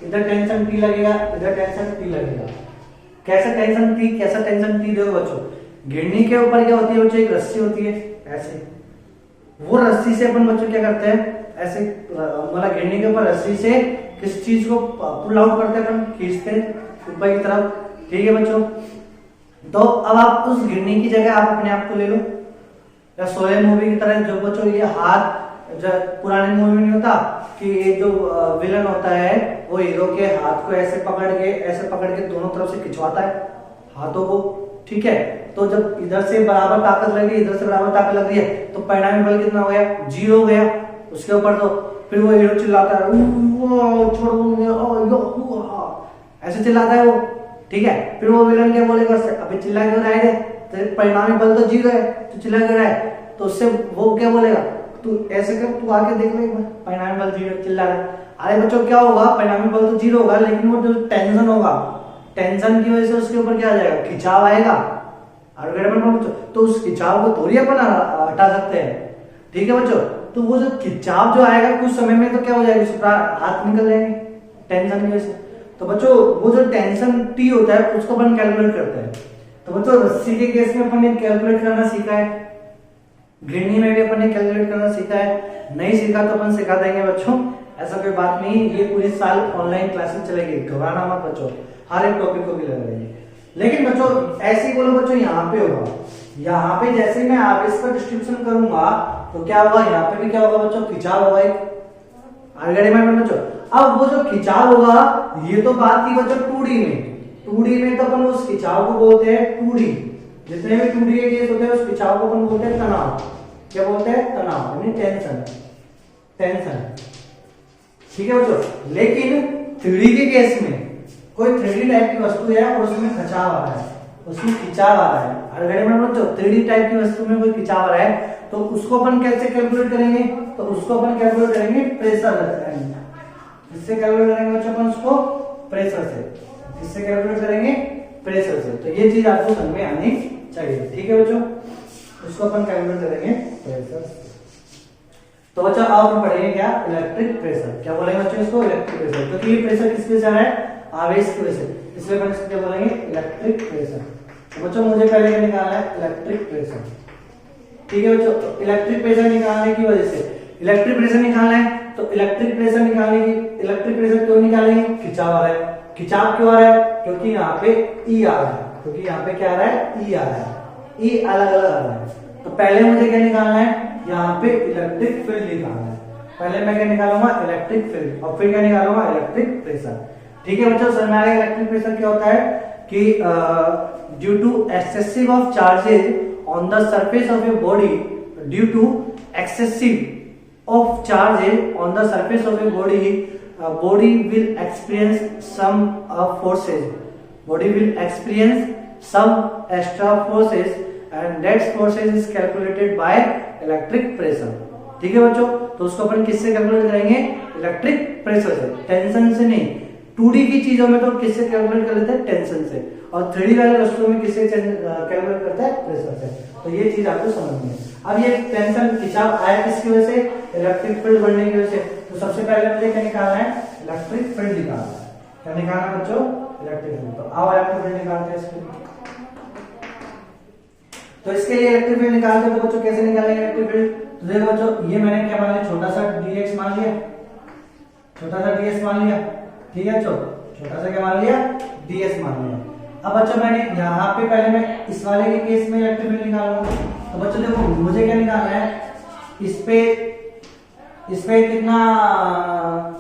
इधर टेंशन टी लगेगा, इधर टेंशन टी लगेगा। कैसे टेंशन टी, कैसा टेंशन टी, देखो बच्चों घिरनी के ऊपर क्या होती है बच्चों, एक रस्सी होती है ऐसे, वो रस्सी से अपन बच्चों क्या करते हैं, ऐसे मतलब घिरनी के ऊपर रस्सी से किस चीज को पुल आउट करते हैं, अपन खींचते हैं ऊपर की तरफ। ठीक है बच्चों, तो अब आप उस घिरनी की जगह आप अपने आप को ले लो, या सोए मूवी की तरह। जो बच्चों ये हाथ, जो पुराने मूवी में नहीं होता कि ये जो विलन होता है वो हीरो के हाथ को ऐसे पकड़ के दोनों तरफ से खिंचवाता है हाथों को। ठीक है, तो जब इधर से बराबर ताकत लग रही है, इधर से बराबर ताकत लग रही है, तो परिणामी बल कितना हो गया, 0 हो गया उसके ऊपर। तो फिर वो हीरो चिल्लाता है, ऐसे चिल्लाता है वो। ठीक है, फिर वो विलन क्या बोलेगा, अभी चिल्ला क्यों रहा है, तो परिणामी बल तो 0 है, तो चिल्ला क्यों रहा है, तो उससे वो क्या बोलेगा, तू ऐसे कर, तू आके देख ले, परिणामी बल 0 चिल्ला रहा है। अरे बच्चों क्या होगा, परिणामी बल तो 0 होगा, लेकिन वो जो टेंशन होगा, टेंशन की वजह से उसके ऊपर क्या आ जाएगा, खिंचाव आएगा। तो उस खिंचाव को थोड़ी अपन हटा सकते हैं। ठीक है बच्चों, तो वो जो खिंचाव जो आएगा कुछ समय में तो क्या हो जाएगा, उसका हाथ निकल जाएंगे टेंशन की वजह से। तो बच्चों वो जो टेंशन टी होता है उसको अपन कैलकुलेट करते हैं। तो बच्चों रस्सी के केस में अपन ने कैलकुलेट करना सीखा है, घिरनी में भी अपन ने कैलकुलेट करना सीखा है, नहीं सीखा तो अपन सिखा देंगे बच्चों, ऐसा कोई बात नहीं। ये पूरे साल ऑनलाइन क्लासेस चलेगी, घबराना मत बच्चों, हर एक टॉपिक को भी लगाएंगे। लेकिन बच्चों ऐसे ही बोलो बच्चों, यहाँ पे होगा, यहाँ पे जैसे मैं आवेश का डिस्ट्रीब्यूशन करूंगा तो क्या होगा, यहाँ पे भी क्या होगा बच्चों, खिंचाव होगा एक बच्चों। अब वो जो खिंचाव होगा, ये तो बात की बच्चों 2D में, 2D में तो अपन उस खिंचाव को बोलते हैं 2D, जितने भी 2D के केस होते हैं उस खिंचाव को अपन बोलते हैं तनाव। क्या बोलते हैं, तनाव यानी टेंशन, टेंशन। ठीक है बच्चों, लेकिन 3D के केस में कोई 3D टाइप की वस्तु है और उसमें खिंचाव आ रहा है, उसमें खिंचाव आ रहा है, हर घड़ी में जो 3D टाइप की वस्तु में कोई खिंचाव आ रहा है तो उसको अपन कैसे कैलकुलेट करेंगे, तो उसको अपन कैलकुलेट करेंगे प्रेशर लगाएंगे। इससे कैलकुलेट करेंगे बच्चों अपन उसको प्रेशर से, इससे कैलकुलेट करेंगे प्रेशर से। तो ये चीज आपको समझ में आनी चाहिए, ठीक है बच्चों। उसको अपन कैलकुलेट करेंगे प्रेशर से। तो बच्चों अब हम पढ़ेंगे क्या, इलेक्ट्रिक प्रेशर। क्या बोलेंगे बच्चों इसको, इलेक्ट्रिक प्रेशर, क्योंकि ये प्रेशर किसकी वजह से आ रहा है, आवेश की वजह से, इसलिए अपन इसको क्या बोलेंगे, इलेक्ट्रिक प्रेशर। तो बच्चों मुझे पहले क्या निकालना है, इलेक्ट्रिक प्रेशर, ठीक है बच्चों। इलेक्ट्रिक प्रेशर निकालने की वजह से, इलेक्ट्रिक प्रेशर निकालना है तो इलेक्ट्रिक प्रेशर निकालने की, इलेक्ट्रिक प्रेशर क्यों निकालेंगे, खिंचाव आ रहा है। खिंचाव क्यों आ रहा है, क्योंकि यहाँ पे ई आ रहा है, क्योंकि यहाँ पे क्या आ रहा है, ई आ रहा है, ई अलग अलग आ रहा है। तो पहले मुझे क्या निकालना है, यहाँ पे इलेक्ट्रिक फील्ड निकालना है। पहले मैं क्या निकालूंगा, इलेक्ट्रिक फील्ड, और फिर क्या निकालूंगा, इलेक्ट्रिक प्रेशर। ठीक है बच्चों, समझ में आ गया। इलेक्ट्रिक प्रेशर क्या होता है कि due to excessive of charges on the surface of your body, due to excessive of charges on the surface of a body, body will experience some forces, body will experience some extra forces and that forces is calculated by electric pressure। ठीक है बच्चों, तो उसको अपन किससे calculate करेंगे, electric pressure से, tension से नहीं। 2D की चीजों में तो किससे कैलकुलेट कर लेते हैं, टेंशन से, और 3D वाले वस्तुओं में किससे कैलकुलेट करते हैं, प्रेशर से। तो ये चीज आपको समझनी है। अब ये टेंशन खिंचाव आया किसकी वजह से, इलेक्ट्रिक फील्ड बढ़ने की वजह से। तो सबसे पहले मुझे क्या निकालना है, इलेक्ट्रिक फील्ड निकालना है। क्या निकालना है बच्चों, इलेक्ट्रिक फील्ड। तो आओ इलेक्ट्रिक फील्ड निकालते हैं इसके लिए। तो इसके लिए इलेक्ट्रिक फील्ड निकालते हैं, तो बच्चों कैसे निकालेंगे इलेक्ट्रिक फील्ड। तो देखो बच्चों, ये मैंने क्या मान लिया, छोटा सा dx मान लिया, छोटा सा ds मान लिया, ठीक है बच्चों, छोटा सा क्या मान लिया, ds मान लिया। अब बच्चों मैंने यहाँ पे पहले मैं इस वाले के केस में इलेक्ट्रिक फील्ड निकालूंगा। तो बच्चों देखो मुझे क्या निकालना है, इस पे कितना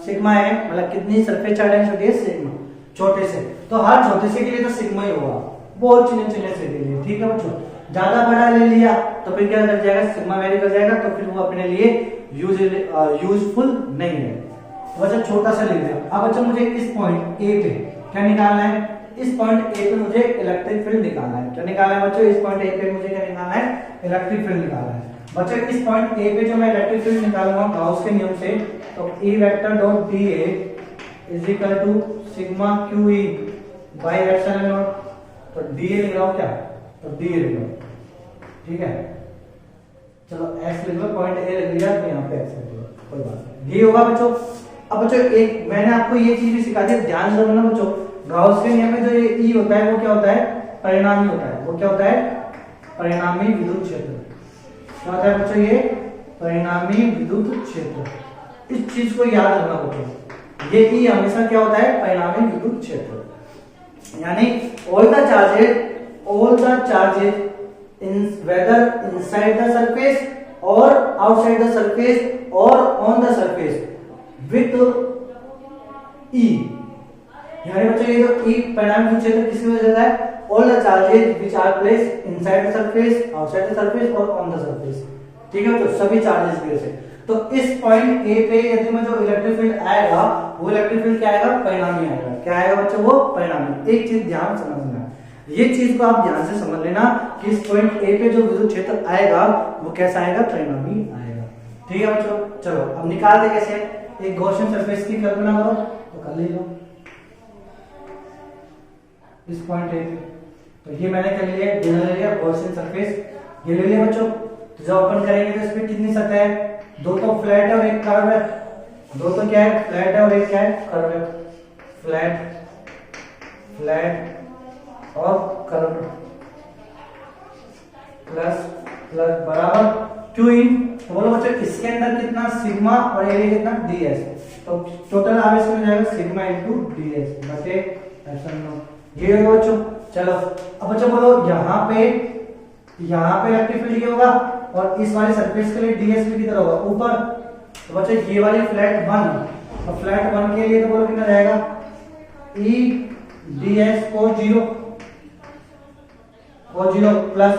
सिग्मा है, मतलब कितनी सरफेस चार्ज छोटी है, सिग्मा, छोटे से। तो हर छोटे से के लिए तो सिग्मा ही होगा, बहुत चिन्ह चिन्ह से के लिए, ठीक है बच्चों। ज्यादा बड़ा ले लिया तो फिर क्या कर जाएगा, सिग्मा वेरी कर जाएगा, तो फिर वो अपने लिए यूजफुल नहीं है। तो बच्चों छोटा सा ले लिया। अब बच्चों मुझे इस पॉइंट ए पे क्या निकालना है, इस पॉइंट ए पे मुझे इलेक्ट्रिक फील्ड निकालना है। क्या निकालना है बच्चों, इस पॉइंट ए पे मुझे क्या निकालना है, इलेक्ट्रिक फील्ड निकालना है। बच्चों इस पॉइंट ए पे जो मैं इलेक्ट्रिक फील्ड निकालूंगा गाउस के नियम से, तो E vector dot dA is equal to sigma QE by epsilon naught. तो dA लिख रहा हूं क्या, तो dA लिख लो, ठीक है। चलो x लिख लो, पॉइंट ए लिख लिया, तो यहाँ पे x लिख लो, कोई बात नहीं, ये होगा बच्चों। अब बच्चों एक मैंने आपको ये चीज भी सिखा दी, ध्यान से रखना बच्चों। गाउस के नियम में जो ये E होता है वो क्या होता है, परिणामी होता है। वो क्या होता है, परिणामी विद्युत क्षेत्र। क्या होता है बच्चों, ये परिणामी विद्युत क्षेत्र। इस चीज को याद रखना बच्चों, ये E हमेशा क्या होता है, परिणामी विद्युत क्षेत्र। यानी all the charges in whether inside the surface or outside the surface or on the surface with E। यानी बच्चों ये जो E परिणामी विद्युत क्षेत्र किसकी वजह से है, all the charges which are placed inside the surface, outside the surface और on the surface। ठीक है, तो सभी चार्जेस की वजह से। तो इस पॉइंट ए पे यदि में जो इलेक्ट्रिक फील्ड आएगा, वो इलेक्ट्रिक फील्ड क्या आएगा, परिणामी आएगा। क्या आएगा बच्चों, वो परिणामी। एक चीज ध्यान समझना, ये चीज को आप ध्यान से समझ लेना कि इस पॉइंट ए पे जो विद्युत क्षेत्र आएगा वो कैसा आएगा, परिणामी आएगा। ठीक है बच्चों, चलो अब निकालते कैसे। एक गॉसियन सरफेस की कल्पना करो, तो कर लीजिए इस पॉइंट ए पे। तो ये मैंने कर लिया, ले लिया गॉसियन सरफेस, ये ले लिया बच्चों। तो जब ओपन करेंगे तो इसमें कितनी सतह है, दो तो फ्लैट है और एक कर्व है। दो तो क्या है, फ्लैट है और एक क्या है, कर्व है। फ्लैट और कर्व प्लस प्लस बराबर क्यू इन। तो बोलो बच्चों इसके अंदर कितना, सिग्मा और एरिया कितना, ds। तो टोटल आवेश हो जाएगा सिग्मा इनटू ds बटे एप्सिलॉन नॉट। ये होगा बच्चों। चलो अब बच्चों बोलो यहाँ पे इलेक्ट्रिक फील्ड ये होगा और इस वाले सरफेस के लिए ds भी किधर होगा, ऊपर। तो बच्चों ये वाली फ्लैट 1 और फ्लैट 1 के लिए तो बोलो कितना रहेगा, E ds को 0 प्लस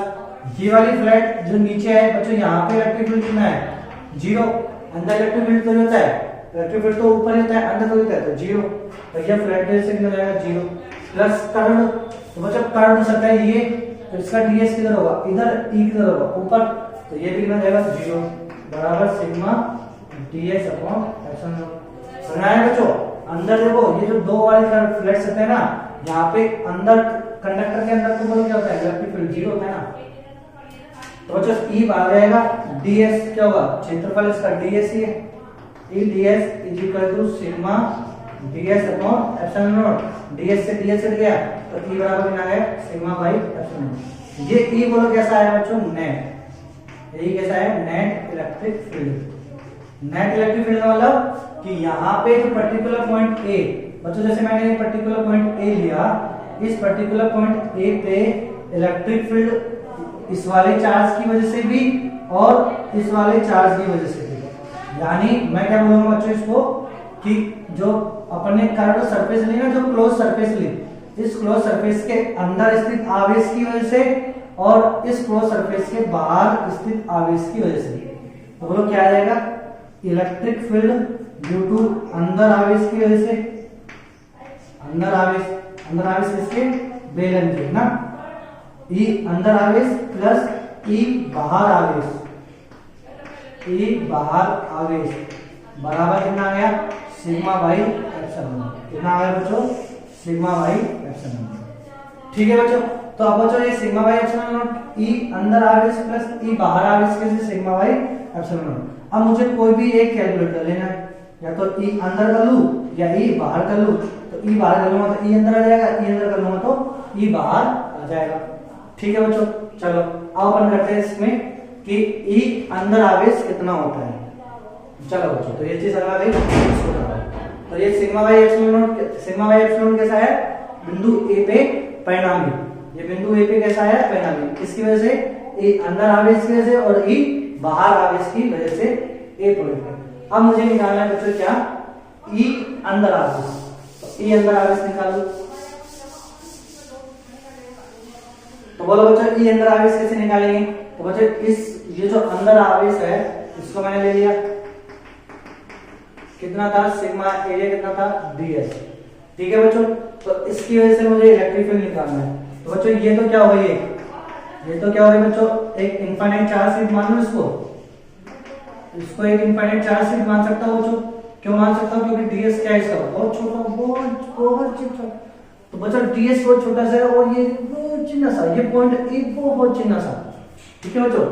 ये वाली फ्लैट जो नीचे है बच्चों, यहाँ पे इलेक्ट्रिक फील्ड कितना है, 0। अंदर इलेक्ट्रिक फील्ड तो होता है, इलेक्ट्रिक फील्ड तो ऊपर होता है, अंदर तो होता है, तो 0। तो ये फ्लैट से कितना जाएगा, 0 प्लस कर्व तो बच्चों कर्व सतह ये, तो इसका ds किधर होगा, इधर e किधर होगा, ऊपर, तो ये भी कितना जाएगा 0 बराबर sigma ds upon epsilon not. समझ आया बच्चों? अंदर देखो ये जो दो वाले कर्व फ्लैट सतह है ना, यहाँ पे अंदर कंडक्टर के अंदर तो बोलो क्या होता है, इलेक्ट्रिक फील्ड 0 होता है ना। तो बच्चों E आ जाएगा, ds क्या होगा, क्षेत्रफल इसका ds ही है, E ds is equal to sigma ds upon epsilon naught. ds से ds हट गया तो E बराबर कितना है, सिग्मा बाई एप्सिलॉन नॉट। ये E बोलो कैसा आया बच्चों, नेट। ये कैसा है, net electric field. Net electric field का मतलब कि यहाँ पे जो पर्टिकुलर पॉइंट A, बच्चों जैसे मैंने ये पर्टिकुलर पॉइंट A लिया, इस पर्टिकुलर पॉइंट A पे इलेक्ट्रिक फील्ड इस वाले चार्ज की वजह से भी और इस वाले चार्ज की वजह से भी। यानी मैं क्या बोलूंगा बच्चों इसको, कि जो अपने कर्व सरफेस ली ना, जो क्लोज सरफेस ली, इस क्लोज सरफेस के अंदर स्थित आवेश की वजह से और इस क्लोज सरफेस के बाहर स्थित आवेश की वजह से, तो बोलो क्या आ जाएगा, इलेक्ट्रिक फील्ड ड्यू टू अंदर आवेश की वजह से, अंदर आवेश किसके, बेलन के ना, E अंदर आवेश प्लस E बाहर आवेश, E बाहर आवेश बराबर कितना आ गया, सिग्मा बाई एप्सिलॉन नॉट। कितना आ गया बच्चों, सिग्मा बाई एप्सिलॉन नॉट। ठीक है बच्चों, तो अब बच्चों ये sigma by epsilon not, E अंदर आवेश प्लस E बाहर आवेश के सिग्मा बाई एप्सिलॉन नॉट। अब मुझे कोई भी एक कैलकुलेट कर लेना है, या तो E अंदर कर लूं या E बाहर कर लूं। तो E बाहर कर लूंगा तो E अंदर आ जाएगा, E अंदर कर लूंगा तो E बाहर आ जाएगा। ठीक है बच्चों, चलो अब अपन करते हैं इसमें कि E अंदर आवेश कितना होता है। चलो बच्चों, तो ये चीज लगा गई, तो ये सिग्मा बाई एप्सिलॉन नॉट कैसा है, बिंदु A पे परिणामी, ये बिंदु A पे कैसा है, परिणामी, किसकी वजह से, E अंदर आवेश की वजह से और E बाहर आवेश की वजह से A पॉइंट पे। अब मुझे निकालना है बच्चों क्या, E अंदर आवेश, तो E अंदर आवेश निकालो। तो बोलो बच्चों E अंदर आवेश कैसे निकालेंगे, तो बच्चों ये जो अंदर आवेश है इसको मैंने ले लिया, कितना था, सिग्मा एरिया कितना था, ds। ठीक है बच्चों, तो इसकी वजह से मुझे इलेक्ट्रिक फील्ड निकालना है। तो बच्चों ये तो क्या हो गई, ये तो क्या हो गई बच्चों, एक इनफाइनाइट चार्ज शीट मान लो इसको एक इनफाइनाइट चार्ज शीट मान सकता हूं बच्चों। क्यों मान सकता हूं, क्योंकि ds क्या है इसका, बहुत छोटा, बहुत छोटा। तो बच्चों ds बहुत छोटा सा है और ये बहुत चिन्ना सा, ये पॉइंट एक बहुत चिन्ना सा। ठीक है बच्चों,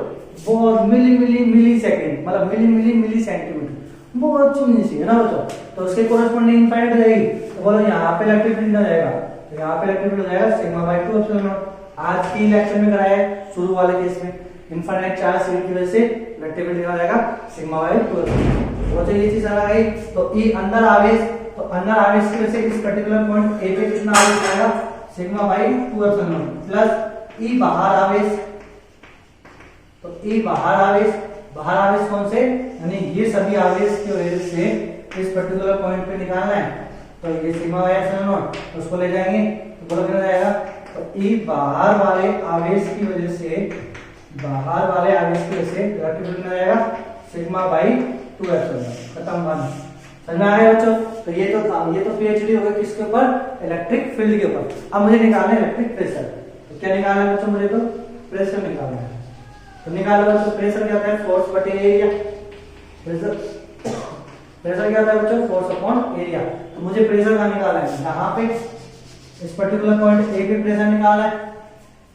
बहुत मिली सेकंड, मतलब मिली सेंटीमीटर, बहुत चिन्नी सी है ना बच्चों। तो उसके कोरस्पॉन्डिंग इनफाइनाइट हो जाएगी, तो बोलो यहाँ पे इलेक्ट्रिक फील्ड हो जाएगा, तो यहाँ पे इलेक्ट्रिक फील्ड हो जाएगा सिग्मा बाई 2 एप्सिलॉन नॉट। आज की लेक्चर में कराया है शुरू वाले केस में, इनफाइनाइट चार्ज शीट की वजह से इलेक्ट्रिक फील्ड निकाला जाएगा सिग्मा बाई 2 एप्सिलॉन नॉट। ये चीज आ गई, तो E अंदर आवेश, तो अंदर आवेश की वजह से इस पर्टिकुलर पॉइंट A पे कितना आवेश आएगा, sigma by 2 epsilon not, plus E बाहर आवेश, तो E बाहर आवेश कौन से, यानी ये सभी आवेश की वजह से इस पर्टिकुलर पॉइंट पे निकालना है। तो ये सिग्मा बाई एप्सिलॉन नॉट, उसको ले जाएंगे तो बोलो कितना जाएगा, तो E बाहर वाले आवेश की वजह से इलेक्ट्रिक फील्ड कितना जाएगा, सिग्मा बाई 2 एप्सिलॉन नॉट। खत्म बात, समझ में आ गया बच्चों। तो ये तो पीएचडी हो गई किसके ऊपर, इलेक्ट्रिक फील्ड के ऊपर। अब मुझे निकालना है इलेक्ट्रिक प्रेशर। तो क्या निकालना है बच्चों, मुझे तो प्रेशर निकालना है। तो निकालो बच्चों, प्रेशर क्या होता है, फोर्स बटे एरिया। प्रेशर क्या होता है बच्चों, फोर्स अपॉन एरिया। तो मुझे प्रेशर का निकालना है, यहाँ पे इस पर्टिकुलर पॉइंट ए पे प्रेशर निकालना है।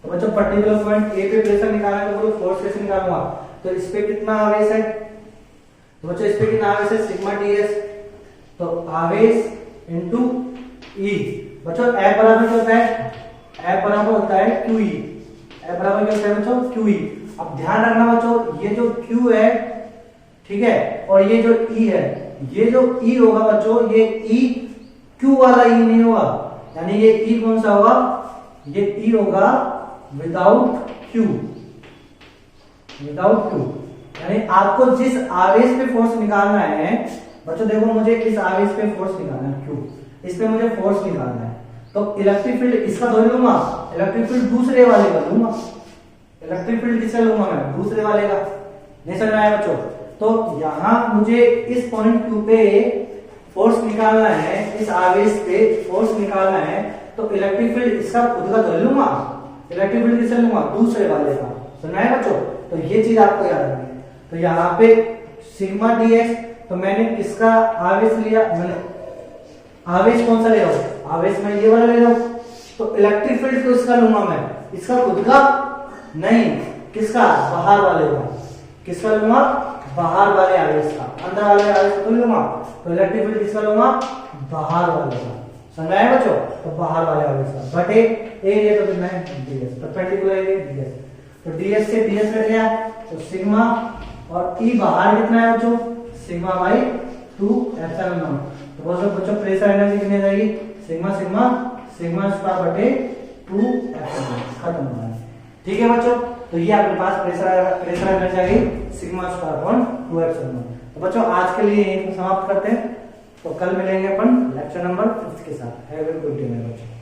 तो बच्चों पर्टिकुलर पॉइंट ए पे प्रेशर निकालना है, तो बोलो फोर्स कैसे निकालूंगा, तो इस पे कितना आवेश है, तो बच्चों इस पे कितना आवेश है, सिग्मा ds। तो आवेश इनटू E, बच्चों F बराबर क्या होता है, F बराबर होता है QE। F बराबर क्या होता है बच्चों, QE। अब ध्यान रखना बच्चों, ये जो Q है, ठीक है, और ये जो E है, ये जो E होगा बच्चों, ये E Q वाला E नहीं होगा, यानी ये E कौन सा होगा, ये E होगा विदाउट Q, यानी आपको जिस आवेश पे फोर्स निकालना है बच्चों, देखो मुझे इस आवेश पे फोर्स निकालना है Q, इस पे मुझे फोर्स निकालना है, तो इलेक्ट्रिक फील्ड इसका थोड़ी लूंगा, इलेक्ट्रिक फील्ड दूसरे वाले का लूंगा। इलेक्ट्रिक फील्ड किससे लूंगा मैं, दूसरे वाले का। नहीं समझ में आया बच्चों। तो यहां मुझे इस पॉइंट Q पे फोर्स निकालना है, इस आवेश पे फोर्स निकालना है, तो इलेक्ट्रिक फील्ड इसका खुद का तो लूंगा, इलेक्ट्रिक फील्ड किससे लूंगा, दूसरे वाले का। समझ आया बच्चों? तो ये चीज आपको याद रखनी है। तो यहाँ पे सिग्मा डीएक्स, तो मैंने किसका आवेश लिया, मैंने आवेश कौन सा ले रहा हूं, आवेश मैं ये वाला ले रहा हूं, तो इलेक्ट्रिक फील्ड तो इसका लूंगा मैं, इसका खुद का नहीं, किसका, बाहर वाले का। किसका लूंगा, बाहर वाले आवेश का, अंदर वाले आवेश को तो लूंगा, तो इलेक्ट्रिक फील्ड किसका लूंगा, बाहर वाले का। समझ आया बच्चों? तो बाहर वाले आवेश का बटे एरिया, तो फिर मैं डीएस, परपेंडिकुलर एरिया डीएस, तो डीएस से डीएस कट गया, तो सिग्मा और ई बाहर कितना है बच्चों, सिग्मा बाई 2 एप्सिलॉन नॉट। तो बच्चों प्रेशर एनर्जी कितनी जाएगी, सिग्मा सिग्मा सिग्मा स्क्वायर बटे 2 एप्सिलॉन नॉट, खत्म हो गया। ठीक है बच्चों? तो ये आपके पास प्रेशर एनर्जी आ गई sigma square upon 2 epsilon naught. तो बच्चों आज के लिए यहीं समाप्त करते हैं, तो कल मिलेंगे अपन लेक्चर नंबर 5 के साथ। हैव अ गुड डे मेरे बच्चों।